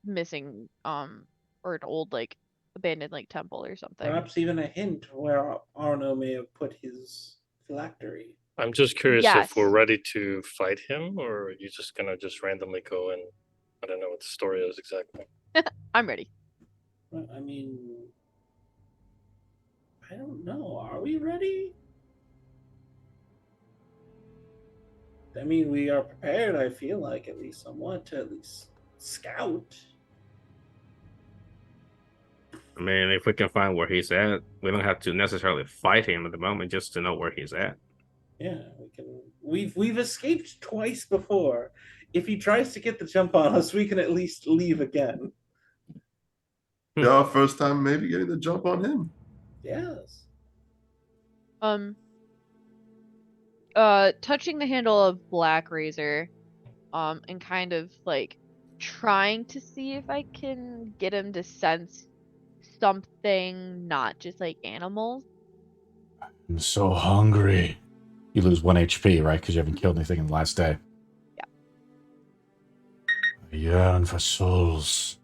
missing or an old like abandoned like temple or something. Perhaps even a hint where Arno may have put his phylactery. I'm just curious Yes. if we're ready to fight him, or are you just gonna randomly go and I don't know what the story is exactly. I'm ready. I mean, I don't know. Are we ready? I mean, we are prepared, I feel like, at least somewhat, to at least scout. I mean, if we can find where he's at, we don't have to necessarily fight him at the moment, just to know where he's at. Yeah, we can. We've escaped twice before. If he tries to get the jump on us, we can at least leave again. Yeah, first time maybe getting the jump on him. Yes. Touching the handle of Black Razor, and kind of like trying to see if I can get him to sense something, not just like animals. I'm so hungry. You lose 1 HP, right? Because you haven't killed anything in the last day. Yeah. I yearn for souls.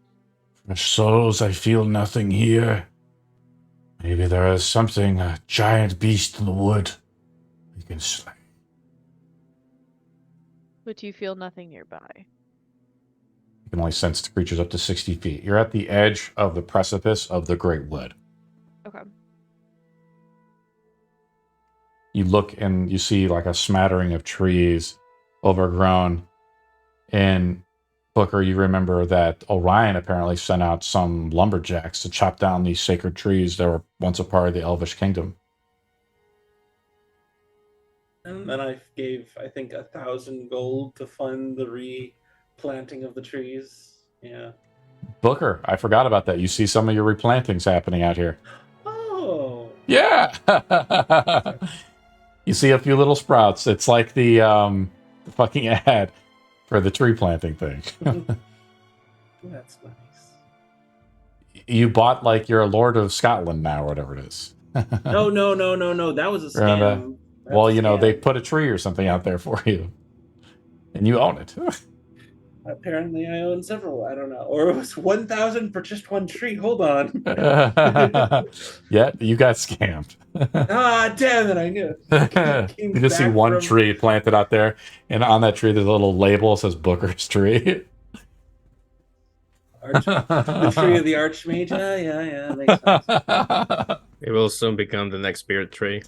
For souls, I feel nothing here. Maybe there is something, a giant beast in the wood we can slay. But you feel nothing nearby. You can only sense the creatures up to 60 feet. You're at the edge of the precipice of the Great Wood. Okay. You look and you see like a smattering of trees, overgrown. And Booker, you remember that Orion apparently sent out some lumberjacks to chop down these sacred trees that were once a part of the Elvish Kingdom. And then I gave, I think, 1,000 gold to fund the replanting of the trees. Yeah. Booker, I forgot about that. You see some of your replantings happening out here. Oh. Yeah. You see a few little sprouts. It's like the fucking ad for the tree planting thing. That's nice. You bought like you're a Lord of Scotland now, or whatever it is. No. That was a scam. Well, they put a tree or something out there for you, and you own it. Apparently, I own several. I don't know, or it was 1,000 for just one tree. Hold on. Yeah, you got scammed. Damn it! I knew it. You just see one tree planted out there, and on that tree there's a little label that says Booker's tree. The tree of the Archmage. Yeah, makes sense. It will soon become the next spirit tree.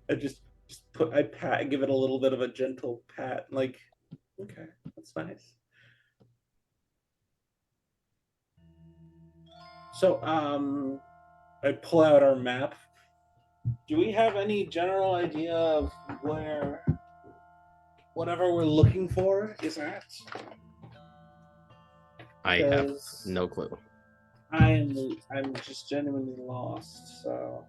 I give it a little bit of a gentle pat, like, okay, that's nice. So, I pull out our map. Do we have any general idea of where whatever we're looking for is at? I have Because no clue. I'm just genuinely lost. So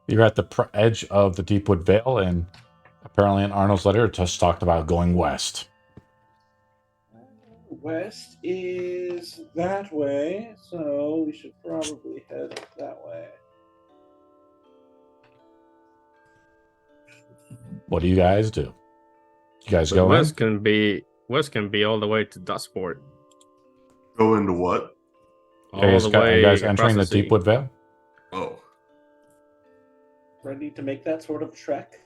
You're at the edge of the Deepwood Vale, and apparently in Arnold's letter, it just talked about going west. west is that way, so we should probably head that way. What do you guys do? You guys But go in? west can be all the way to Dustport. Go into what? All Are you the guys, are way you guys across entering the sea. Deepwood Vale? Oh. Ready to make that sort of trek?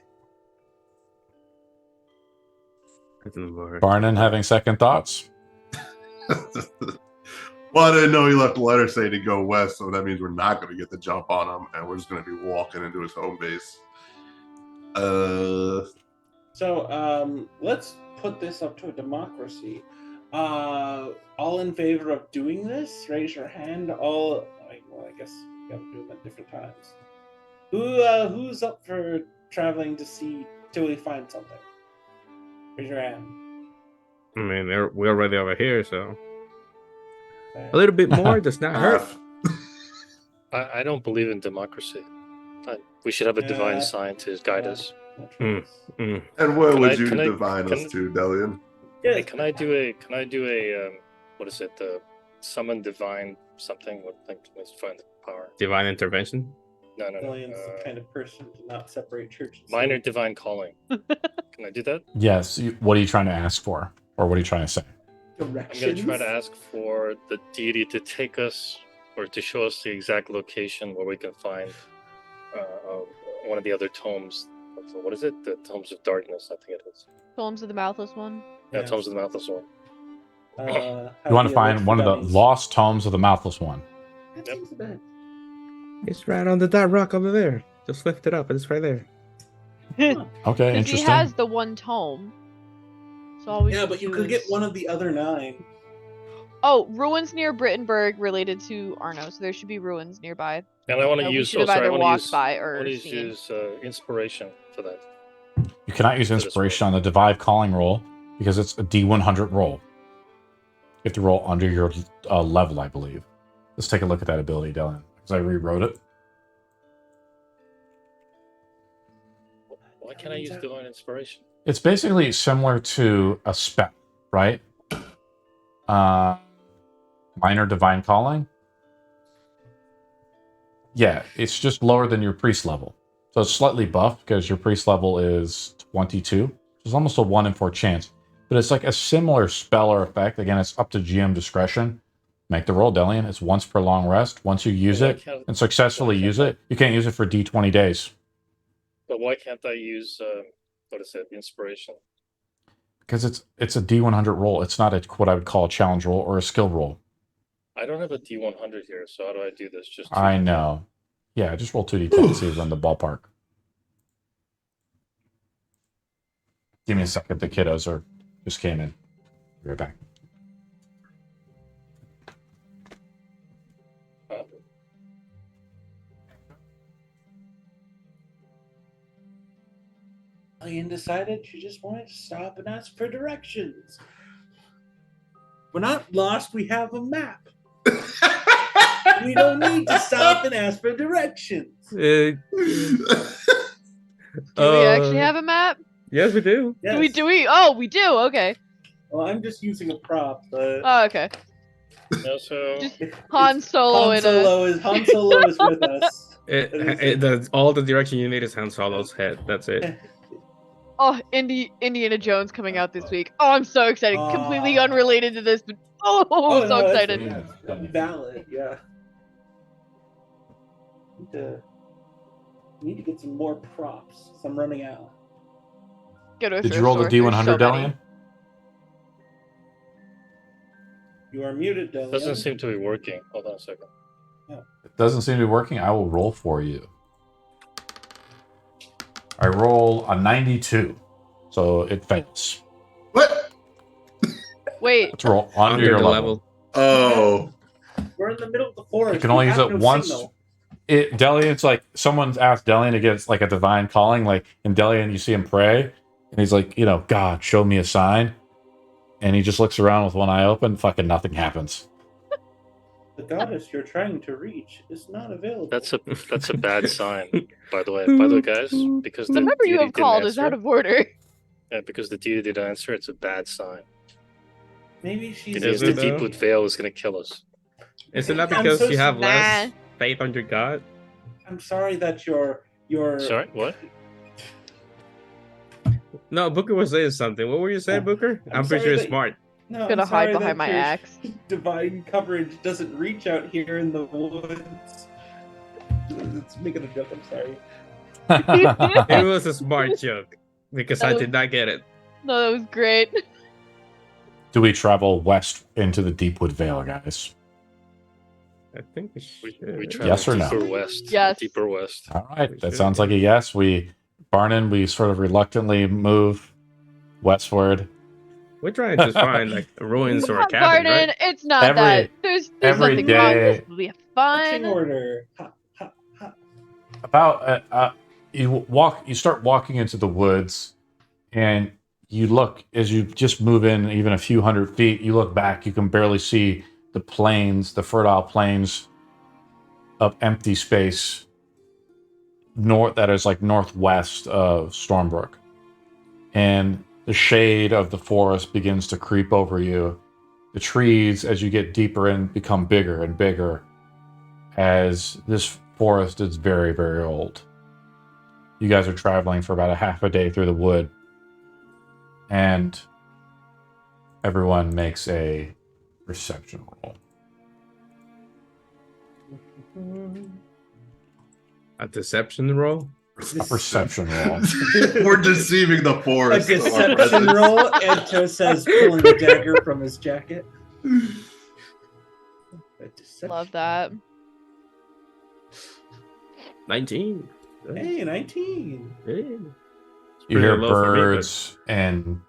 Brittenbur. Barnon having second thoughts? Well, I didn't know he left a letter saying to go west, so that means we're not going to get the jump on him, and we're just going to be walking into his home base. So let's put this up to a democracy. All in favor of doing this? Raise your hand. Well, I guess we have to do them at different times. Who's up for traveling to see till we find something? Raise your hand. I mean, we're already over here, so a little bit more does not hurt. I don't believe in democracy. We should have a divine sign to guide us. And where Can would I- you can I- divine can- us to, Delian? Hey, can I do a what is it? The summon divine something? What thing? Let's find the power. Divine intervention. No. Alien's the kind of person to not separate church and Minor state. divine calling. Can I do that? Yes. What are you trying to ask for? Or what are you trying to say? I'm Directions. gonna try to ask for the deity to take us or to show us the exact location where we can find one of the other tomes. What is it? The Tomes of Darkness, I think it is. Tomes of the Mouthless One. Yeah, Tomes of the Mouthless One. You want to find one of the lost tomes of the Mouthless One. It's right on that rock over there. Just lift it up, and it's right there. Okay, Because interesting. he has the one tome. So all we Yeah, need but to you do could get is- one of the other 9. Oh, ruins near Brittenburg related to Arno, so there should be ruins nearby. And I want to We use. should have I either want to walked use. by I or want to seen. use inspiration for that. You cannot use this inspiration on the Divine Calling roll because it's a D100 roll. You have to roll under your level, I believe. Let's take a look at that ability, Dylan, because I rewrote it. Why can't I use divine inspiration? It's basically similar to a spell, right? Minor Divine Calling. Yeah, it's just lower than your priest level. So it's slightly buffed because your priest level is 22. It's almost a 1 in 4 chance. But it's like a similar spell or effect. Again, it's up to GM discretion. Make the roll, Delian. It's once per long rest. Once you use it and successfully use it, you can't use it for D20 days. But why can't I use what is it? Inspiration. Because it's a D100 roll. It's not what I would call a challenge roll or a skill roll. I don't have a D100 here, so how do I do this? Just I know. Yeah, just roll 2d10 see if you're in the ballpark. Give me a second. The kiddos just came in. Be right back. Alien decided she just wanted to stop and ask for directions. We're not lost, we have a map. We don't need to stop and ask for directions. Do we actually have a map? Yes, we do. Yes. Do we? Oh, we do. Okay. Well, I'm just using a prop, but Oh, okay. No, so Just Han Solo in a. Han Solo is with us. All the direction you need is Han Solo's head. That's it. Oh, Indiana Jones coming out this week. Oh, I'm so excited. Completely unrelated to this, but so no, excited. That's valid, yeah. Need to get some more props. So I'm running out. Go to a Did you thrift roll the store. D100, There's so many. Delian? You are muted, Delian. doesn't seem to be working. Hold on a second. It doesn't seem to be working. I will roll for you. I roll a 92. So it fails. What? Wait, Let's roll under your the level. Oh. We're in the middle of the forest. You can only We use have it no once. signal. Delian's like, someone's asked Delian to get like a divine calling, like in Delian you see him pray, and he's like, God, show me a sign. And he just looks around with one eye open. Fucking nothing happens. The goddess you're trying to reach is not available. That's a bad sign, by the way. By the way, guys, because The the number you deity have didn't called is out answer. of order. Yeah, because the deity didn't answer, it's a bad sign. Maybe she's Because Is the it, though? Deepwood Veil is going to kill us. Isn't that I'm because so you have Nah. less faith on your god? I'm sorry that your Sorry, what? No, Booker was saying something. What were you saying, Booker? I'm I'm pretty sorry sure you're that- smart. No, Gonna I'm hide sorry behind that my your axe. divine coverage doesn't reach out here in the woods. It's making a joke. I'm sorry. It was a smart joke because I That did not get it. No, that was great. Do we travel west into the Deepwood Vale, guys? I think we We should. travel Yes or no? deeper west. Yes. Deeper west. All right, We that should. sounds like a yes. Barnon, we sort of reluctantly move westward. We're trying to find like ruins or a cabin, Barton, right? it's not Every- that. There's every nothing wrong. day- This will be Marching fun. order. Ha, ha, ha. About you start walking into the woods, and you look as you just move in even a few hundred feet. You look back, you can barely see the plains, the fertile plains of empty space that is like northwest of Stormbrook, and the shade of the forest begins to creep over you. The trees, as you get deeper in, become bigger and bigger, as this forest is very, very old. You guys are traveling for about a half a day through the wood, and everyone makes a perception roll. A deception roll. A perception roll. We're deceiving the A forest. of our deception presence. roll. Ento says, pulling a dagger from his jacket. A deception. Love that. 19. Hey, 19. Hey. You Pretty hear low for me, but- birds and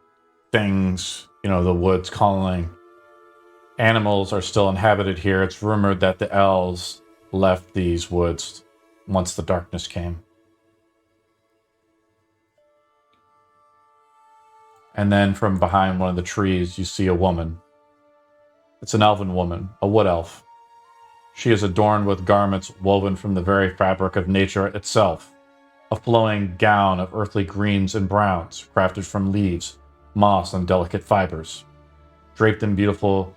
things, the woods calling. Animals are still inhabited here. It's rumored that the elves left these woods once the darkness came. And then from behind one of the trees, you see a woman. It's an elven woman, a wood elf. She is adorned with garments woven from the very fabric of nature itself. A flowing gown of earthly greens and browns, crafted from leaves, moss, and delicate fibers. Draped in beautiful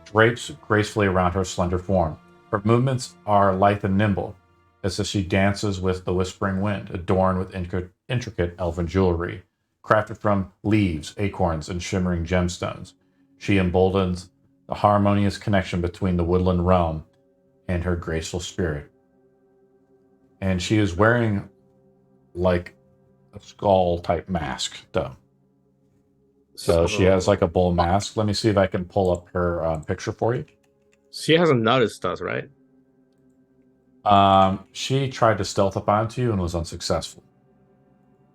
drapes gracefully around her slender form. Her movements are lithe and nimble, as if she dances with the whispering wind, adorned with intricate elven jewelry. Crafted from leaves, acorns, and shimmering gemstones, she emboldens the harmonious connection between the woodland realm and her graceful spirit. And she is wearing like a skull-type mask, though. So she has like a bull mask. Let me see if I can pull up her picture for you. She hasn't noticed us, right? She tried to stealth up onto you and was unsuccessful.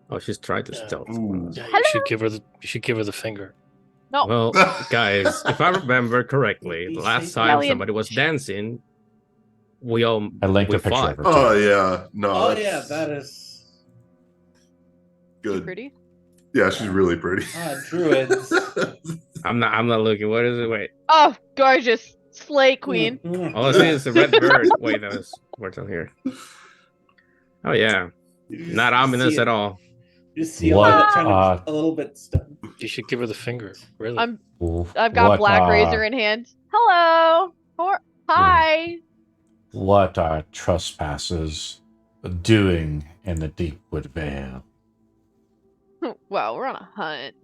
Oh, she's tried to Yeah. stealth. Ooh. Yeah, you should give her the finger. No. Well, guys, if I remember correctly, the last time Alien. somebody was dancing, we all I linked we a picture fought. of her. Too. Oh yeah, no. Oh, that's yeah, that is. good. Pretty. Yeah, she's really pretty. Druids. I'm not looking. What is it? Wait. Oh, gorgeous. Slay queen. All I see is the red bird. Wait, that was what's on here. Oh yeah. Not ominous at all. You see What, a little bit stunned. You should give her the finger. Really. I've got What, Black Razor in hand. Hello. Hi. What are trespassers doing in the Deepwood Vale? Well, we're on a hunt.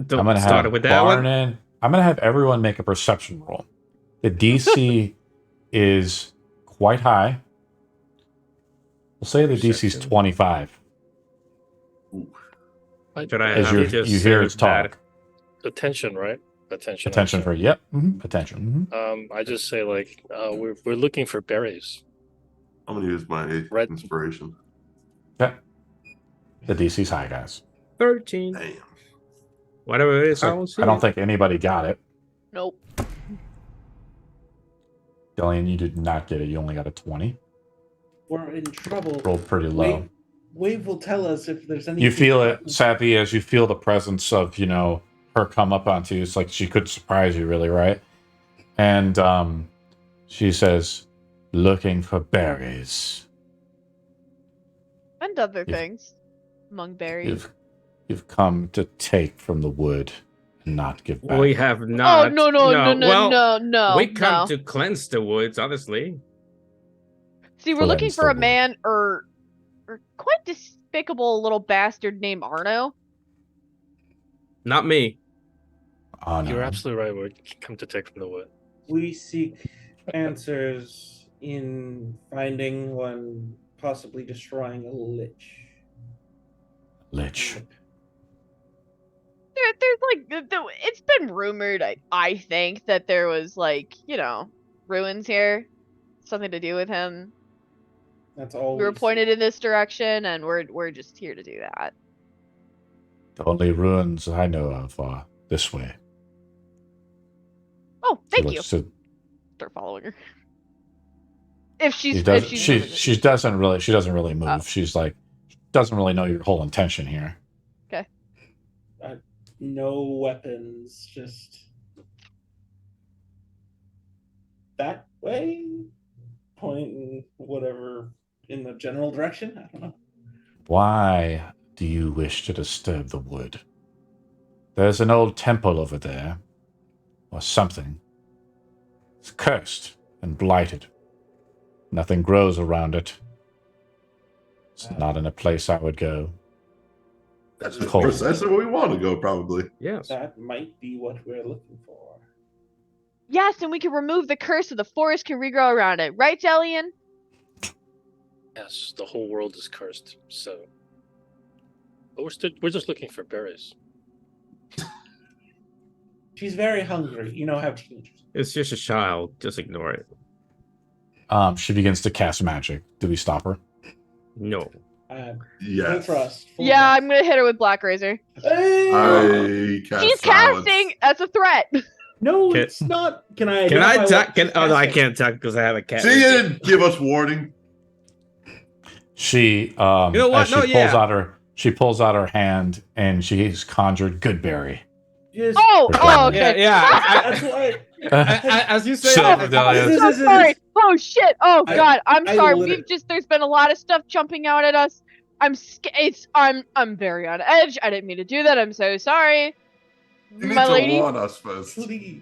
Don't I'm gonna start have with that one. Barnon. I'm gonna have everyone make a perception roll. The DC is quite high. We'll say the DC is Perception. 25. Should I As have you just hear said us talk. that? Attention, right? Attention. Attention also. for attention. I just say like we're looking for berries. I'm gonna use my Red. inspiration. Okay. The DC's high, guys. 13. Damn. Whatever it is, I So, will see. I don't think anybody got it. Nope. Dillian, you did not get it. You only got a 20. We're in trouble. Rolled pretty low. Wave will tell us if there's any. You feel it, Sappy, as you feel the presence of, her come up onto you. It's like she could surprise you, really, right? And she says, "Looking for berries." And other things. Among berries. You've come to take from the wood and not give back. We have not. Oh, no. We come to cleanse the woods, honestly. See, we're looking Cleanse for the a man or quite despicable little bastard named Arno. Not me. Arno. You're absolutely right. We come to take from the wood. We seek answers in finding one, possibly destroying a lich. Lich. There's like, it's been rumored, I think, that there was like, ruins here. Something to do with him. That's all. We were pointed in this direction, and we're just here to do that. The only ruins I know of are this way. Oh, thank you. Start following her. If she doesn't really move. Oh. She's like, doesn't really know your whole intention here. Okay. No weapons, just that way, pointing whatever in the general direction. I don't know. Why do you wish to disturb the wood? There's an old temple over there, or something. It's cursed and blighted. Nothing grows around it. It's not in a place I would go. That's precisely where we want to go, probably. Yes. That might be what we're looking for. Yes, and we can remove the curse so the forest can regrow around it. Right, Delian? Yes, the whole world is cursed, so... But we're just looking for berries. She's very hungry. You know how teenagers. It's just a child. Just ignore it. She begins to cast magic. Do we stop her? No. Full trust. I'm gonna hit her with Black Razor. Hey! She's casting as a threat. No, it's not. Can I? Can I attack? Oh no, I can't attack because I have a cat. She didn't give us warning. She, you know what? She pulls out her hand and she's conjured Goodberry. Yes. Oh, okay. Yeah. That's why. As you say, I'm so sorry. Oh shit. Oh god, I'm sorry. There's been a lot of stuff jumping out at us. I'm very on edge. I didn't mean to do that. I'm so sorry. You need My to lady. warn us first. Please.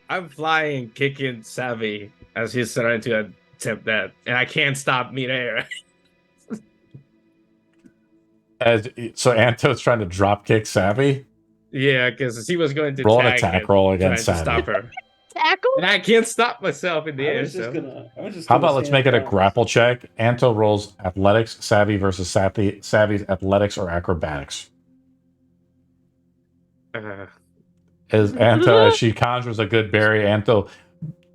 I'm flying, kicking Savvy as he's starting to attempt that, and I can't stop midair. So Anto's trying to drop kick Savvy? Yeah, because he was going to roll an attack roll against Savvy. Stop her. Tackle? And I can't stop myself in the air. How about let's make it a grapple check? Anto rolls athletics, Savvy versus Savvy's athletics or acrobatics. As Anto, as she conjures a good berry, Anto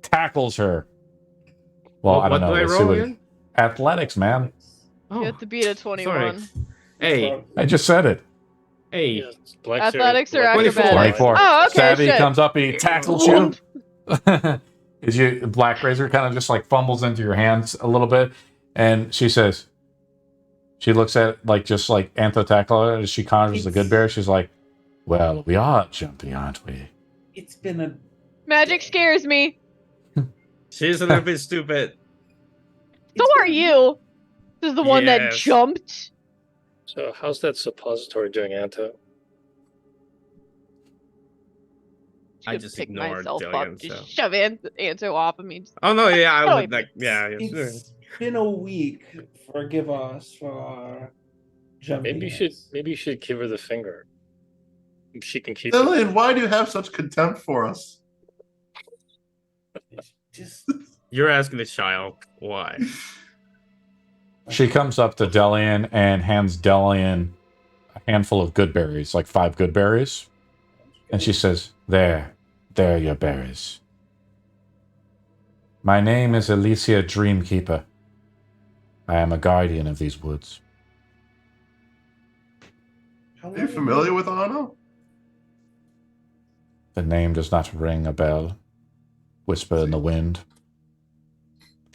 tackles her. Well, I don't know. What do I roll again? Athletics, man. You have to beat a 21. Sorry. Hey. I just said it. Hey. Yeah, athletics or acrobatics? 24. Oh, okay. Savvy shit. comes up, he tackles you. Is your Black Razor kind of just like fumbles into your hands a little bit, and she says, she looks at just like Antho tackle her as she conjures the good bear. She's like, "Well, we are jumpy, aren't we?" It's been a magic scares me. She's a little bit stupid. So are you. This is the one that jumped. So how's that suppository doing, Anto? I just ignored Dillian, just shove Anto off of me. Oh no, yeah, I would like, yeah. It's been a week. Forgive us for our jumping. Maybe you should give her the finger. She can keep. Dillian, why do you have such contempt for us? You're asking the child why. She comes up to Delian and hands Delian a handful of good berries, like 5 good berries. And she says, There are your berries. My name is Alicia Dreamkeeper. I am a guardian of these woods. Are you familiar with Arno? The name does not ring a bell. Whisper in the wind.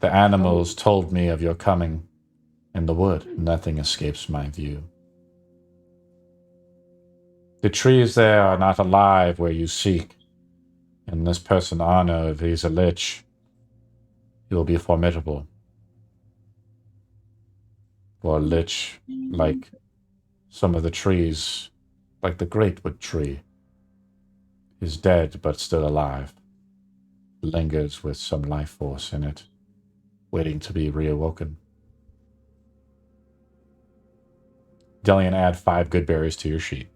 The animals told me of your coming. In the wood, nothing escapes my view. The trees there are not alive where you seek. And this person, Arno, if he's a lich, he will be formidable. For a lich, like some of the trees, like the greatwood tree, is dead but still alive. Lingers with some life force in it, waiting to be reawoken. Delian, add 5 good berries to your sheet.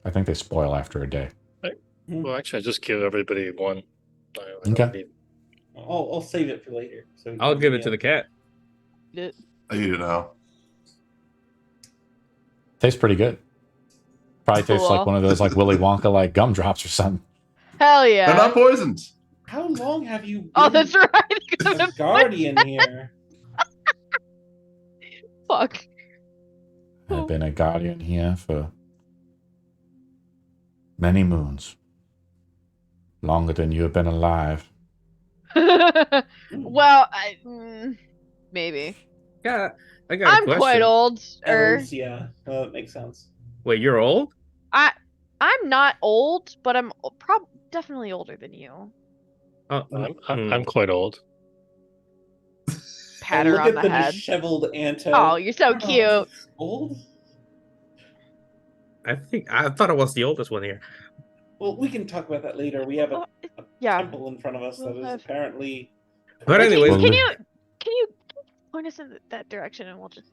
I think they spoil after a day. Well, actually, I just give everybody one. I don't Okay. need- I'll save it for later. So I'll give it to the cat. I eat it now. Tastes pretty good. Probably tastes like Cool. one of those like Willy Wonka like gumdrops or something. Hell They're yeah. not poisoned. How long have you been Oh, that's right. a guardian here? Fuck. I've been a guardian here for many moons. Longer than you have been alive. Well, maybe. Yeah, I got a I'm question. quite old. Elves, yeah, that makes sense. Wait, you're old? I'm not old, but I'm definitely older than you. Oh, I'm quite old. Pat And her look on at the the head. disheveled Anto. Oh, you're so I don't know, cute. Old? I thought I was the oldest one here. Well, we can talk about that later. We have a Yeah. temple in front of us that We'll is have- apparently. But Like, anyways, can you point us in that direction and we'll just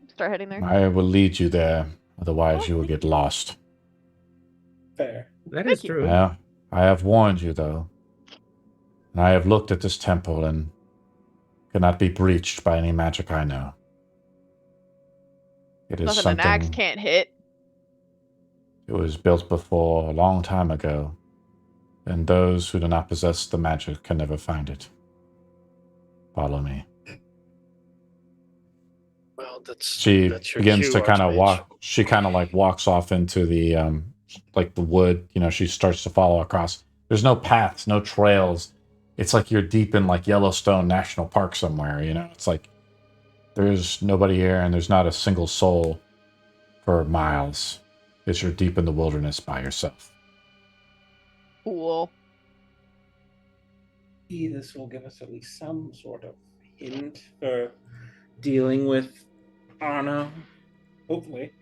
start heading there? I will lead you there, otherwise you will get lost. Fair. that is you. true. Yeah, I have warned you though. And I have looked at this temple and cannot be breached by any magic I know. It is Nothing something. an axe can't hit. It was built before a long time ago, and those who do not possess the magic can never find it. Follow me. Well, She that's your begins cue, to kind of Archmage. walk. She kind of like walks off into the like the wood. You know, she starts to follow across. There's no paths, no trails. It's like you're deep in like Yellowstone National Park somewhere. You know, it's like there's nobody here, and there's not a single soul for miles. As you're deep in the wilderness by yourself. Cool. Maybe this will give us at least some sort of hint for dealing with Arno. Hopefully.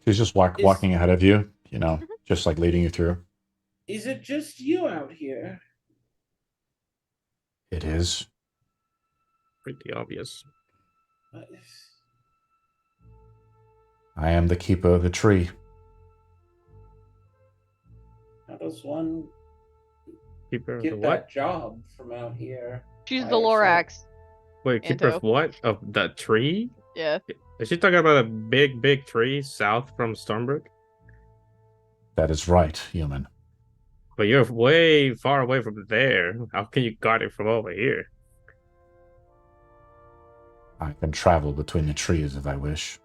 She's just walking ahead of you, you know, just like leading you through. Is it just you out here? It is. Pretty obvious. I am the keeper of the tree. How does one Keeper of get the that what? job from out here? She's by the herself? Lorax. Wait, keeper of Anto. what? Of that tree? Yeah. Is she talking about a big tree south from Stormbrook? That is right, human. But you're way far away from there. How can you guard it from over here? I can travel between the trees if I wish.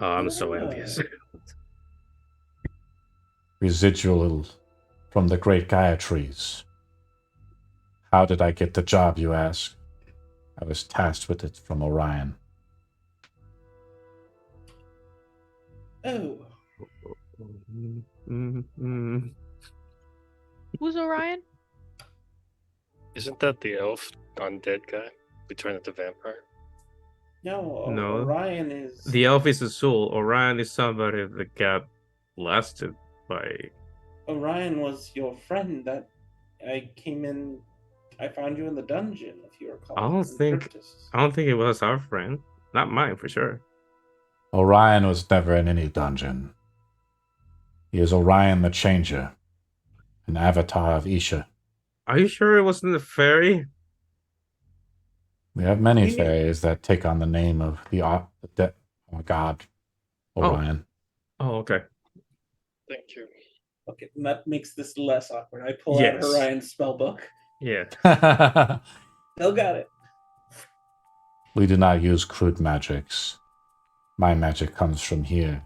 Oh, I'm so envious. Residual from the great Gaia trees. How did I get the job, you ask? I was tasked with it from Orion. Oh, Who's Orion? Isn't that the elf undead guy? We turned into vampire. no. No. Orion is. The elf is a soul. Orion is somebody that got blasted by. Orion was your friend that I came in. I found you in the dungeon, if you recall. I don't from think- Cryptus. I don't think it was our friend. Not mine, for sure. Orion was never in any dungeon. He is Orion the Changer, an avatar of Isha. Are you sure it wasn't the fairy? We have many You- fairies that take on the name of the god Orion. Oh, okay. Thank you. Okay, and that makes this less awkward. I pull Yes. out Orion's spellbook. Yeah. Still got it. We do not use crude magics. My magic comes from here.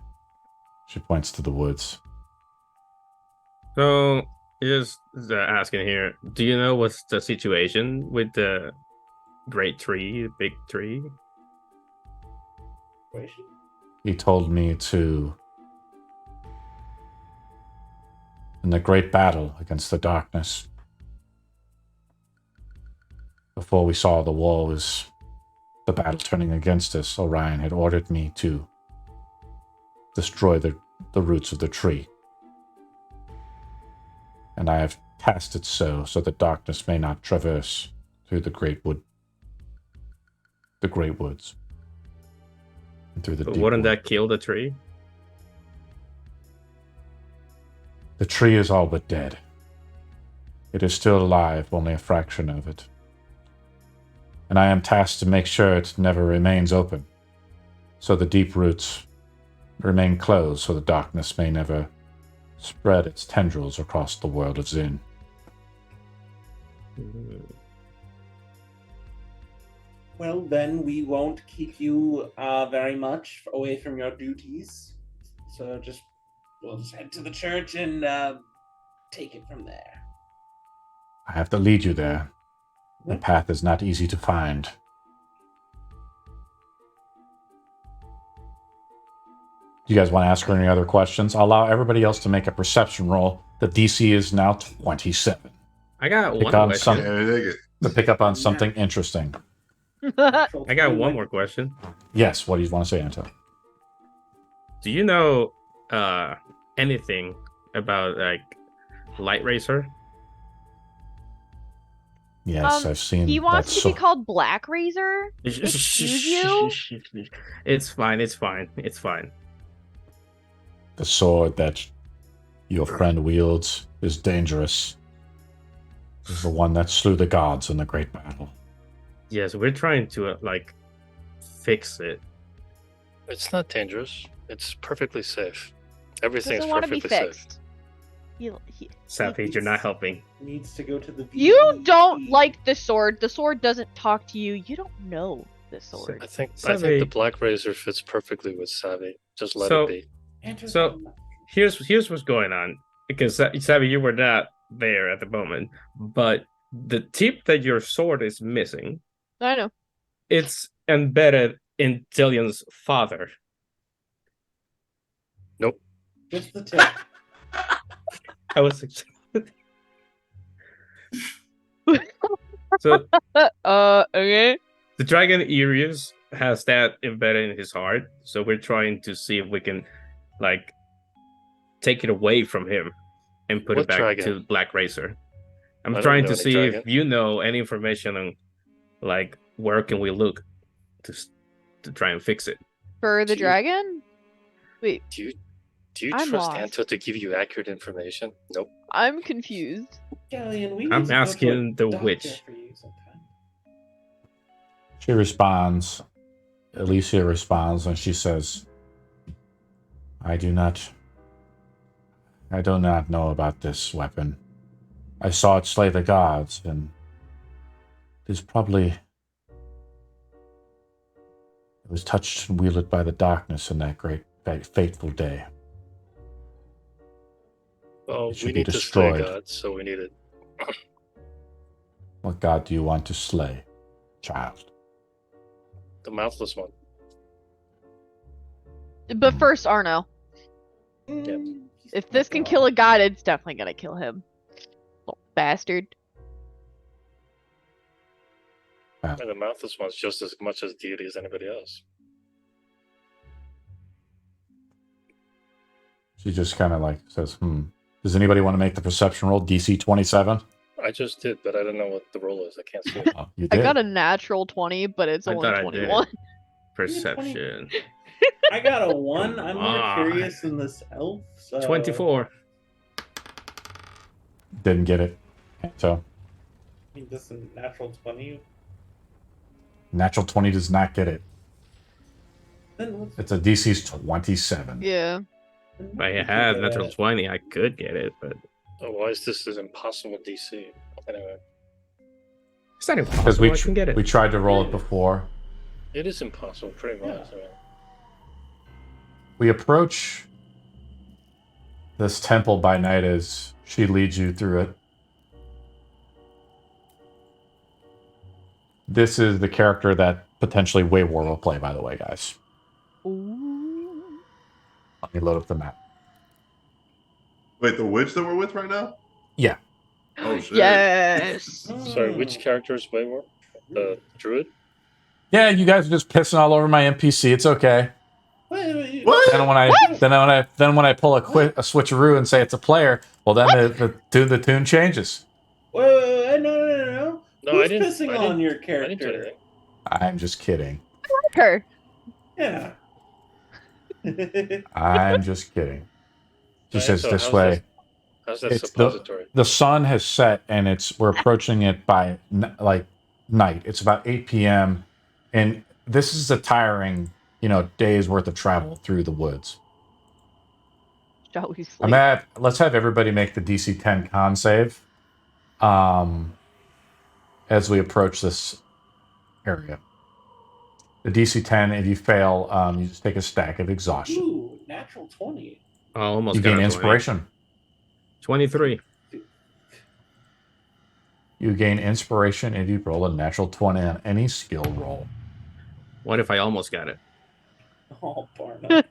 She points to the woods. So, just asking here, do you know what's the situation with the great tree, the big tree? Situation? He told me to... In the great battle against the darkness, before we saw the war was the battle turning against us, Orion had ordered me to destroy the roots of the tree. And I have tasked it so that darkness may not traverse through the great woods, and through the But deep wouldn't wood. that kill the tree? The tree is all but dead. It is still alive, only a fraction of it. And I am tasked to make sure it never remains open, so the deep roots remain closed, so the darkness may never spread its tendrils across the world of Zin. Well, then we won't keep you very much away from your duties. So we'll just head to the church and take it from there. I have to lead you there. The path is not easy to find. Do you guys want to ask her any other questions? I'll allow everybody else to make a perception roll. The DC is now 27. I got Pick one on question. some- Yeah, dig it. To pick up on something interesting. I got one more question. Yes, what do you want to say, Anto? Do you know anything about like Light Racer? Yes, I've seen He wants that to be called Black Razor? Excuse you? It's fine. It's fine. It's fine. The sword that your friend wields is dangerous. This is the one that slew the gods in the great battle. Yes, we're trying to fix it. It's not dangerous. It's perfectly safe. Everything's Doesn't want to be perfectly safe. fixed. Savage, you're not helping. Needs to go to the. You don't like the sword. The sword doesn't talk to you. You don't know the sword. I think Savvy. the Black Razor fits perfectly with Savvy. Just let So- it be. So- Here's what's going on. Because Savvy, you were not there at the moment, but the tip that your sword is missing, I know. it's embedded in Dillion's father. Just the tip. I was so Okay. the dragon Erius has that embedded in his heart, so we're trying to see if we can like take it away from him and put What it back dragon? to Black Racer. I'm I don't trying know to any see dragon. if you know any information on like where can we look to try and fix it. For the Do you- dragon? Wait, Do you I'm trust lost. Anto to give you accurate information? Nope. I'm confused. Galleon, we I'm need to go to asking a the doctor witch. for you sometime. She responds, Alicia responds, and she says, I do not know about this weapon. I saw it slay the gods, and it was touched and wielded by the darkness in that great fateful day. Well, It should we be need to slay destroyed. gods, so we need it. What god do you want to slay, child? The mouthless one. But first, Arno. If this can kill a god, it's definitely gonna kill him. Little bastard. And the mouthless one's just as much as deity as anybody else. She just kind of like says, Does anybody want to make the perception roll? DC 27? I just did, but I don't know what the roll is. I can't see it. Oh, you I did. got a natural 20, but it's I only thought I did. 21. Perception. I got a 1. I'm more on. curious than this elf. So... 24. Didn't get it. So, I mean, this is a natural 20. natural 20 does not get it. Then what's It's a DC's 27. Yeah. If I had natural 20, I could get it, but Oh, why is this an impossible DC? Anyway, it's not Because impossible. I can get it. we tried to roll it before. it is impossible, pretty much. I mean, We approach this temple by night as she leads you through it. This is the character that potentially Waywar will play, by the way, guys. Ooh. Let me load up the map. Wait, the witch that we're with right now? Yeah. Oh shit. Yes. Sorry, which characters way more? The druid? Yeah, you guys are just pissing all over my NPC. It's okay. What? Then when I pull a switcheroo and say it's a player, well then the tune changes. Whoa, no. No, Who's I didn't. pissing I on didn't, your I didn't do character? anything. I'm just kidding. Her. Yeah. I'm just kidding. She Alright, says so this way. How's that It's suppository? the sun has set and we're approaching it by like night. It's about 8 p.m. and this is a tiring, day's worth of travel through the woods. Shall we sleep? Let's have everybody make the DC 10 con save as we approach this area. The DC 10, if you fail, you just take a stack of exhaustion. Ooh, natural 20. I almost You got gain a 20. inspiration. 23. You gain inspiration if you roll a natural 20 on any skill roll. What if I almost got it? Oh, Arno.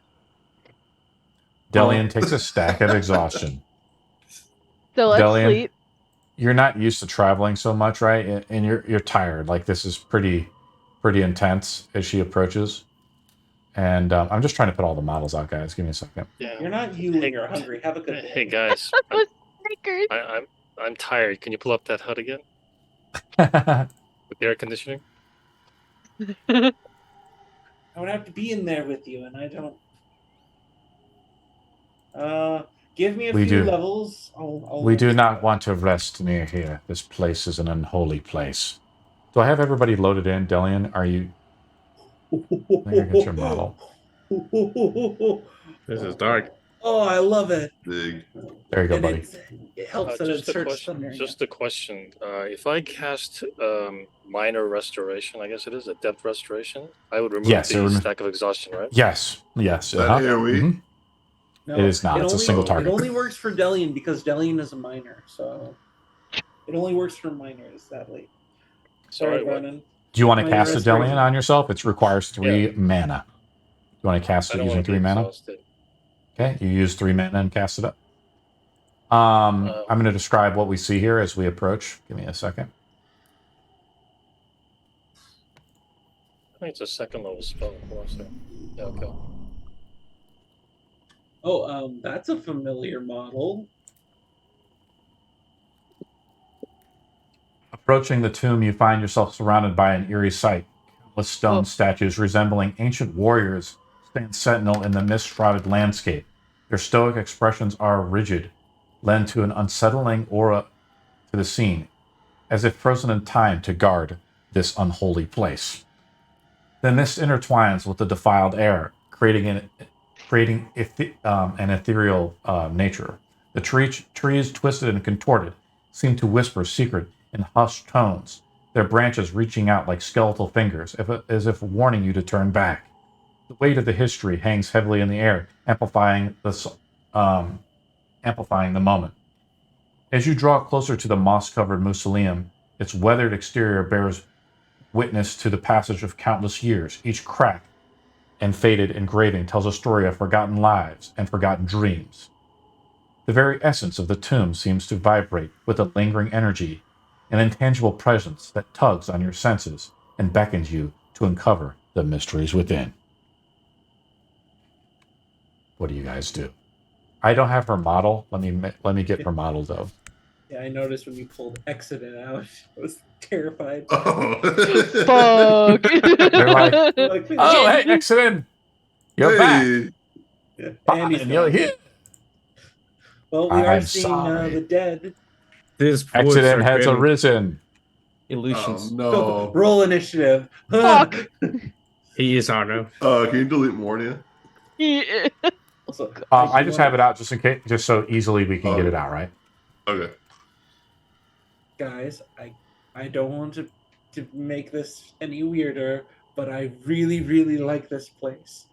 Delian takes a stack of exhaustion. So let's Delian, sleep. You're not used to traveling so much, right? And you're tired. Like this is pretty intense as she approaches. And I'm just trying to put all the models out, guys. Give me a second. Yeah. You're not you when you're hungry. Have a good day. Hey guys, Those breakers. I'm tired. Can you pull up that HUD again with the air conditioning? I would have to be in there with you, and I don't. Give me a few levels. We do not want to rest near here. This place is an unholy place. Do I have everybody loaded in, Delian? Are you? Let me get your model. This is dark. Oh, I love it. Big. There you go, buddy. It helps that it searches thunder. Just a question. If I cast minor restoration, I guess it is a depth restoration, I would remove the stack of exhaustion, right? Yes. Here we. Mm-hmm. No, it is not. It's a single target. It only works for Delian because Delian is a minor, so it only works for minors, sadly. Sorry, Brennan. Do you want to cast a Delian on yourself? It requires 3 mana. You want to cast it using 3 mana? Okay, you use 3 mana and cast it up. I'm going to describe what we see here as we approach. Give me a second. I think it's a second level spell. Yeah, okay. Oh, that's a familiar model. Approaching the tomb, you find yourself surrounded by an eerie sight. Countless stone statues resembling ancient warriors stand sentinel in the mist-shrouded landscape. Their stoic expressions are rigid, lend to an unsettling aura to the scene, as if frozen in time to guard this unholy place. The mist intertwines with the defiled air, creating an ethereal nature. The trees, twisted and contorted, seem to whisper secret in hushed tones, their branches reaching out like skeletal fingers, as if warning you to turn back. The weight of the history hangs heavily in the air, amplifying the moment. As you draw closer to the moss-covered mausoleum, its weathered exterior bears witness to the passage of countless years. Each crack and faded engraving tells a story of forgotten lives and forgotten dreams. The very essence of the tomb seems to vibrate with a lingering energy, an intangible presence that tugs on your senses and beckons you to uncover the mysteries within. What do you guys do? I don't have her model. Let me get her model though. Yeah, I noticed when you pulled Exodus out. I was terrified. Oh. Fuck. They're like, oh, hey, Exodus, you're back. Yeah. And you're here. Well, we are seeing the dead. This Exodus has arisen. Illusions. Oh, no. Roll initiative. Fuck. He is Arno. Can you delete Mornia? Yeah. Also, I just have it out just in case, just so easily we can get it out, right? Okay. Guys, I don't want to make this any weirder, but I really, really like this place.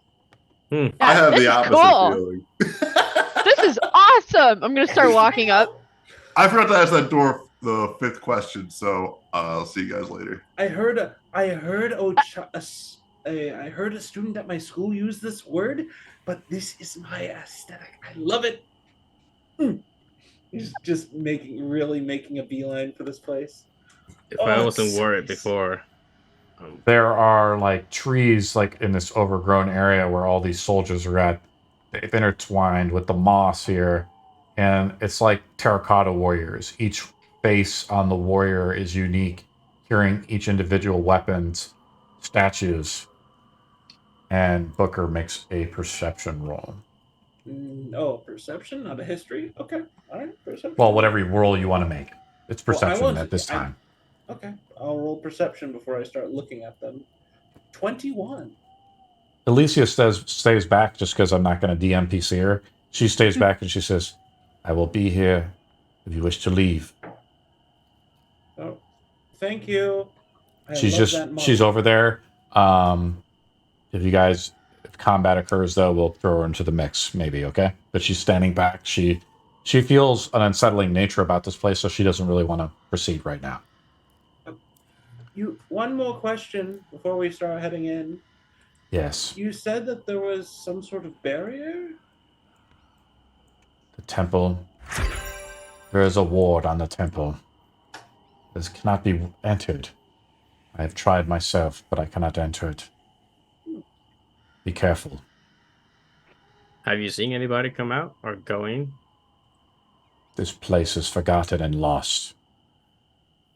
I have the opposite feeling. This is awesome. I'm gonna start walking up. I forgot to ask that dwarf the 5th question, so I'll see you guys later. I heard I heard a student at my school use this word, but this is my aesthetic. I love it. He's just really making a beeline for this place. If I it's wasn't so worried nice. before, There are like trees like in this overgrown area where all these soldiers are at. They've intertwined with the moss here, and it's like terracotta warriors. Each face on the warrior is unique, carrying each individual weapons, statues, and Booker makes a perception roll. Perception, not a history. Okay, all right, perception. Well, whatever roll you want to make. It's perception at this time. Okay, I'll roll perception before I start looking at them. 21. Alicia stays back just because I'm not going to DMPC her. She stays back and she says, I will be here if you wish to leave. Oh, thank you. She's over there. If combat occurs, though, we'll throw her into the mix, maybe, okay? But she's standing back. She feels an unsettling nature about this place, so she doesn't really want to proceed right now. One more question before we start heading in. Yes. You said that there was some sort of barrier? The temple. There is a ward on the temple. This cannot be entered. I have tried myself, but I cannot enter it. Be careful. have you seen anybody come out or go in? This place is forgotten and lost.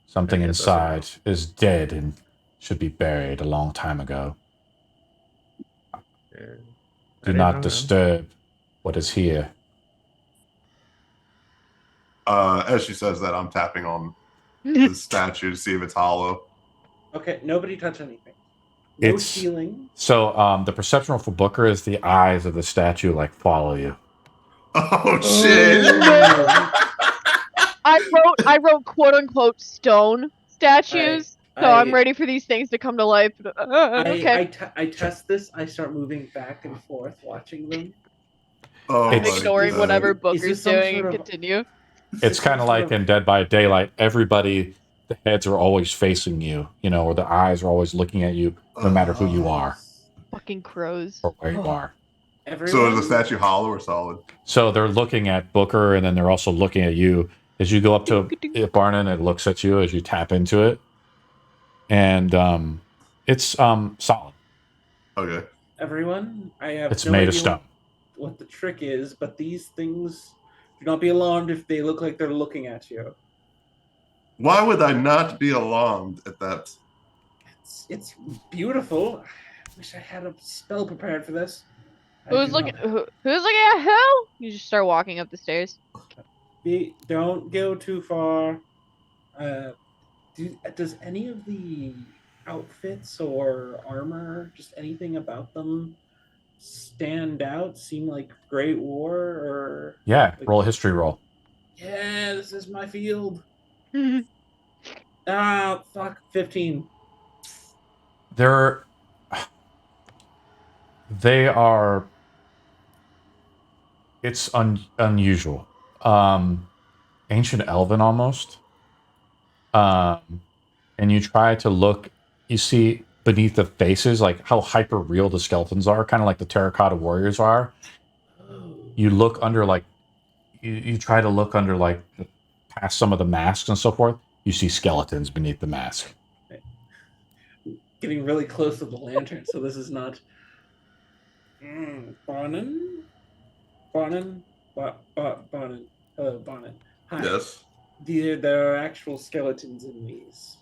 Something Yeah, inside is dead and should be buried a long time ago. Yeah. Do not disturb what is here. As she says that, I'm tapping on the statue to see if it's hollow. Okay, nobody touch anything. No healing. So the perception roll for Booker is the eyes of the statue like follow you. Oh shit! I wrote quote unquote stone statues, so I'm ready for these things to come to life. Okay. I test this. I start moving back and forth, watching them. Oh, ignoring whatever Booker's Is this doing and continue. It's kind of like in Dead by Daylight. Everybody, the heads are always facing you, or the eyes are always looking at you, no matter who you are. Fucking crows. Or where you are. Everyone? So is the statue hollow or solid? So they're looking at Booker, and then they're also looking at you. As you go up to Barnon, it looks at you as you tap into it. And it's solid. Okay. Everyone, I have It's no made idea of stone. what the trick is, but these things, do not be alarmed if they look like they're looking at you. Why would I not be alarmed at that? It's beautiful. I wish I had a spell prepared for this. Who's looking at who? You just start walking up the stairs. Don't go too far. Does any of the outfits or armor, just anything about them, stand out? Seem like Great War or? Yeah, roll a history roll. Yeah, this is my field. Fuck, 15. They are. It's unusual. Ancient Elven almost. And you try to look, you see beneath the faces, like how hyper real the skeletons are, kind of like the terracotta warriors are. You look under, like, you try to look under, like, past some of the masks and so forth. You see skeletons beneath the mask. Getting really close to the lantern, so this is not. Bonin. Hello, Bonin. Hi. Yes. There are actual skeletons in these.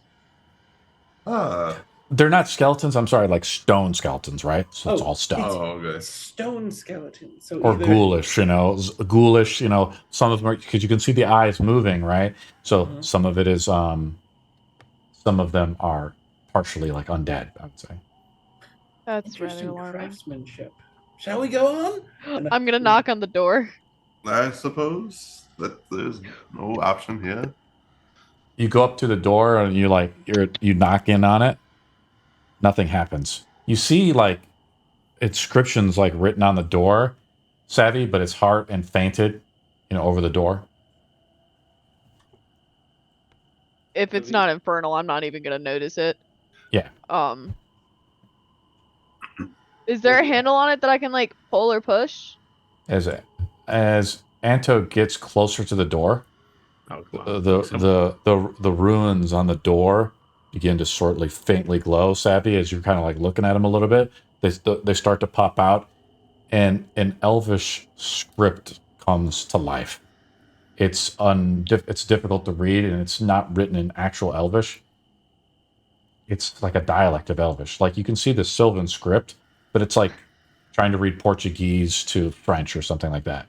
They're not skeletons, I'm sorry, like stone skeletons, right? So it's all stone. Oh, okay. Stone skeletons. So or ghoulish, ghoulish, some of them are, because you can see the eyes moving, right? So some of it is, some of them are partially like undead, I would say. That's rather interesting alarming. craftsmanship. Shall we go on? I'm gonna knock on the door. I suppose that there's no option here. You go up to the door and you knock in on it. Nothing happens. You see like inscriptions like written on the door, Savvy, but it's heart and fainted, over the door. If it's not infernal, I'm not even gonna notice it. Yeah. Is there a handle on it that I can like pull or push? As Anto gets closer to the door, Oh, come on. the runes on the door begin to sort of faintly glow, Savvy, as you're kind of like looking at them a little bit. They start to pop out, and an elvish script comes to life. It's difficult to read, and it's not written in actual Elvish. It's like a dialect of Elvish. Like you can see the Sylvan script, but it's like trying to read Portuguese to French or something like that.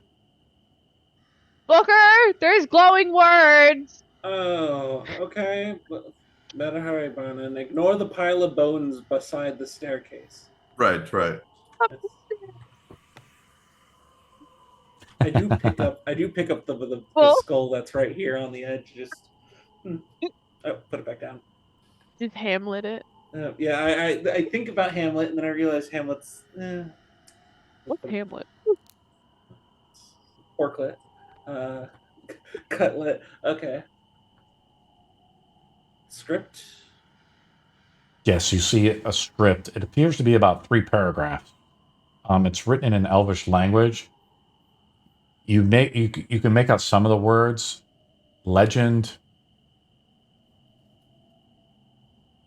Booker, there's glowing words. Oh, okay. Better hurry, Barnon. Ignore the pile of bones beside the staircase. Right. I do pick up the skull that's right here on the edge. Just put it back down. Did Hamlet it? Yeah, I think about Hamlet, and then I realize Hamlet's. What's Hamlet? Porklet. Cutlet. Okay. Script. Yes, you see a script. It appears to be about 3 paragraphs. It's written in an Elvish language. You can make out some of the words. Legend,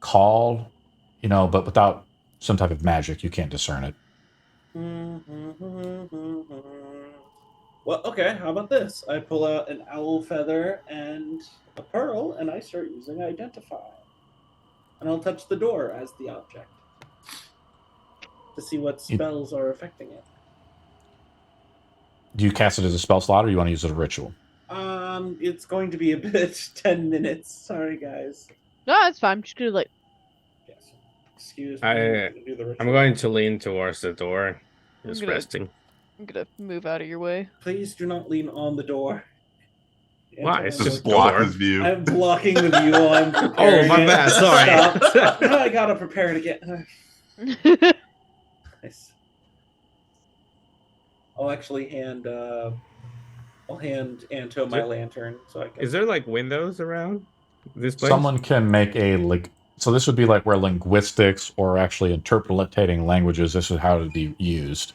call, but without some type of magic, you can't discern it. Well, okay, how about this? I pull out an owl feather and a pearl, and I start using Identify. And I'll touch the door as the object to see what spells are affecting it. Do you cast it as a spell slot, or you want to use it as a ritual? It's going to be a bit 10 minutes. Sorry, guys. No, that's fine. I'm just gonna like. Yes. Excuse me. I'm going to lean towards the door, just resting. I'm gonna move out of your way. Please do not lean on the door. Why? It's just block his view. I'm blocking the view while I'm preparing. Oh, my bad. Sorry. I gotta prepare to get. Nice. I'll actually hand. I'll hand Anto my lantern so I can. Is there like windows around this place? Someone can make so this would be like where linguistics or actually interpreting languages. This is how it would be used.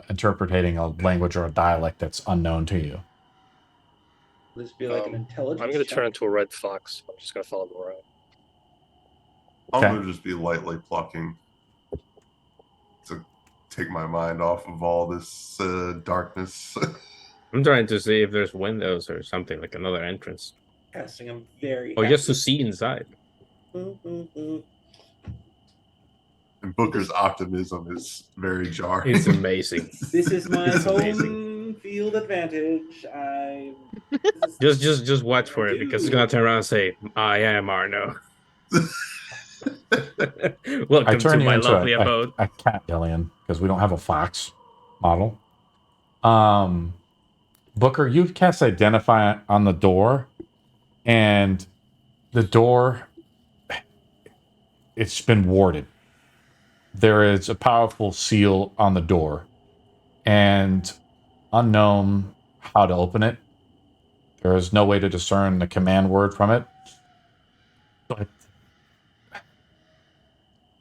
Interpreting a language or a dialect that's unknown to you. This be like an intelligence. I'm going to turn into a red fox. I'm just going to follow them around. I'm going to just be lightly plucking to take my mind off of all this darkness. I'm trying to see if there's windows or something, like another entrance. Casting, I'm very. Or just to see inside. And Booker's optimism is very jarring. It's amazing. This is my home field advantage. Just watch for it, because it's gonna turn around and say, "I am Arno." Welcome to my lovely abode. A cat, Dillian, because we don't have a fox model. Booker, you've cast Identify on the door, and the door, it's been warded. There is a powerful seal on the door, and unknown how to open it. There is no way to discern the command word from it. But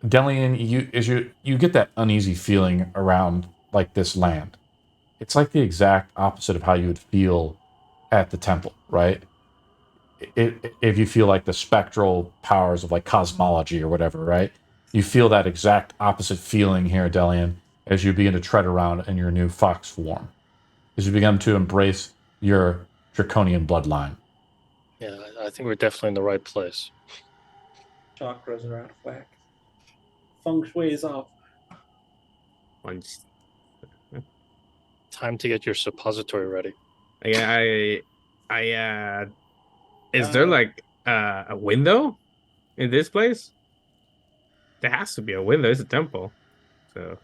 Delian, you get that uneasy feeling around like this land. It's like the exact opposite of how you would feel at the temple, right? If you feel like the spectral powers of like cosmology or whatever, right? You feel that exact opposite feeling here, Delian, as you begin to tread around in your new fox form, as you begin to embrace your draconian bloodline. Yeah, I think we're definitely in the right place. Chakras are out of whack. Feng shui is off. Time to get your suppository ready. Is there like a window in this place? There has to be a window. It's a temple. So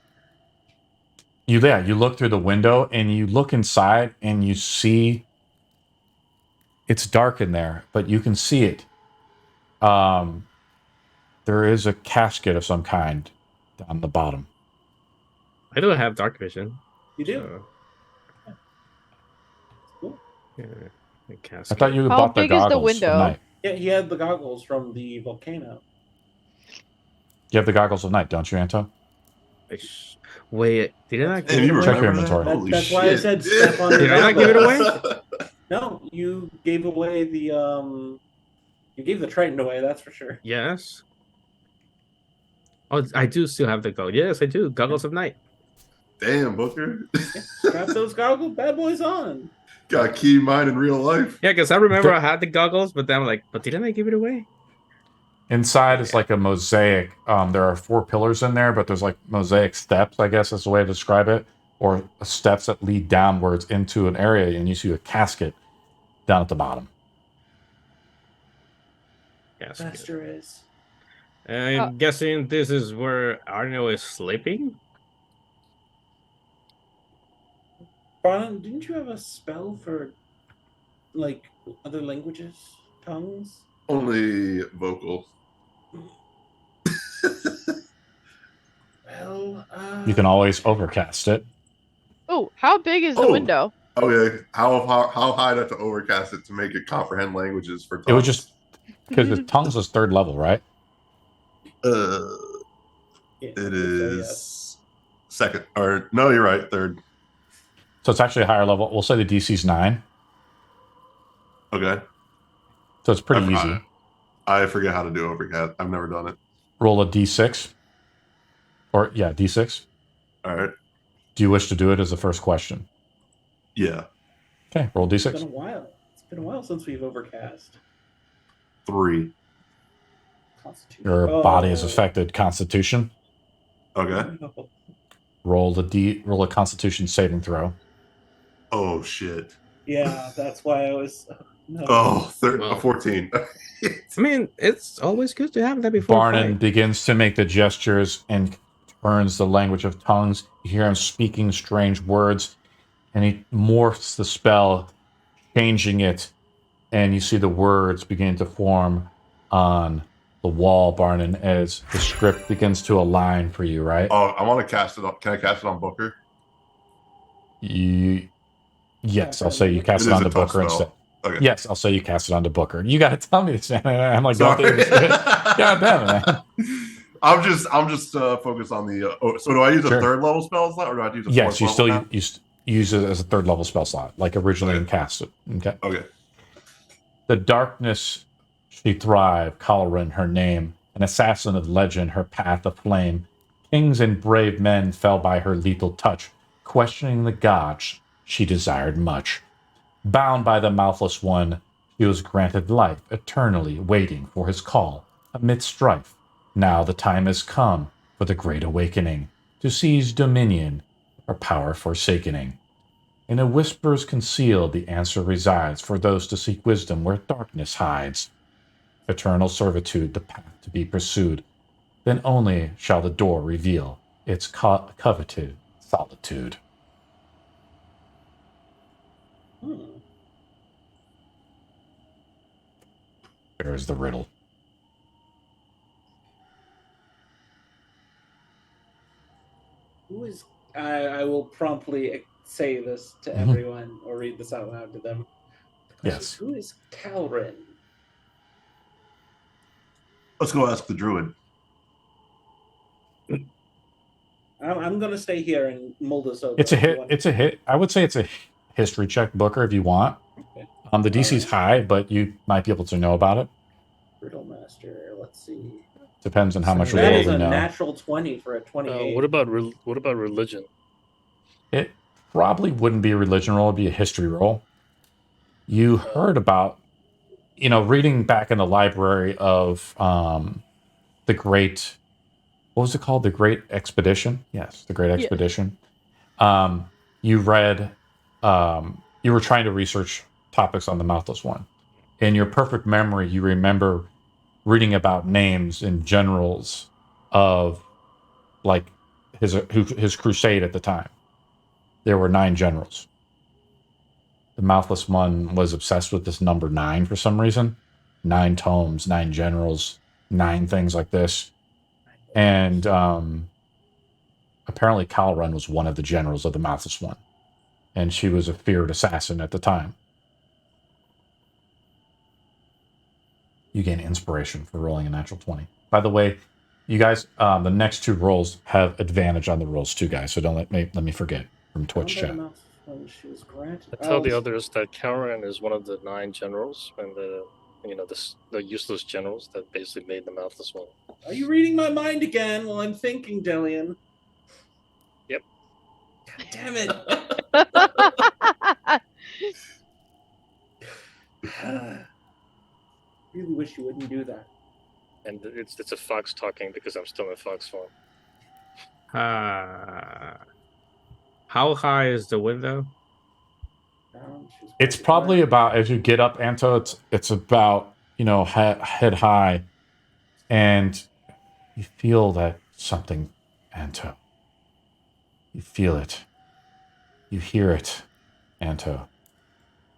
you look through the window and you look inside and you see it's dark in there, but you can see it. There is a casket of some kind on the bottom. I don't have dark vision. You do? So. Yeah. Cool. Yeah, I thought you How bought the big is the goggles window? tonight. Yeah, he had the goggles from the volcano. You have the goggles of night, don't you, Anto? Wait, didn't I give And it you away? Check your remember that? inventory. Holy That's shit. why I said step on your Did I not give it away? No, you gave away the you gave the trident away, that's for sure. Yes. Oh, I do still have the goggles. Yes, I do. Goggles of night. Damn, Booker. Strap those goggle bad boys on. Got key mine in real life. Yeah, because I remember I had the goggles, but then I'm like, but didn't I give it away? Inside is like a mosaic. There are 4 pillars in there, but there's like mosaic steps, I guess is the way to describe it, or steps that lead downwards into an area, and you see a casket down at the bottom. Yes. Master is. I'm guessing this is where Arno is sleeping. Brian, didn't you have a spell for like other languages, tongues? Only vocal. Well, You can always overcast it. Oh, how big is the window? Okay, how high do I have to overcast it to make it comprehend languages for tongues? It would just because the tongues is 3rd level, right? Yeah, it is second, or no, you're right, 3rd. So it's actually a higher level. We'll say the DC's 9. Okay. So it's pretty easy. I forget how to do overcast. I've never done it. Roll a D6. Or, yeah, D6. All right. Do you wish to do it as the first question? Yeah. Okay, roll D6. It's been a while. It's been a while since we've overcast. 3. Constitution. Your body is affected. Constitution. Okay. Roll a Constitution saving throw. Oh, shit. Yeah, that's why I was... No. Oh, 14. I mean, it's always good to have that before. Barnon begins to make the gestures and turns the language of tongues. You hear him speaking strange words, and he morphs the spell, changing it, and you see the words begin to form on the wall, Barnon, as the script begins to align for you, right? Oh, I want to cast it on. Can I cast it on Booker? Yes, I'll say you cast it onto Booker instead. Okay. Yes, I'll say you cast it onto Booker. You got to tell me this, man. I'm like, don't think God damn it, man. I'm just focused on the. So do I use a 3rd level spell slot, or do I use a 4th Yes, you still level use it as a 3rd level spell slot, like originally and cast it. Okay. Okay. The darkness she thrived, Calarin her name, an assassin of legend, her path of flame. Kings and brave men fell by her lethal touch, questioning the gods she desired much. Bound by the mouthless one, he was granted life, eternally waiting for his call amid strife. Now the time has come for the great awakening, to seize dominion or power forsakening. In a whisper's concealed the answer resides, for those to seek wisdom where darkness hides. Eternal servitude, the path to be pursued. Then only shall the door reveal its coveted solitude. There's the riddle. Who is... I will promptly say this to everyone, or read this out loud to them. Yes. Who is Calarin? Let's go ask the druid. I'm going to stay here and mull this over. It's a hit. It's a hit. I would say it's a history check, Booker, if you want. Okay. The DC's high, but you might be able to know about it. Riddle Master. Let's see. Depends on how much That lore is we a know. natural 20 for a 28. What about religion? It probably wouldn't be a religion roll. It'd be a history roll. You heard about, reading back in the library of the Great... What was it called? The Great Expedition? Yes, the Great Expedition. Yeah. You read... you were trying to research topics on the Mouthless One. In your perfect memory, you remember reading about names and generals of, like, his crusade at the time. There were 9 generals. The Mouthless One was obsessed with this number 9 for some reason. 9 tomes, 9 generals, 9 things like this. And apparently Calarin was one of the generals of the Mouthless One. And she was a feared assassin at the time. You gain inspiration for rolling a natural 20. By the way, You guys, the next 2 rolls have advantage on the rolls too, guys. So don't let me forget from Twitch chat. She was granted. I tell the others that Calarin is one of the 9 generals, and the useless generals that basically made them out as well. Are you reading my mind again while I'm thinking, Delian? Yep. God damn it! Really wish you wouldn't do that. And it's a fox talking because I'm still in fox form. How high is the window? It's probably about, as you get up, Anto, it's about, head high, and you feel that something, Anto. You feel it. You hear it, Anto.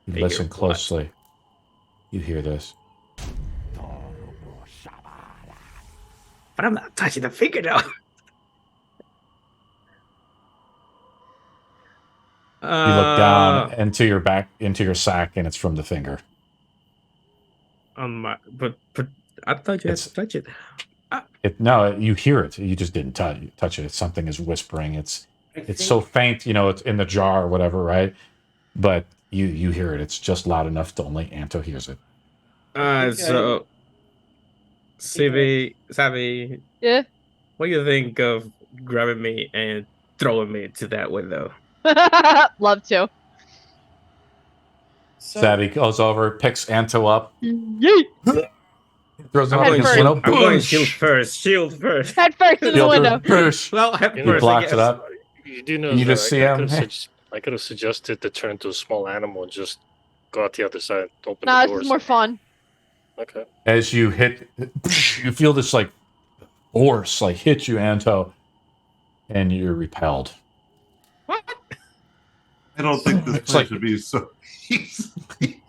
You listen closely. You hear this. But I'm not touching the fingernail. You look down into your sack, and it's from the finger. But I thought you had to touch it. No, you hear it. You just didn't touch it. Something is whispering. It's so faint, it's in the jar or whatever, right? But you hear it. It's just loud enough to only Anto hears it. So Savvy, yeah. What do you think of grabbing me and throwing me to that window? Love to. Savvy goes over, picks Anto up. Yeet! Throws him up against the window. I'm going shield first. Head first in the window. Well, head He first, blocks it up. You do know you just see him. I could have suggested to turn into a small animal and just go out the other side, open the Nah, door. this is more fun. Okay. As you hit, you feel this force hit you, Anto, and you're repelled. What? I don't think this place should be so easy.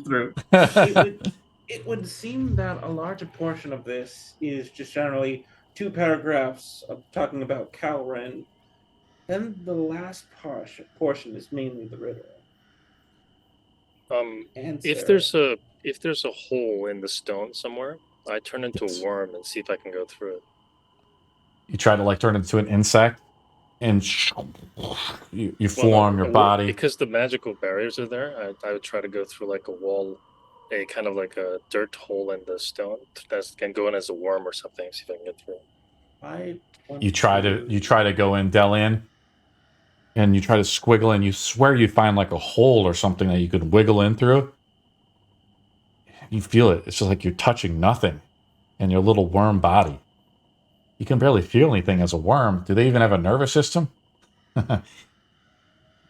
Through. It would seem that a larger portion of this is just generally 2 paragraphs of talking about Calarin. Then the last portion is mainly the riddle. If there's a hole in the stone somewhere, I turn into a worm and see if I can go through it. You try to turn into an insect, and you form your body. Because the magical barriers are there, I would try to go through a wall, a kind of a dirt hole in the stone that can go in as a worm or something, see if I can get through. You try to go in, Delian, and you try to squiggle, and you swear you find a hole or something that you could wiggle in through. You feel it. It's just you're touching nothing in your little worm body. You can barely feel anything as a worm. Do they even have a nervous system?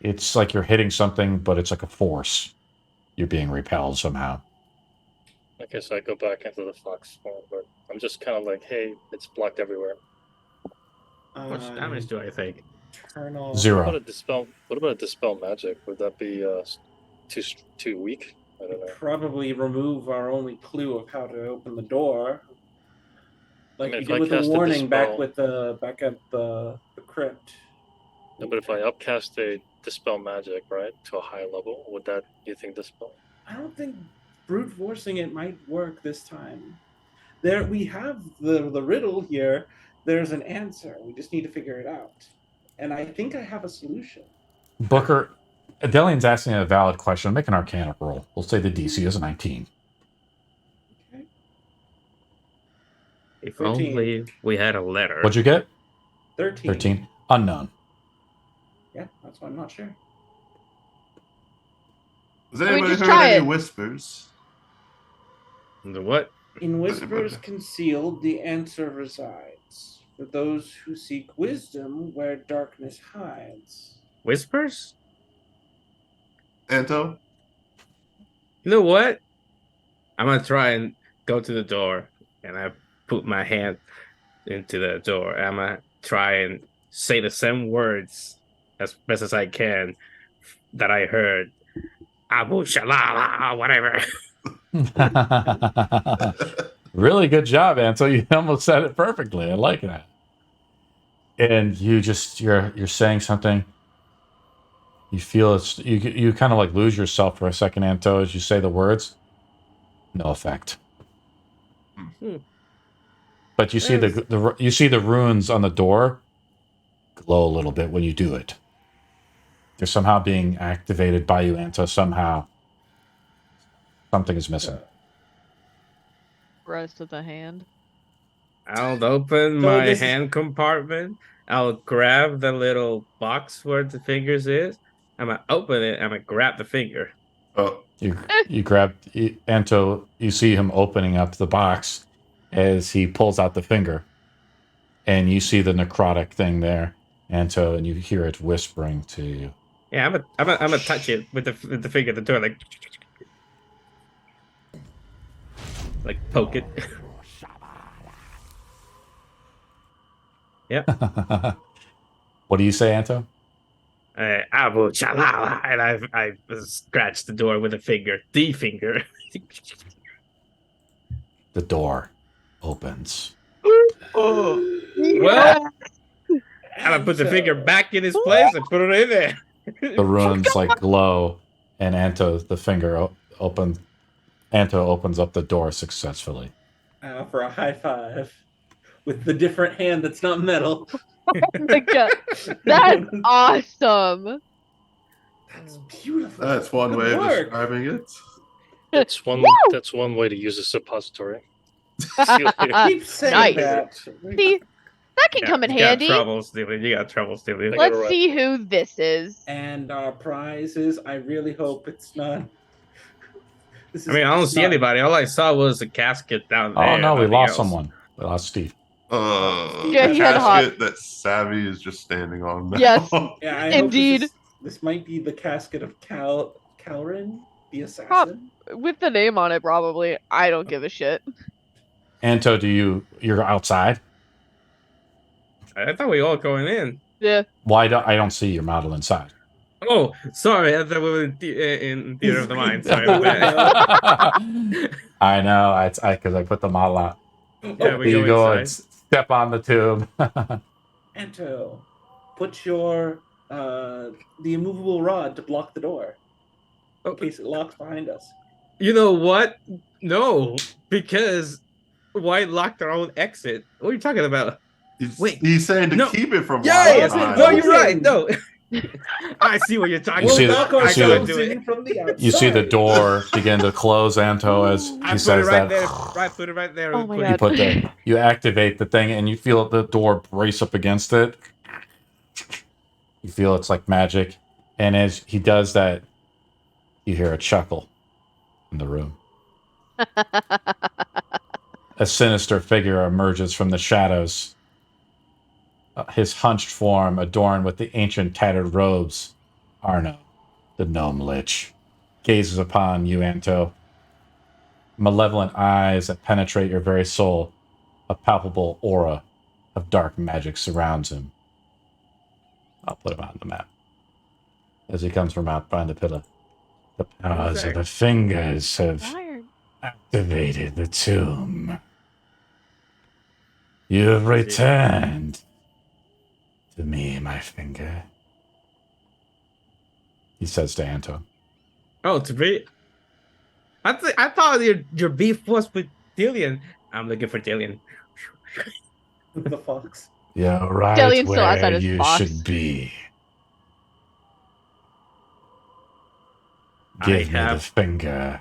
It's you're hitting something, but it's a force. You're being repelled somehow. Okay, so I go back into the fox form, but I'm just kind of hey, it's blocked everywhere. How much damage do I take? 0. What about a dispel magic? Would that be too weak? I don't know. Probably remove our only clue of how to open the door. We did with the warning back at the crypt. No, but if I upcast a dispel magic, right, to a high level, would that, you think, dispel? I don't think brute forcing it might work this time. We have the riddle here. There's an answer. We just need to figure it out. And I think I have a solution. Booker, Delian's asking a valid question. Make an Arcana roll. We'll say the DC is a 19. Okay. If 13. Only we had a letter. What'd you get? 13. 13. Unknown. Yeah, that's why I'm not sure. Has anybody heard any whispers? The what? In whispers concealed, the answer resides. For those who seek wisdom, where darkness hides. Whispers? Anto? You know what? I'm going to try and go to the door. And I put my hand into the door. I'm going to try and say the same words as best as I can that I heard. Abu Shalala, whatever. Really good job, Anto. You almost said it perfectly. I like that. And you're saying something. You feel it's you kind of lose yourself for a second, Anto, as you say the words. No effect. But you see you see the runes on the door glow a little bit when you do it. They're somehow being activated by you, Anto. Somehow, something is missing. Rest of the hand. I'll open my hand compartment. I'll grab the little box where the fingers is. I'm gonna open it. I'm gonna grab the finger. Oh, You grab Anto. You see him opening up the box as he pulls out the finger, and you see the necrotic thing there, Anto, and you hear it whispering to you. Yeah, I'm gonna touch it with the finger at the door, like poke it. Yeah. What do you say, Anto? Abu Chalala, and I scratched the door with a finger, the finger. The door opens. Well, and I put the finger back in his place and put it in there. The runes like glow, and Anto, the finger opens. Anto opens up the door successfully. I offer a high five with the different hand that's not metal. Oh my god, that's awesome. That's beautiful. that's one way of describing it. That's one way to use a suppository. Keep saying Nice. that. See, that can come in handy. You got trouble stealing. Let's see who this is. And our prize is, I really hope it's not. I mean, I don't see anybody. All I saw was a casket down there. Oh no, we nothing lost else. someone. We lost Steve. Yeah, The he had casket that Savvy is just standing on now. Yes. Yeah, I Indeed. Hope this might be the casket of Calarin, the assassin. With the name on it, probably. I don't give a shit. Anto, you're outside? I thought we were all going in. Yeah. Why I don't see your model inside? Oh, sorry. I thought we were in Theater of the Mind. Sorry about that. I know. Because I put the model out. Yeah, we you go and inside. step on the tube. Anto, put your the immovable rod to block the door in case it locks behind us. You know what? No, because why lock their own exit? What are you talking about? He's saying to No. keep it from Yeah, behind. no, you're right. No, I see what you're talking You see about. the- I you see gotta the- do it. From the outside. You see the door begin to close, Anto, as I he put says it right that. there. Put it right there. Oh my Put God. it- You activate the thing, and you feel the door brace up against it. You feel it's like magic, and as he does that, you hear a chuckle in the room. A sinister figure emerges from the shadows. His hunched form adorned with the ancient tattered robes. Arno, the gnome lich, gazes upon you, Anto. Malevolent eyes that penetrate your very soul. A palpable aura of dark magic surrounds him. I'll put him on the map. As he comes from out behind the pillar. The powers of the fingers have activated the tomb. You have returned to me, my finger. He says to Anto. Oh, to me? I thought your beef was with Dillian. I'm looking for Dillian. the fox. You're right Delian still outside where his you box. should be. Give me the finger.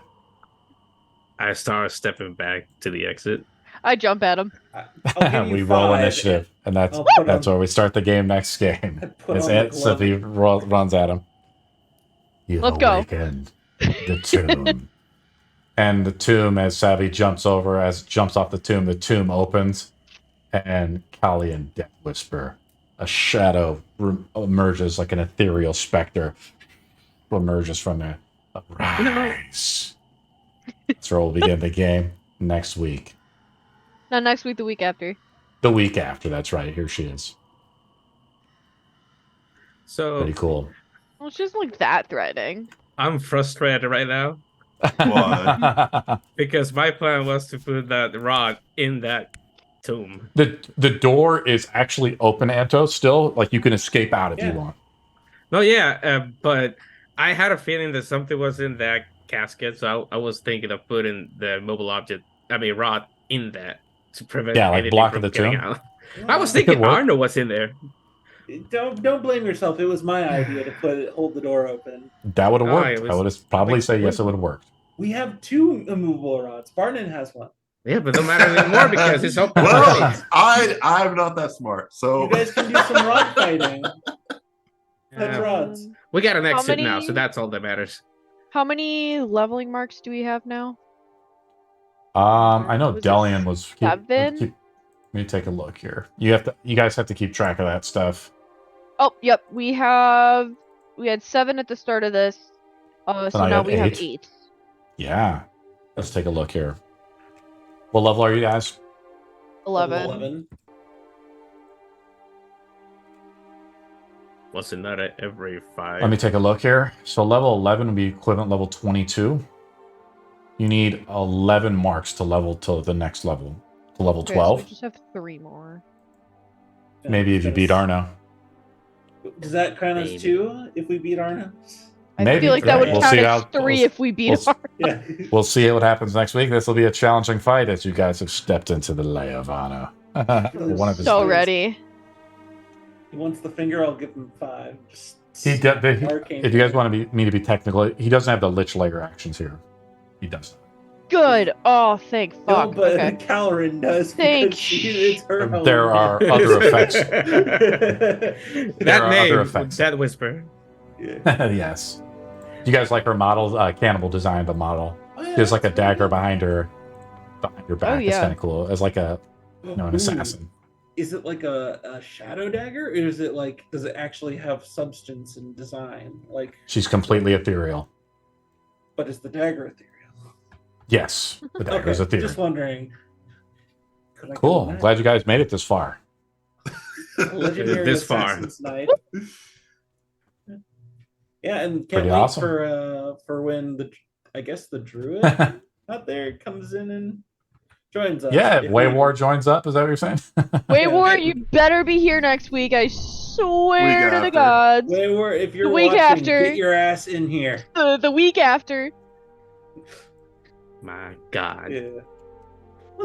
I start stepping back to the exit. I jump at him. I'll give you We roll 5. initiative, and that's I'll put where we start the game next game. put As on the Aunt Sophie runs at him. You've Let's go. awakened the tomb. And the tomb, as Savvy jumps off the tomb opens, and Calarin Death Whisper, a shadow emerges like an ethereal specter, emerges from there. Arise. That's where we'll begin the game next week. Not next week, the week after. The week after, that's right. Here she is. So Pretty cool. Well, it's just like that threatening. I'm frustrated right now Why? because my plan was to put that rod in that tomb. The door is actually open, Anto, still. Like, you can escape out if you want. No, yeah, but I had a feeling that something was in that casket, so I was thinking of putting the mobile object, rod in that to prevent Yeah, like anything blocking from the getting tomb? out. I was thinking work. Arno was in there. Don't blame yourself. It was my idea to hold the door open. That would have Oh, worked. it I was- would have probably like, say yes, what- it would have worked. We have 2 immovable rods. Barnon has one. Yeah, but don't matter anymore because it's open. Well, I'm not that smart, so You guys can do some rod fighting. Touch Yeah. rods. We got an How exit now, so many- that's all that matters. How many leveling marks do we have now? I know Was it Delian was 7? let me take a look here. You guys have to keep track of that stuff. Oh, yep. We had 7 at the start of this. So I now got we have 8. 8. Yeah. Let's take a look here. What level are you guys? 11. Wasn't that at every 5? Let me take a look here. So level 11 would be equivalent level 22. You need 11 marks to level to the next level, to level Okay, 12. So we just have 3 more. Maybe if you beat Arno. Does that count as Maybe. 2 if we beat Arno? I Maybe. feel like that would We'll count see as how- 3 if we beat we'll- our. Yeah. We'll see what happens next week. This will be a challenging fight as you guys have stepped into the lair of Arno. One of his So fights. ready. He wants the finger, I'll give him 5. Just arcane If you guys finger. want me to be technical, he doesn't have the Lich Layer actions here. He does. Good. Oh, thank No, fuck. but Okay. Calarin does. Thank because it's her home. There are other effects. That There are name, other effects. that whisper. Yeah. Yes. You guys like her model, cannibal design, but model. Oh, yeah, There's like a that's really dagger good. behind her back. It's yeah. kind of cool. It's like an Ooh. assassin. Is it like a shadow dagger, or is it like does it actually have substance and design? Like, She's completely ethereal. but is the dagger ethereal? Yes, the dagger is Okay, ethereal. just wondering. Could I get Cool. on I'm that? glad you guys made it this far. Legendary This far. Assassin's Night. Yeah, and can't Pretty wait awesome. for when the druid out there comes in and joins us. Yeah, If Waywar joins up. Is that what you're saying? Waywar, you better be here next week. I swear Week to the after. gods. Waywar, if you're The week watching, after. get your ass in here. The week after. My God. Yeah.